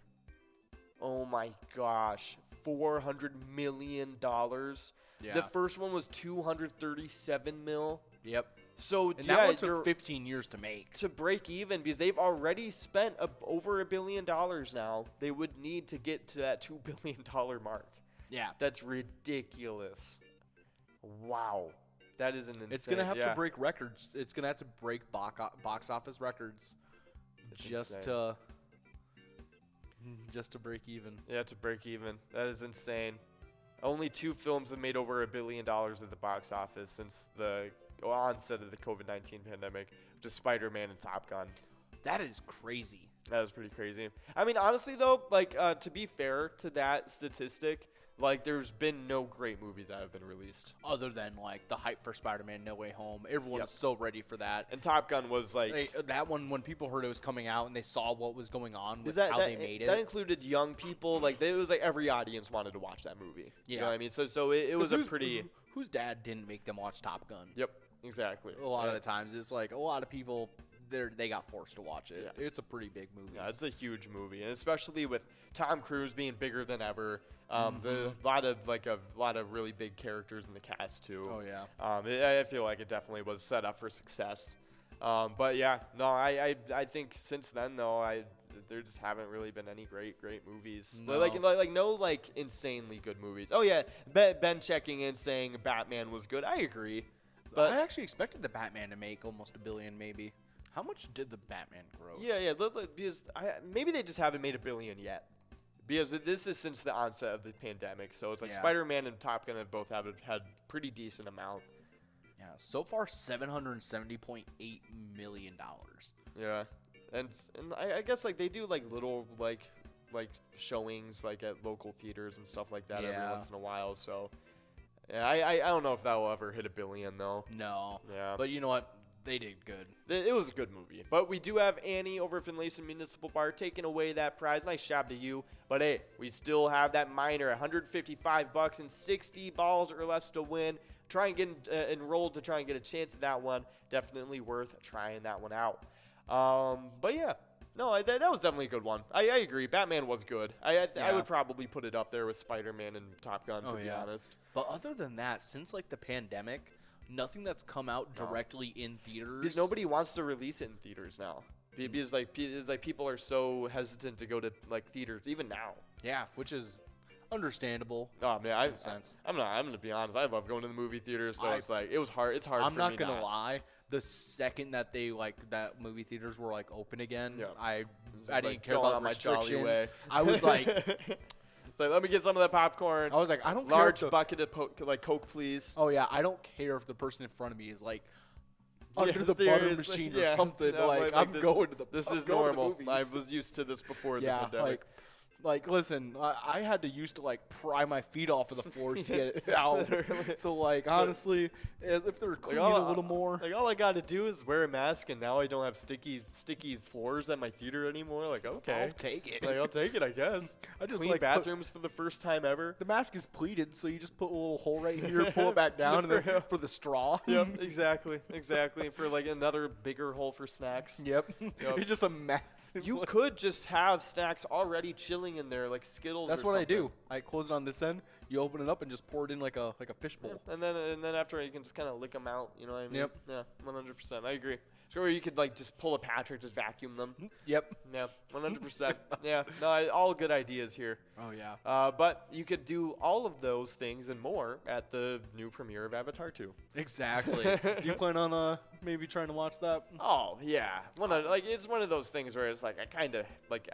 Oh my gosh. $400 million. Yeah. The first one was $237 million. Yep. So and that one took 15 years to make. To break even, because they've already spent over $1 billion now. They would need to get to that $2 billion mark. Yeah. That's ridiculous. Wow. That is an insane. It's going to have to break records. It's going to have to break box office records just to break even. Yeah, to break even. That is insane. Only 2 films have made over $1 billion at the box office since the onset of the COVID-19 pandemic, which is Spider-Man and Top Gun. That is crazy. That is pretty crazy. I mean, honestly, though, like, to be fair to that statistic, like, there's been no great movies that have been released. Other than, like, the hype for Spider-Man No Way Home. Everyone is so ready for that. And Top Gun was, like... that one, when people heard it was coming out and they saw what was going on with how they made it. That included young people. Like, it was like every audience wanted to watch that movie. Yeah. You know what I mean? So it was a pretty... Whose dad didn't make them watch Top Gun? Yep, exactly. A lot of the times, it's like a lot of people... They got forced to watch it. Yeah. It's a pretty big movie. Yeah, it's a huge movie, and especially with Tom Cruise being bigger than ever. A lot of really big characters in the cast too. Oh yeah. I feel like it definitely was set up for success. But yeah, no, I think since then though, there just haven't really been any great movies. No. Like no insanely good movies. Oh yeah, Ben checking in saying Batman was good. I agree. But I actually expected the Batman to make almost $1 billion maybe. How much did the Batman gross? Yeah, because maybe they just haven't made $1 billion yet. Because this is since the onset of the pandemic, so it's like Spider-Man and Top Gun have both had pretty decent amount. Yeah, so far $770.8 million. Yeah, and I guess like they do like little like showings like at local theaters and stuff like that every once in a while. So yeah, I don't know if that will ever hit $1 billion though. No. Yeah. But you know what? They did good. It was a good movie. But we do have Annie over at Finlayson Municipal Bar taking away that prize. Nice job to you. But hey, we still have that minor, $155 and 60 balls or less to win. Try and get enrolled to try and get a chance at that one. Definitely worth trying that one out. But yeah, no, that was definitely a good one. I agree. Batman was good. I would probably put it up there with Spider-Man and Top Gun, to be honest. But other than that, since like the pandemic, nothing that's come out directly in theaters. Because nobody wants to release it in theaters now. Because like people are so hesitant to go to like theaters even now. Yeah, which is understandable. Oh man, I'm gonna be honest. I love going to the movie theaters. So it's like it's hard. It's hard. I'm for not me gonna lie. The second that that movie theaters were like open again, I didn't care about restrictions. I was like. It's like, let me get some of that popcorn. I was like, I don't large care. Bucket of Coke, please. Oh yeah, I don't care if the person in front of me is like under the butter machine or something. No, like I'm going to the. This I'm is going to the normal. I movies. was used to this before the Yeah, pandemic. like listen, I had to used to like pry my feet off of the floors to get it out. So like honestly, if they're cleaning a little more, like all I got to do is wear a mask, and now I don't have sticky floors at my theater anymore. Like okay, I'll take it. Like I'll take it, I guess. I just clean like bathrooms for the first time ever. The mask is pleated, so you just put a little hole right here, pull it back down, and then for the straw. Yep, exactly. For like another bigger hole for snacks. Yep. It's just a massive. You could just have snacks already chilling in there, like Skittles. That's or what something. I do. I close it on this end. You open it up and just pour it in like a fish bowl. And then after you can just kind of lick them out. You know what I mean? Yep. Yeah, 100%. I agree. So you could like just pull a Patrick, just vacuum them. Yep. Yeah, 100%. Yeah. No, all good ideas here. Oh yeah. But you could do all of those things and more at the new premiere of Avatar 2. Exactly. Do you plan on maybe trying to watch that? Oh yeah. It's one of those things where it's like I kind of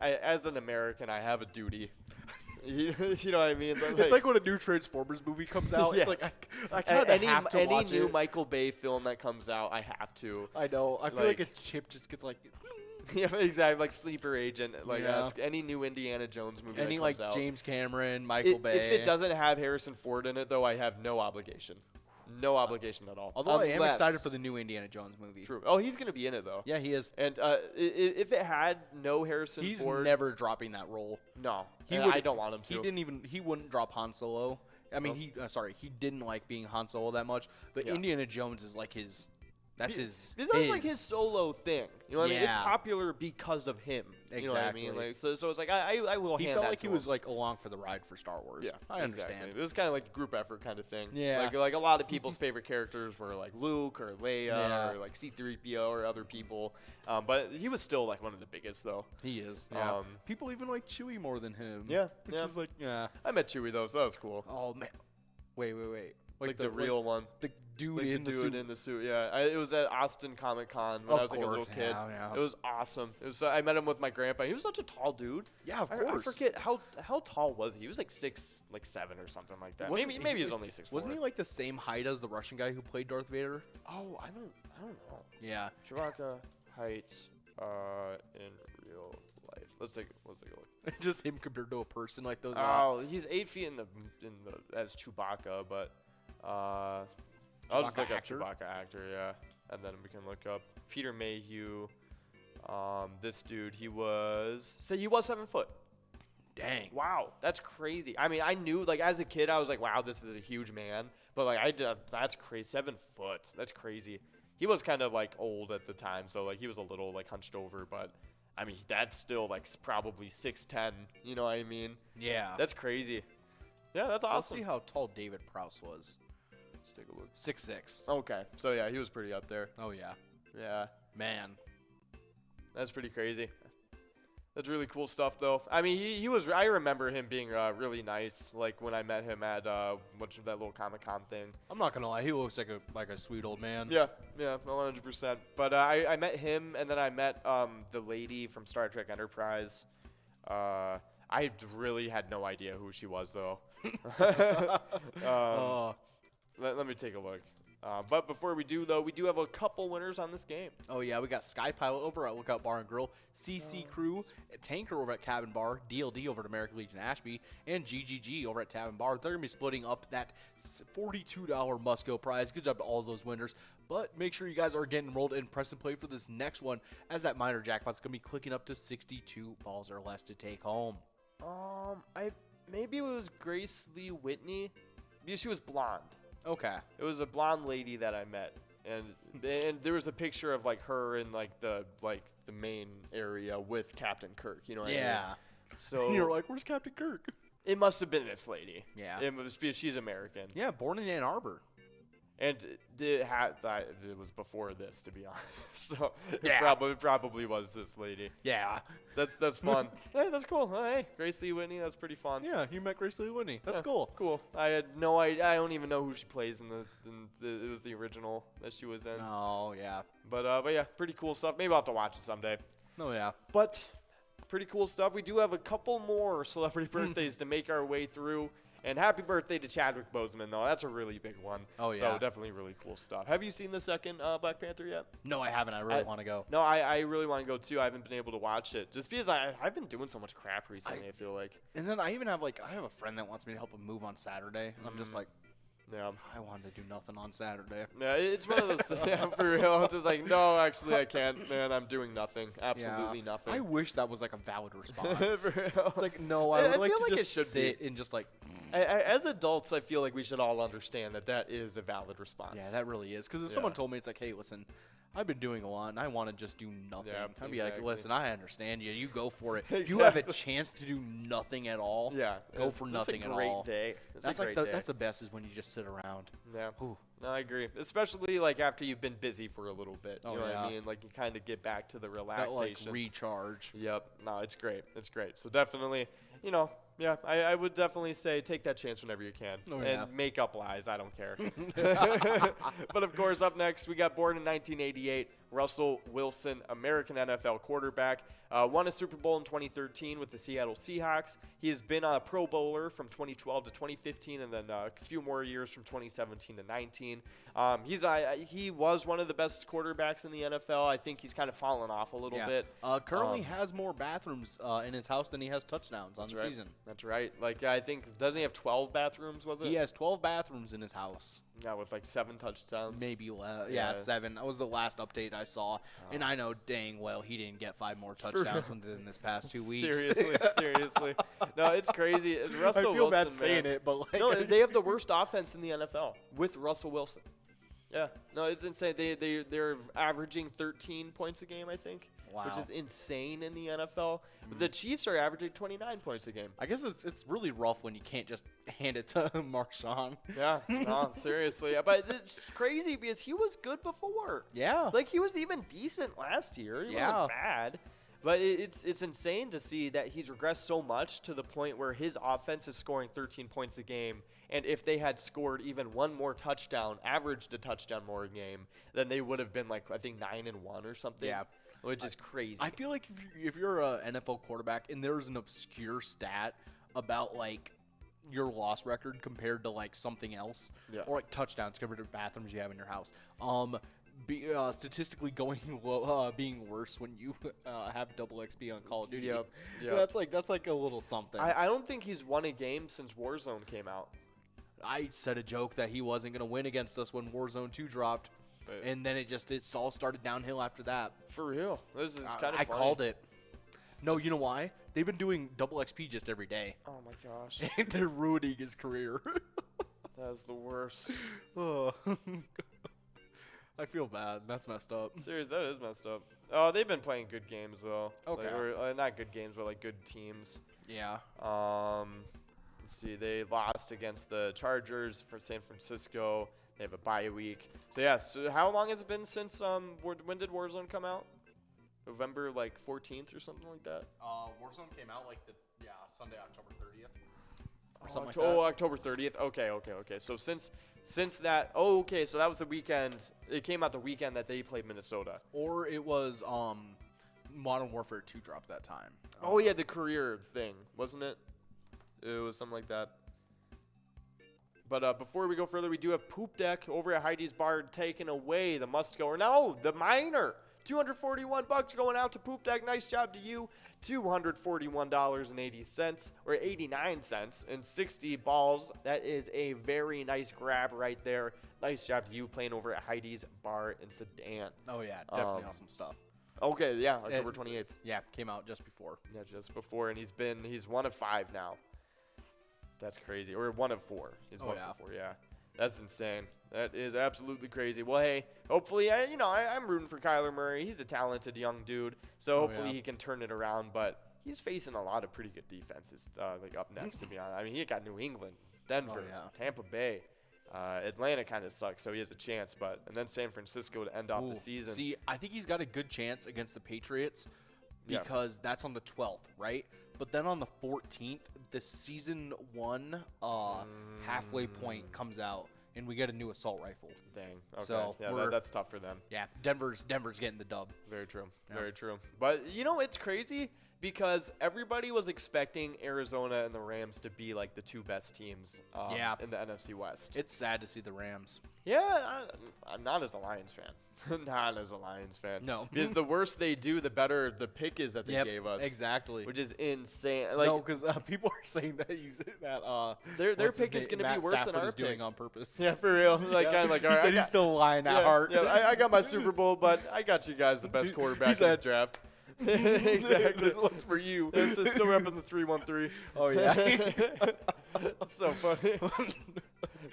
as an American I have a duty. You know what I mean? It's like when a new Transformers movie comes out. Yes. It's like I kind of have to watch any new it. Michael Bay film that comes out, I have to. I know. I feel like a chip just gets like. Yeah, exactly. Like Sleeper Agent. Like Yeah. ask any new Indiana Jones movie. Any that like comes out. James Cameron, Michael Bay. If it doesn't have Harrison Ford in it, though, I have no obligation. No obligation at all. Although I am excited for the new Indiana Jones movie. True. Oh, he's gonna be in it though. Yeah, he is. And if it had no Harrison Ford, he's never dropping that role. No, He I don't want him to. He wouldn't drop Han Solo. I mean, he didn't like being Han Solo that much. But Indiana Jones is like his. That's his. It's like his solo thing. You know what I mean? It's Yeah. popular because of him. You know what I mean? Exactly. Like, so it's like I will. He hand felt that like to he was him. like along for the ride for Star Wars. Yeah, I understand. Exactly. It was kind of like a group effort kind of thing. Yeah. Like a lot of people's favorite characters were like Luke or Leia or like C-3PO or other people. But he was still like one of the biggest though. He is. Yeah. People even like Chewie more than him. Yeah. Which is like I met Chewie though, so that was cool. Oh man. Wait. Like the real one. The dude like in the the dude suit. in the suit. Yeah. It was at Austin Comic Con when I was like a little kid. Yeah. It was awesome. It was. I met him with my grandpa. He was such a tall dude. Yeah, of I course. forget how tall was he? He was like 7 or something like that. Maybe he's only 6'4". Wasn't he like the same height as the Russian guy who played Darth Vader? Oh, I don't know. Yeah. Chewbacca height in real life. Let's take a look. Just him compared to a person like those. Oh, he's 8 feet in the as Chewbacca, but I'll just look up actor? Chewbacca actor, yeah, and then we can look up Peter Mayhew. This dude, he was 7 foot. Dang. Wow, that's crazy. I mean, I knew like as a kid, I was like, wow, this is a huge man, but like that's crazy. 7 foot, that's crazy. He was kind of like old at the time, so like he was a little like hunched over, but I mean that's still like probably 6'10". You know what I mean? Yeah. That's crazy. Yeah, that's So awesome. Let's see how tall David Prowse was. Let's take a look. 6'6". Okay, so yeah, he was pretty up there. Oh yeah. Yeah, Man. that's pretty crazy. That's really cool stuff, though. I mean, he was. I remember him being really nice. Like when I met him at that little Comic-Con thing. I'm not gonna lie, he looks like a sweet old man. Yeah, 100%. But I met him, and then I met the lady from Star Trek Enterprise. I really had no idea who she was, though. Let me take a look. But before we do, though, we do have a couple winners on this game. Oh, yeah, we got Sky Pilot over at Lookout Bar and Grill, CC Crew, Tanker over at Cabin Bar, DLD over at American Legion Ashby, and GGG over at Tavern Bar. They're going to be splitting up that $42 Musco prize. Good job to all those winners. But make sure you guys are getting enrolled and press and play for this next one, as that minor jackpot's going to be clicking up to 62 balls or less to take home. Maybe it was Grace Lee Whitney. Because she was blonde. Okay. It was a blonde lady that I met, and there was a picture of like her in like the main area with Captain Kirk. You know what I mean? Yeah. So you're like, where's Captain Kirk? It must have been this lady. Yeah. It was because she's American. Yeah, born in Ann Arbor. And it was before this, to be honest. So Yeah. it probably was this lady. Yeah. That's fun. Hey, that's cool. Oh, hey, Grace Lee Whitney, that's pretty fun. Yeah, you met Grace Lee Whitney. That's Yeah, cool. Cool. I had no idea. I don't even know who she plays in it was the original that she was in. Oh, yeah. But yeah, pretty cool stuff. Maybe I'll have to watch it someday. Oh, yeah. But pretty cool stuff. We do have a couple more celebrity birthdays to make our way through. And happy birthday to Chadwick Boseman, though. That's a really big one. Oh, yeah. So definitely really cool stuff. Have you seen the second Black Panther yet? No, I haven't. I really want to go. No, I really want to go, too. I haven't been able to watch it. Just because I've been doing so much crap recently, I feel like. And then I even have, I have a friend that wants me to help him move on Saturday. And I'm just like, yeah, I wanted to do nothing on Saturday. Yeah, it's one of those things, yeah, for real. It's just like, no, actually, I can't, man. I'm doing nothing. Absolutely nothing. I wish that was, a valid response. For real. It's like, no, I would like feel to like just it should sit be. and just, As adults, I feel like we should all understand that is a valid response. Yeah, that really is. Because if someone told me, it's like, hey, listen, I've been doing a lot, and I want to just do nothing. Yeah, I'd be like, listen, I understand you. You go for it. Exactly. You have a chance to do nothing at all. Yeah. Go for nothing at all. It's a great day. That's that's the best is when you just sit around. Yeah. Ooh. No, I agree. Especially, after you've been busy for a little bit. You know what I mean? You kind of get back to the relaxation. That, recharge. Yep. No, it's great. It's great. So definitely, yeah, I would definitely say take that chance whenever you can. Oh, yeah. And make up lies. I don't care. But, of course, up next, we got born in 1988, Russell Wilson, American NFL quarterback. Won a Super Bowl in 2013 with the Seattle Seahawks. He has been a Pro Bowler from 2012 to 2015 and then a few more years from 2017 to 19. He was one of the best quarterbacks in the NFL. I think he's kind of fallen off a little bit. Currently has more bathrooms in his house than he has touchdowns on the season. That's right. I think, doesn't he have 12 bathrooms, was it? He has 12 bathrooms in his house. Yeah, with 7 touchdowns. Maybe less. Yeah, 7. That was the last update I saw. And I know dang well he didn't get 5 more touchdowns within this past 2 weeks. Seriously. No, it's crazy. Russell I feel Wilson, bad saying it, but no, they have the worst offense in the NFL with Russell Wilson. Yeah. No, it's insane. They're averaging 13 points a game, I think. Wow. Which is insane in the NFL. The Chiefs are averaging 29 points a game. I guess it's really rough when you can't just hand it to Marshawn. Yeah, no, seriously. But it's crazy because he was good before. Yeah. He was even decent last year. He wasn't bad. But it's insane to see that he's regressed so much to the point where his offense is scoring 13 points a game. And if they had scored even one more touchdown, averaged a touchdown more a game, then they would have been I think 9-1 or something. Yeah. Which is crazy. I feel like if you're an NFL quarterback and there's an obscure stat about your loss record compared to something else, or touchdowns compared to bathrooms you have in your house, statistically being worse when you have double XP on Call of Duty. Yep. That's a little something. I don't think he's won a game since Warzone came out. I said a joke that he wasn't going to win against us when Warzone 2 dropped. And then it all started downhill after that. For real. This is kind of funny. I called it. No, you know why? They've been doing double XP just every day. Oh, my gosh. And they're ruining his career. That is the worst. I feel bad. That's messed up. Seriously, that is messed up. Oh, they've been playing good games, though. Okay. Not good games, but good teams. Yeah. Let's see. They lost against the Chargers for San Francisco. They have a bye week. So, yeah. So, how long has it been since when did Warzone come out? November 14th or something like that? Warzone came out Sunday, October 30th. Or something like Oh, that. October 30th. Okay. So since that, so that was the weekend. It came out the weekend that they played Minnesota. Or it was Modern Warfare 2 dropped that time. Oh yeah, the career thing, wasn't it? It was something like that. But before we go further, we do have Poop Deck over at Heidi's Bar taking away the must-goer. No, the minor. $241 going out to Poop Deck. Nice job to you. $241.80 or 89 cents and 60 balls. That is a very nice grab right there. Nice job to you playing over at Heidi's Bar in Sedan. Oh yeah, definitely awesome stuff. Okay, yeah, October 28th. Yeah, came out just before. Yeah, just before, and he's 1 of 5 now. That's crazy. Or 1 of 4. He's 1 of 4, yeah. That's insane. That is absolutely crazy. Well, hey, hopefully, I'm rooting for Kyler Murray. He's a talented young dude, so hopefully he can turn it around. But he's facing a lot of pretty good defenses up next, to be honest. I mean, he got New England, Denver, Tampa Bay. Atlanta kind of sucks, so he has a chance. And then San Francisco to end off the season. See, I think he's got a good chance against the Patriots because that's on the 12th, right? But then on the 14th, the season 1 halfway point comes out, and we get a new assault rifle. Dang. Okay. So yeah, that's tough for them. Yeah, Denver's getting the dub. Very true. Yeah. Very true. But, it's crazy. because everybody was expecting Arizona and the Rams to be like the two best teams in the NFC West. It's sad to see the Rams. Yeah, I'm not as a Lions fan. Not as a Lions fan. No. Because the worse they do, the better the pick is that they gave us. Exactly. Which is insane. Like, no, because people are saying that their pick is going to be worse than our pick. Doing on purpose. Yeah, for real. Like, kind of like, all right, he said he's still lying at heart. Yeah, I got my Super Bowl, but I got you guys the best quarterback in the draft. Exactly. This one's for you. This is still repping the 313. Oh, yeah. That's so funny.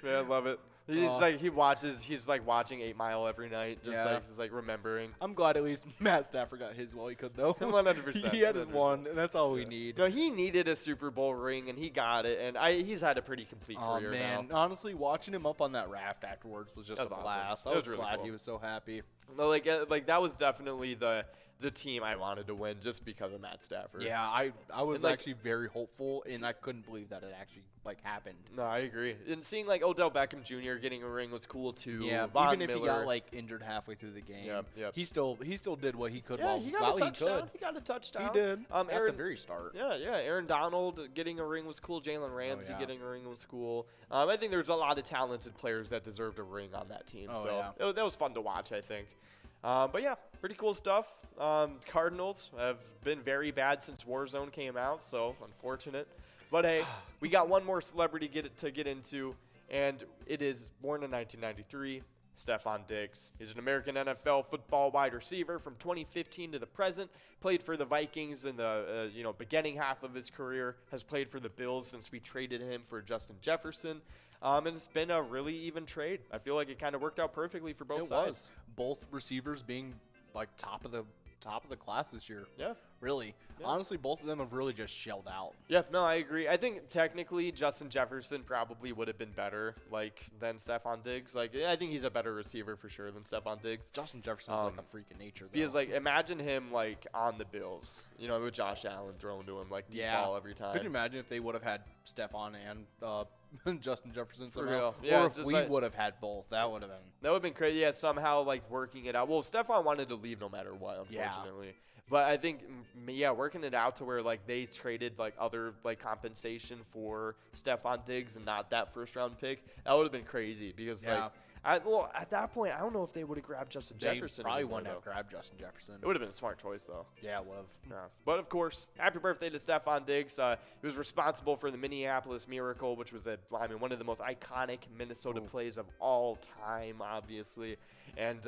Man, I love it. He's like watching 8 Mile every night, just like remembering. I'm glad at least Matt Stafford got his while he could, though. 100%. He had his one, and that's all we need. No, he needed a Super Bowl ring, and he got it, and he's had a pretty complete career man. now. Honestly, watching him up on that raft afterwards was just a blast. Awesome. I was really glad cool. he was so happy. No, like that was definitely the team I wanted to win just because of Matt Stafford. Yeah, I was and, actually very hopeful, and I couldn't believe that it actually happened. No, I agree. And seeing like Odell Beckham Jr. getting a ring was cool too. Yeah, Von even if Miller. he got injured halfway through the game, he still did what he could. Yeah, he got a touchdown. He got a touchdown. He did at the very start. Yeah. Aaron Donald getting a ring was cool. Jalen Ramsey getting a ring was cool. I think there's a lot of talented players that deserved a ring on that team. That was fun to watch, I think. But yeah, pretty cool stuff. Cardinals have been very bad since Warzone came out, so unfortunate. But hey, we got one more celebrity to get into, and it is born in 1993, Stephon Diggs. He's an American NFL football wide receiver from 2015 to the present. Played for the Vikings in the beginning half of his career. Has played for the Bills since we traded him for Justin Jefferson. And it's been a really even trade. I feel like it kind of worked out perfectly for both sides. It was. Both receivers being like top of the class this year. Yeah. Really. Yeah. Honestly, both of them have really just shelled out. Yeah, no, I agree. I think technically Justin Jefferson probably would have been better than Stephon Diggs. I think he's a better receiver for sure than Stephon Diggs. Justin Jefferson's like a freak of nature, though. Because imagine him on the Bills, with Josh Allen throwing to him deep ball every time. Could you imagine if they would have had Stephon and Justin Jefferson For somehow? real. Yeah, or if we would have had both, that would have been crazy. Yeah, somehow working it out. Well, Stephon wanted to leave no matter what, unfortunately. Yeah. But I think, working it out to where they traded other compensation for Stephon Diggs and not that first round pick, that would have been crazy because at that point, I don't know if they would have grabbed Justin Jefferson. Probably wouldn't have grabbed Justin Jefferson. It would have been a smart choice, though. Yeah, it would have. Yeah. But, of course, happy birthday to Stephon Diggs. He was responsible for the Minneapolis Miracle, which was one of the most iconic Minnesota plays of all time, obviously. And,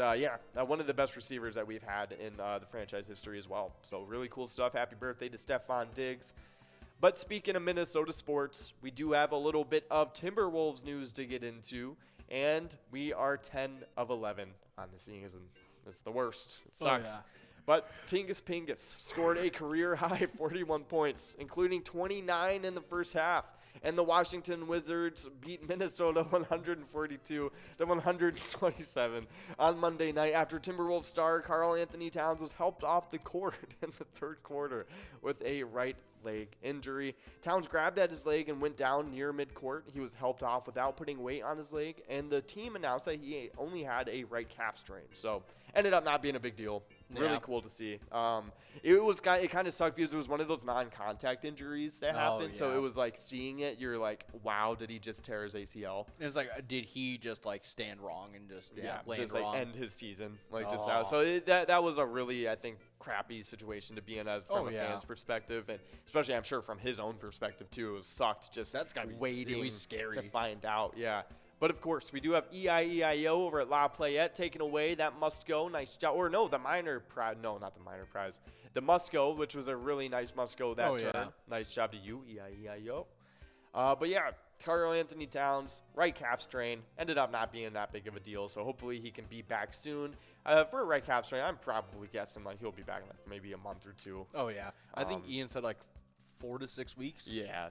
one of the best receivers that we've had in the franchise history as well. So, really cool stuff. Happy birthday to Stephon Diggs. But speaking of Minnesota sports, we do have a little bit of Timberwolves news to get into. And we are 10 of 11 on the season. It's the worst. It sucks. Oh, yeah. But Tingus Pingus scored a career-high 41 points, including 29 in the first half. And the Washington Wizards beat Minnesota 142 to 127 on Monday night after Timberwolves star Karl Anthony Towns was helped off the court in the third quarter with a right leg injury. Towns grabbed at his leg and went down near midcourt. He was helped off without putting weight on his leg, and the team announced that he only had a right calf strain. So ended up not being a big deal. Really cool to see. It kind of sucked because it was one of those non-contact injuries that happened. So it was seeing it, you're like, wow, did he just tear his ACL? And it's did he just stand wrong and just wrong? End his season just out. So that was a really, I think, crappy situation to be in from a fan's perspective, and especially I'm sure from his own perspective too. It was sucked just waiting really scary to find out. Yeah. But, of course, we do have EIEIO over at La Playette taking away that must-go. Nice job. Or, no, the minor prize. No, not the minor prize. The must-go, which was a really nice must-go that turn. Yeah. Nice job to you, EIEIO. But, yeah, Karl Anthony Towns, right calf strain, ended up not being that big of a deal. So, hopefully, he can be back soon. For a right calf strain, I'm probably guessing he'll be back in maybe a month or two. Oh, yeah. I think Ian said 4 to 6 weeks. Yeah.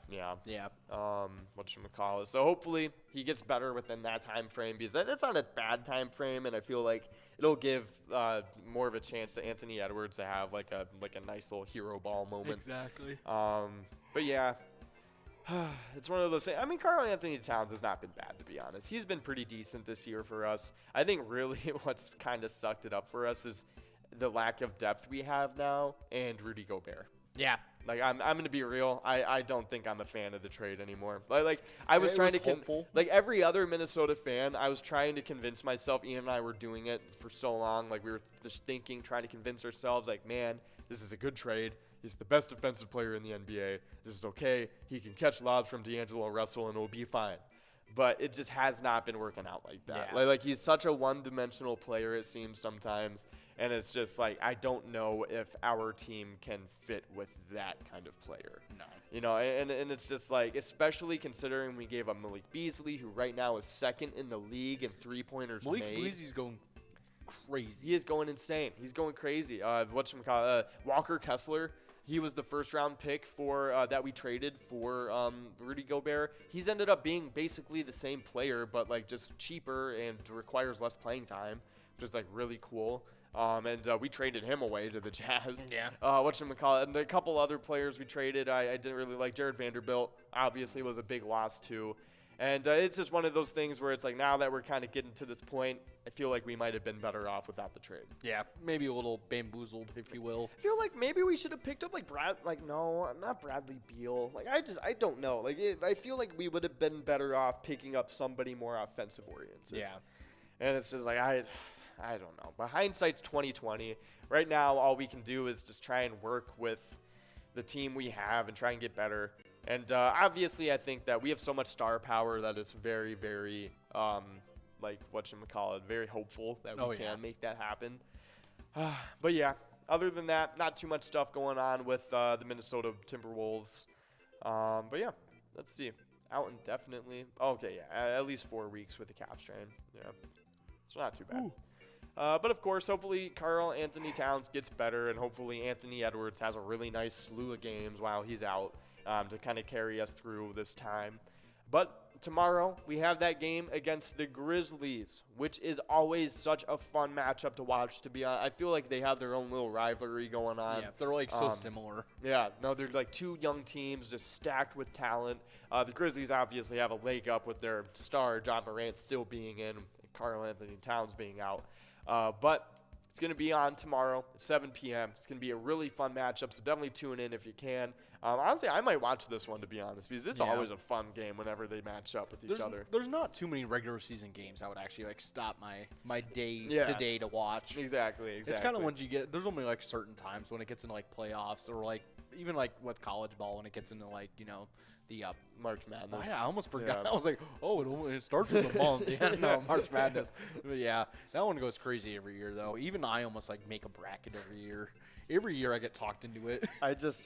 Whatchamacallit. So hopefully he gets better within that time frame, because that's not a bad time frame, and I feel like it'll give more of a chance to Anthony Edwards to have a nice little hero ball moment. Exactly. But yeah, it's one of those things. I mean, Karl Anthony Towns has not been bad, to be honest. He's been pretty decent this year for us. I think really what's kind of sucked it up for us is the lack of depth we have now and Rudy Gobert. Yeah. Like, I'm going to be real. I don't think I'm a fan of the trade anymore. Like I was trying to like every other Minnesota fan, I was trying to convince myself. Ian and I were doing it for so long. Like, we were just trying to convince ourselves, like, man, this is a good trade. He's the best defensive player in the NBA. This is okay. He can catch lobs from D'Angelo Russell, and it'll be fine. But it just has not been working out like that. Yeah. Like, he's such a one-dimensional player, it seems sometimes. And it's just like, I don't know if our team can fit with that kind of player. No. You know, and it's just like, especially considering we gave up Malik Beasley, who right now is second in the league in three-pointers made. Malik Beasley's going crazy. He is going insane. He's going crazy. Walker Kessler, he was the first-round pick for that we traded for Rudy Gobert. He's ended up being basically the same player, but like just cheaper and requires less playing time, which is like really cool. And we traded him away to the Jazz. Yeah. And a couple other players we traded. I didn't really like. Jared Vanderbilt obviously was a big loss too. And it's just one of those things where it's like, now that we're kind of getting to this point, I feel like we might have been better off without the trade. Yeah, maybe a little bamboozled, if you will. I feel like maybe we should have picked up not Bradley Beal. Like, I don't know. Like, I feel like we would have been better off picking up somebody more offensive oriented. Yeah. And it's just like, I don't know. But hindsight's 2020. Right now, all we can do is just try and work with the team we have and try and get better. And obviously, I think that we have so much star power that it's very, very, very hopeful that we can make that happen. But yeah, other than that, not too much stuff going on with the Minnesota Timberwolves. But yeah, let's see. Out indefinitely. Okay, yeah, at least 4 weeks with the calf strain. Yeah, it's not too bad. But of course, hopefully Karl Anthony Towns gets better, and hopefully Anthony Edwards has a really nice slew of games while he's out to kind of carry us through this time. But tomorrow we have that game against the Grizzlies, which is always such a fun matchup to watch. To be honest, I feel like they have their own little rivalry going on. Yeah, they're like so similar. Yeah, no, they're like two young teams just stacked with talent. The Grizzlies obviously have a leg up with their star John Morant still being in, and Karl Anthony Towns being out. But it's going to be on tomorrow at 7 p.m. It's going to be a really fun matchup, so definitely tune in if you can. Honestly, I might watch this one, to be honest, because it's always a fun game whenever they match up with each other. There's not too many regular season games I would actually stop my day today to watch. Exactly. It's kind of when you get – there's only certain times when it gets into playoffs or even with college ball when it gets into the March Madness. I almost forgot. Yeah. I was like, it starts with a month. Yeah, no, March Madness. But yeah, that one goes crazy every year, though. Even I almost make a bracket every year. Every year I get talked into it.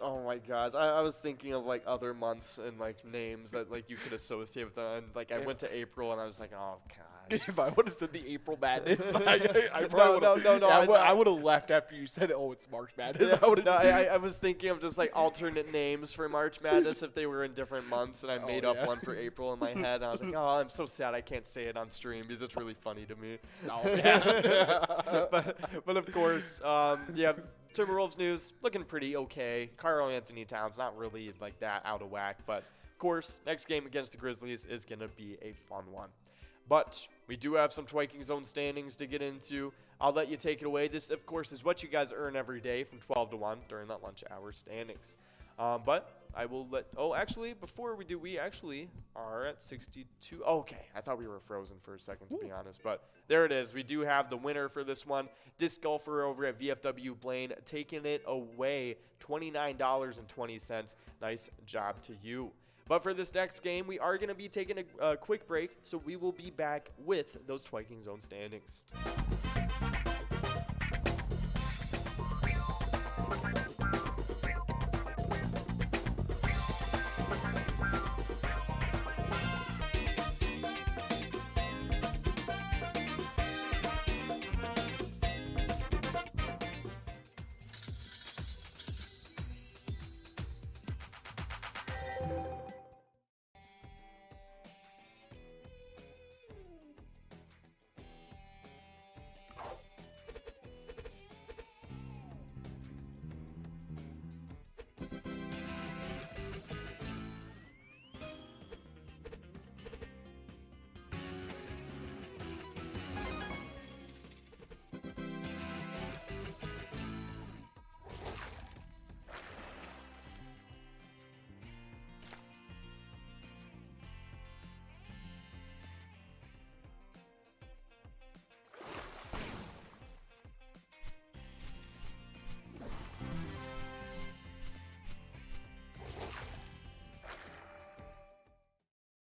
Oh my gosh. I was thinking of other months and names that you could associate with them. And I went to April and I was like, oh gosh. If I would have said the April Madness, I probably I would have left after you said, it's March Madness. I was thinking of just alternate names for March Madness if they were in different months, and I made up one for April in my head. And I was like, I'm so sad I can't say it on stream because it's really funny to me. Oh, yeah. but of course, Timberwolves news looking pretty okay. Karl Anthony Towns not really that out of whack, but of course, next game against the Grizzlies is going to be a fun one. But we do have some Twiking Zone standings to get into. I'll let you take it away. This, of course, is what you guys earn every day from 12 to 1 during that lunch hour standings. But I will actually, before we do, we actually are at 62. Okay, I thought we were frozen for a second, to be honest. But there it is. We do have the winner for this one. Disc golfer over at VFW Blaine taking it away, $29.20. Nice job to you. But for this next game, we are going to be taking a quick break, so we will be back with those Twiking Zone standings.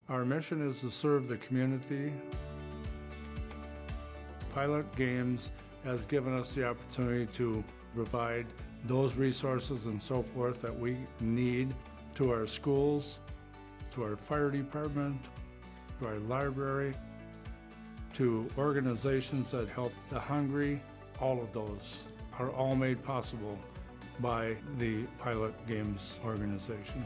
Our mission is to serve the community. Pilot Games has given us the opportunity to provide those resources and so forth that we need to our schools, to our fire department, to our library, to organizations that help the hungry. All of those are all made possible by the Pilot Games organization.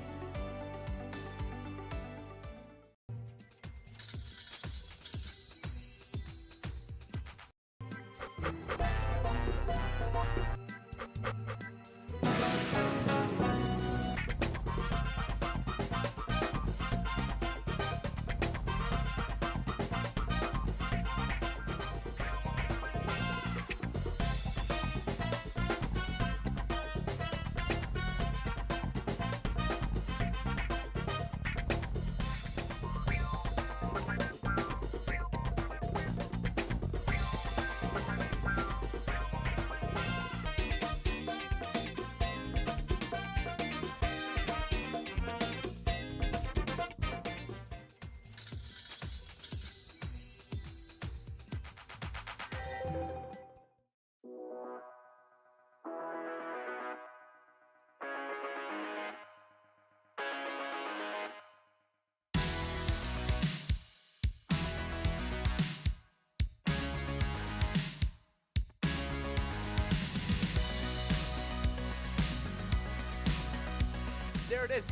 There it is.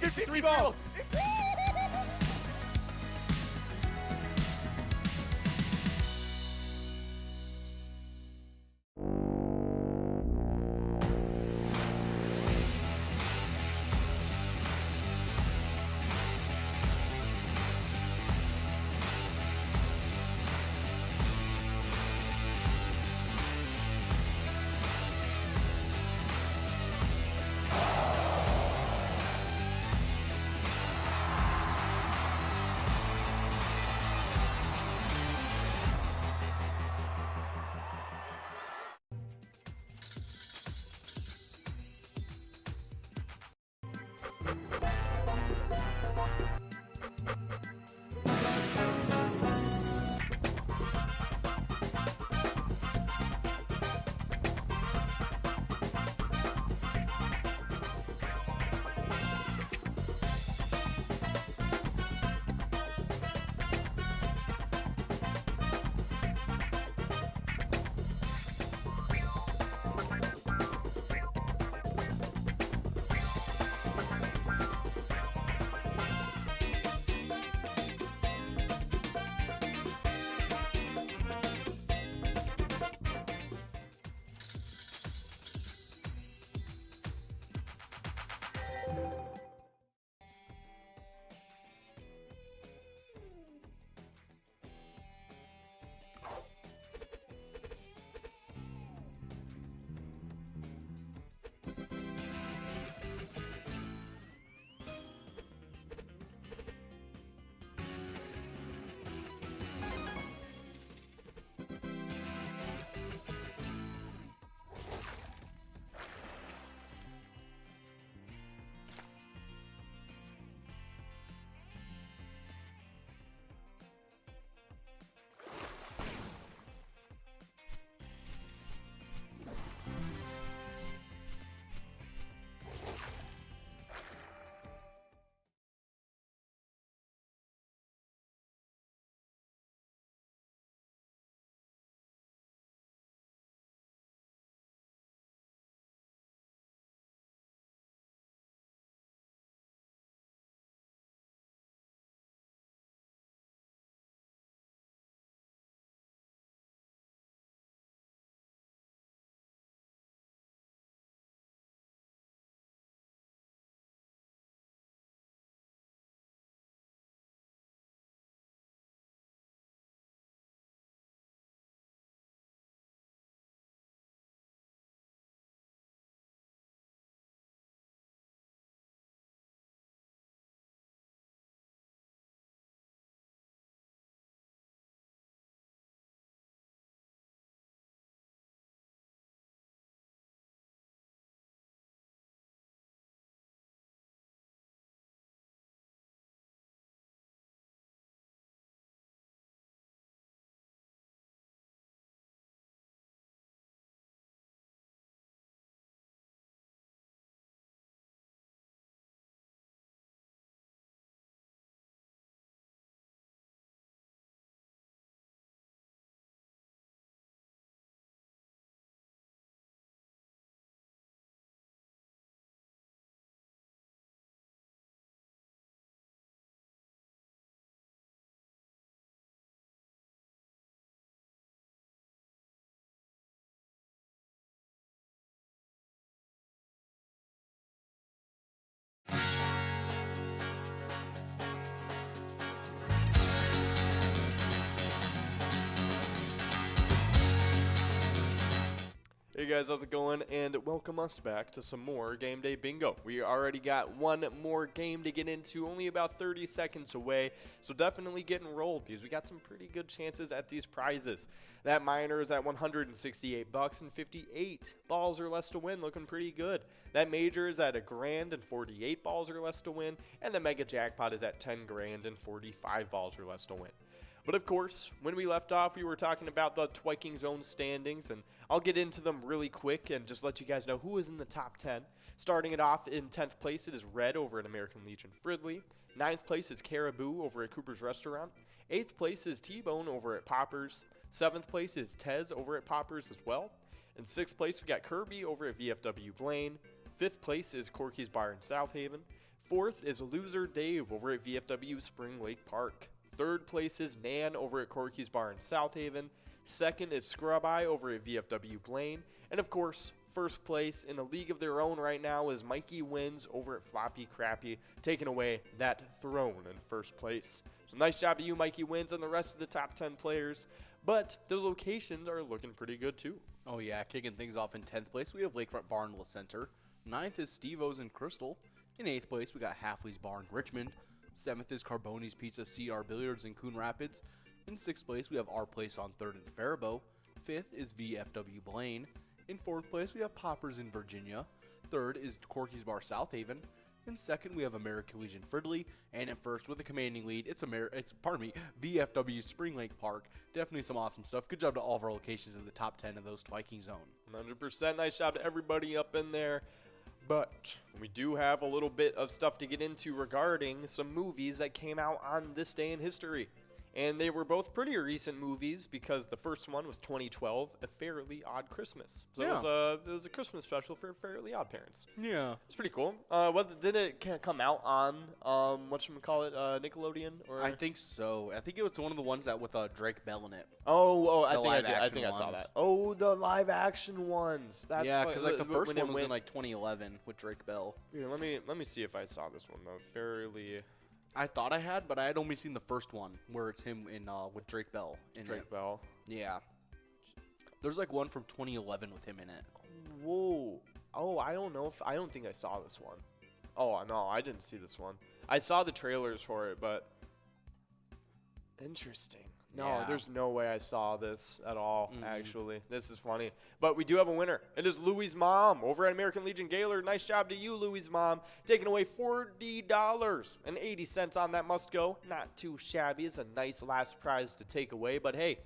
53 balls. Hey guys, how's it going? And welcome us back to some more Game Day Bingo. We already got one more game to get into, only about 30 seconds away. So definitely get enrolled because we got some pretty good chances at these prizes. That minor is at $168 and 58 balls or less to win, looking pretty good. That major is at $1,000 and 48 balls or less to win, and the mega jackpot is at $10,000 and 45 balls or less to win. But of course, when we left off, we were talking about the Twiking Zone standings, and I'll get into them really quick and just let you guys know who is in the top 10. Starting it off in 10th place, it is Red over at American Legion Fridley. 9th place is Caribou over at Cooper's Restaurant. 8th place is T-Bone over at Poppers. 7th place is Tez over at Poppers as well. In 6th place, we got Kirby over at VFW Blaine. 5th place is Corky's Bar in South Haven. 4th is Loser Dave over at VFW Spring Lake Park. 3rd place is Nan over at Corky's Bar in South Haven. 2nd is Scrub Eye over at VFW Blaine. And of course, 1st place in a league of their own right now is Mikey Wins over at Floppy Crappy, taking away that throne in 1st place. So nice job to you, Mikey Wins, and the rest of the top 10 players. But those locations are looking pretty good too. Oh yeah, kicking things off in 10th place, we have Lakefront Bar in La Center. 9th is Steve-O's in Crystal. In 8th place, we got Halfley's Bar in Richmond. 7th is Carboni's Pizza CR Billiards in Coon Rapids. In 6th place, we have Our Place on 3rd in Faribault. 5th is VFW Blaine. In 4th place, we have Poppers in Virginia. 3rd is Corky's Bar South Haven. In 2nd, we have American Legion Fridley. And in 1st, with a commanding lead, it's VFW Spring Lake Park. Definitely some awesome stuff. Good job to all of our locations in the top 10 of those Twiking Zone. 100%. Nice job to everybody up in there. But we do have a little bit of stuff to get into regarding some movies that came out on this day in history. And they were both pretty recent movies because the first one was 2012, A Fairly Odd Christmas. So Yeah. it was a Christmas special for Fairly Odd Parents. Yeah. It's pretty cool. Did it come out on, Nickelodeon? Or? I think so. I think it was one of the ones that with Drake Bell in it. I think I saw that. Oh, the live action ones. That's yeah, because like the first one was went in like 2011 with Drake Bell. Here, let me see if I saw this one though. Fairly. I thought I had, but I had only seen the first one where it's him in with Drake Bell. Bell. Yeah. There's like one from 2011 with him in it. Whoa. Oh, I don't think I saw this one. Oh no, I didn't see this one. I saw the trailers for it, but interesting. No, Yeah. there's no way I saw this at all, actually. This is funny. But we do have a winner. It is Louie's mom over at American Legion Gaylord. Nice job to you, Louie's mom. Taking away $40.80 on that must go. Not too shabby. It's a nice last prize to take away. But hey,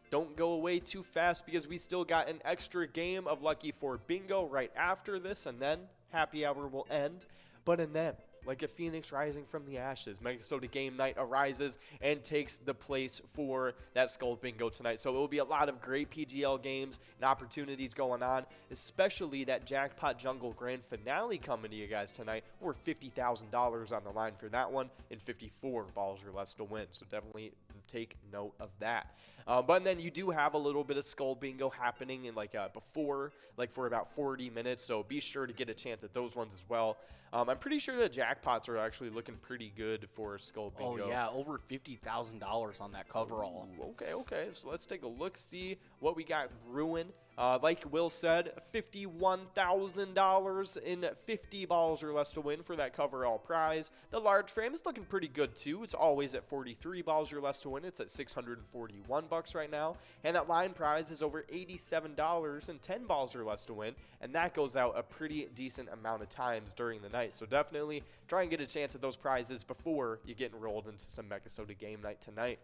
don't go away too fast because we still got an extra game of Lucky 4 Bingo right after this. And then happy hour will end. And then, like a phoenix rising from the ashes, MegaSota Game Night arises and takes the place for that Skull Bingo tonight. So it will be a lot of great PGL games and opportunities going on, especially that Jackpot Jungle Grand Finale coming to you guys tonight. We're $50,000 on the line for that one and 54 balls or less to win. So definitely take note of that. But then you do have a little bit of Skull Bingo happening in before, for about 40 minutes. So be sure to get a chance at those ones as well. I'm pretty sure the jackpots are actually looking pretty good for Skull Bingo. Oh yeah, over $50,000 on that coverall. Okay. So let's take a look, see what we got brewing. Like Will said, $51,000 in 50 balls or less to win for that coverall prize. The large frame is looking pretty good too. It's always at 43 balls or less to win. It's at $641 right now. And that line prize is over $87 and 10 balls or less to win. And that goes out a pretty decent amount of times during the night. So definitely try and get a chance at those prizes before you get enrolled into some MegaSota Game Night tonight.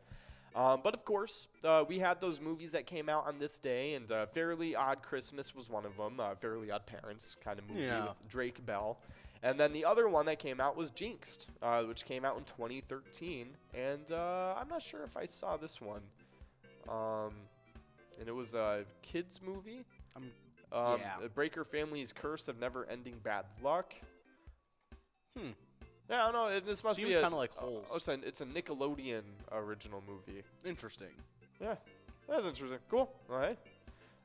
But of course, we had those movies that came out on this day, and Fairly Odd Christmas was one of them. Fairly Odd Parents kind of movie with Drake Bell. And then the other one that came out was Jinxed, which came out in 2013. And I'm not sure if I saw this one. And it was a kids movie. The Breaker Family's Curse of Never-Ending Bad Luck. Yeah, I don't know. This must Seems be kind of like Holes. It's a Nickelodeon original movie. Interesting. Yeah, that's interesting. Cool. All right.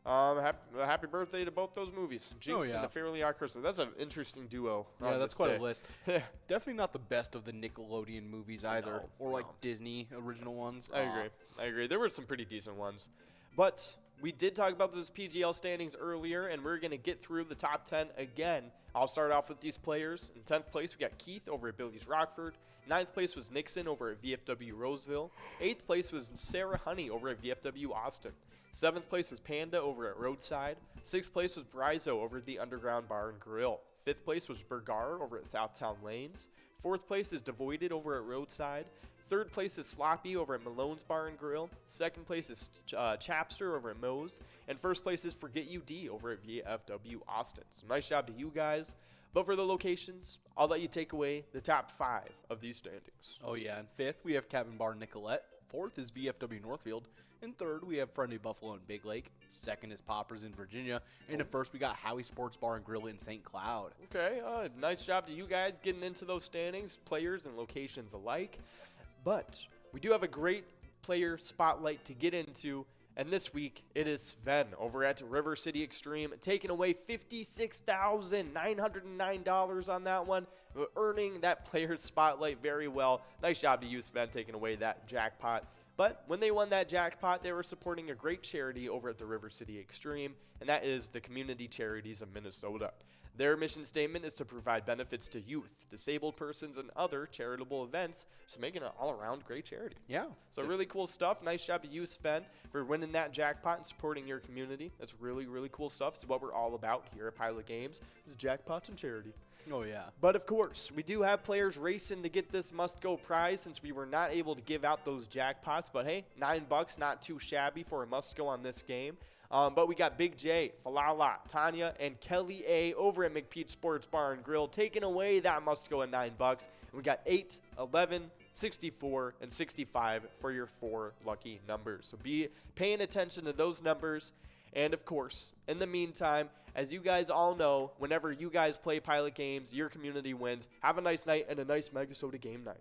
Happy birthday to both those movies. Jinx and the Fairly Odd Christmas. That's an interesting duo. Yeah, that's quite a list. Definitely not the best of the Nickelodeon movies either, or like Disney original ones. I agree. There were some pretty decent ones. But We did talk about those PGL standings earlier, and we're going to get through the top 10 again. I'll start off with these players. In 10th place, we got Keith over at Billy's Rockford. 9th place was Nixon over at VFW Roseville. 8th place was Sarah Honey over at VFW Austin. 7th place was Panda over at Roadside. 6th place was Brizo over at the Underground Bar and Grill. 5th place was Bergar over at Southtown Lanes. 4th place is Devoided over at Roadside. 3rd place is Sloppy over at Malone's Bar and Grill. 2nd place is Chapster over at Moe's. And 1st place is Forget You D over at VFW Austin. So nice job to you guys. But for the locations, I'll let you take away the top 5 of these standings. Oh, yeah. In 5th, we have Cabin Bar Nicolette. 4th is VFW Northfield. In 3rd, we have Friendly Buffalo in Big Lake. 2nd is Poppers in Virginia. And in 1st, we got Howie Sports Bar and Grill in St. Cloud. Okay, nice job to you guys getting into those standings, players and locations alike. But we do have a great player spotlight to get into, and this week it is Sven over at River City Extreme, taking away $56,909 on that one, earning that player spotlight very well. Nice job to you, Sven, taking away that jackpot. But when they won that jackpot, they were supporting a great charity over at the River City Extreme, and that is the Community Charities of Minnesota. Their mission statement is to provide benefits to youth, disabled persons, and other charitable events, so making an all-around great charity. Yeah. So really cool stuff. Nice job to you, Sven, for winning that jackpot and supporting your community. That's really, really cool stuff. It's what we're all about here at Pilot Games, is jackpots and charity. Oh, yeah. But of course, we do have players racing to get this must-go prize since we were not able to give out those jackpots. But hey, $9, not too shabby for a must-go on this game. But we got Big J, Falala, Tanya, and Kelly A over at McPeach Sports Bar and Grill taking away that must-go at $9. And we got 8, 11, 64, and 65 for your 4 lucky numbers. So be paying attention to those numbers. And of course, in the meantime, as you guys all know, whenever you guys play Pilot Games, your community wins. Have a nice night and a nice MegaSota game night.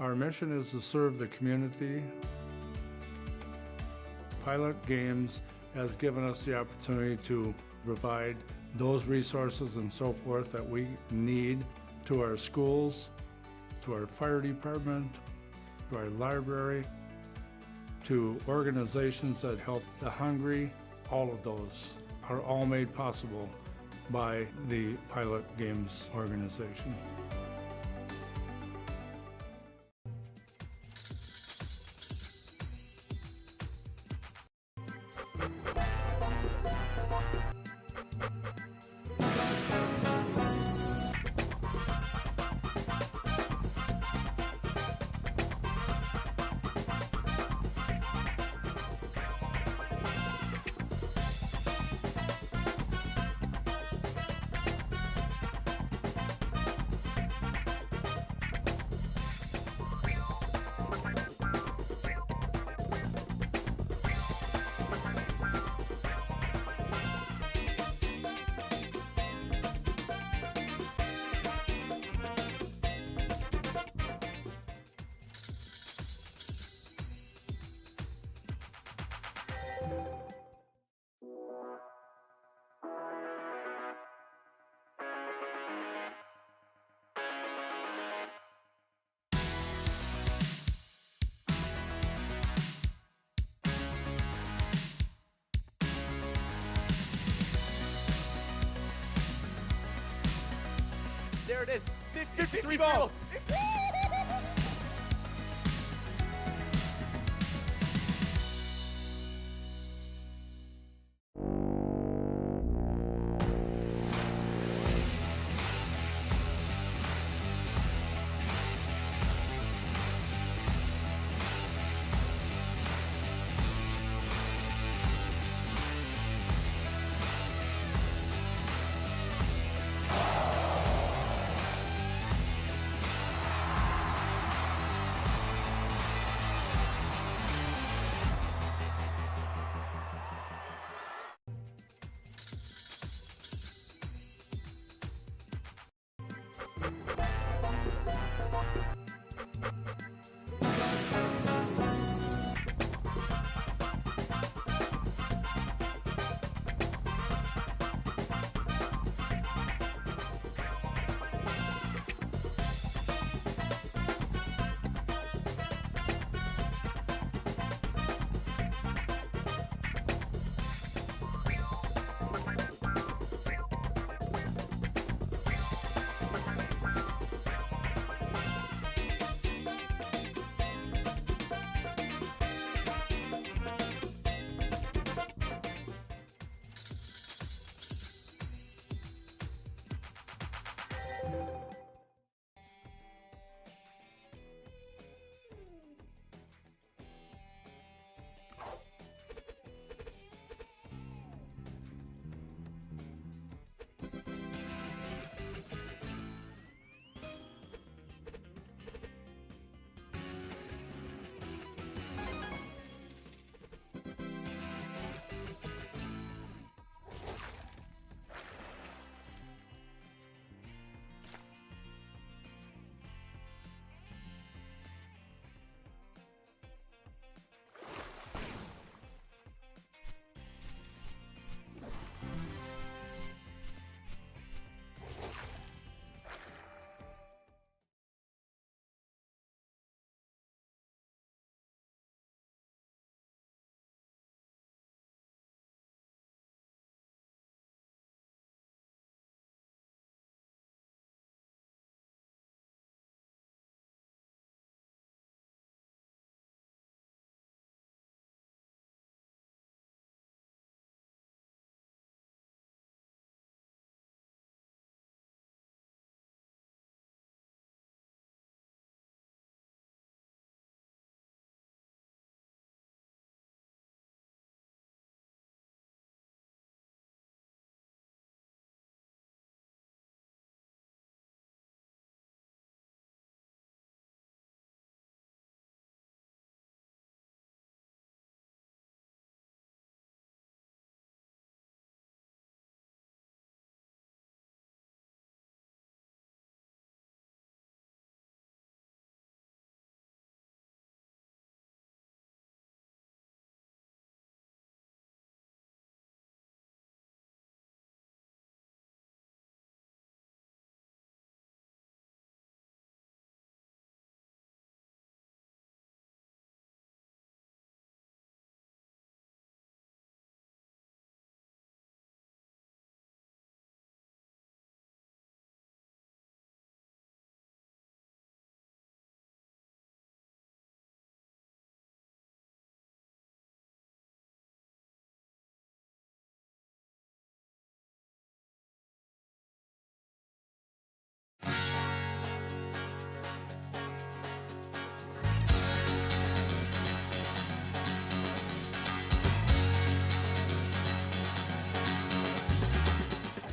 Our mission is to serve the community. Pilot Games has given us the opportunity to provide those resources and so forth that we need to our schools, to our fire department, to our library, to organizations that help the hungry. All of those are all made possible by the Pilot Games organization. There it is. 53 balls.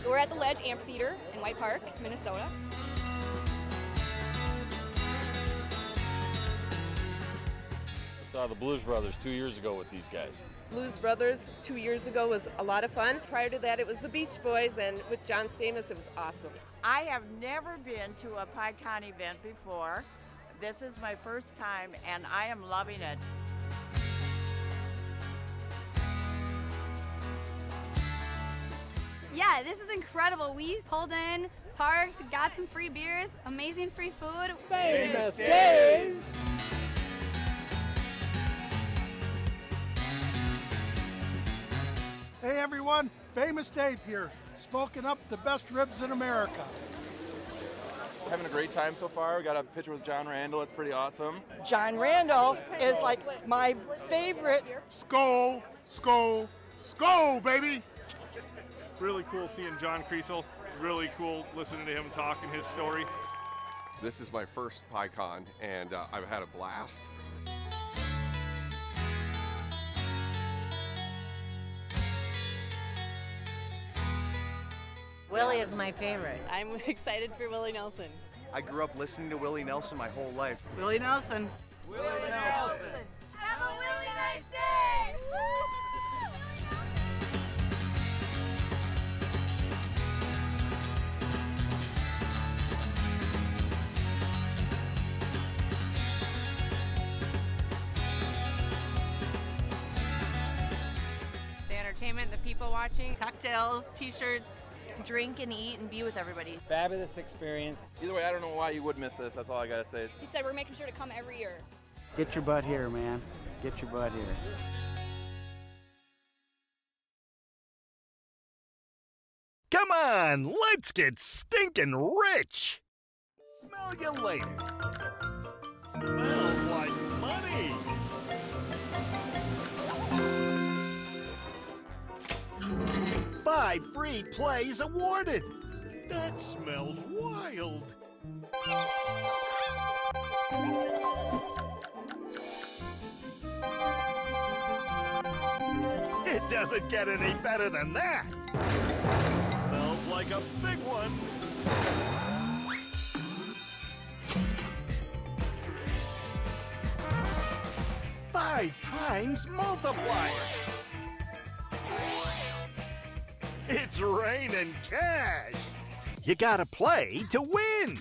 We're at the Ledge Amphitheater in White Park, Minnesota. I saw the Blues Brothers 2 years ago with these guys. Blues Brothers 2 years ago was a lot of fun. Prior to that, it was the Beach Boys, and with John Stamos, it was awesome. I have never been to a PyCon event before. This is my first time, and I am loving it. Yeah, this is incredible. We pulled in, parked, got some free beers, amazing free food. Famous Days! Hey everyone, Famous Dave here, smoking up the best ribs in America. Having a great time so far. We got a picture with John Randall. It's pretty awesome. John Randall is like my favorite. Skull, skull, skull, baby! Really cool seeing John Creasel. Really cool listening to him talk and his story. This is my first PyCon, and I've had a blast. Willie is my favorite. I'm excited for Willie Nelson. I grew up listening to Willie Nelson my whole life. Willie Nelson. Willie Nelson! Have a really nice day! The entertainment, the people watching, cocktails, t-shirts. Drink and eat and be with everybody. Fabulous experience. Either way, I don't know why you would miss this. That's all I gotta say. He said we're making sure to come every year. Get your butt here, man. Get your butt here. Come on, let's get stinking rich! Smell you later. Smells like money! Five free plays awarded! That smells wild! It doesn't get any better than that! Smells like a big one! Five times multiplier! It's raining cash! You gotta play to win!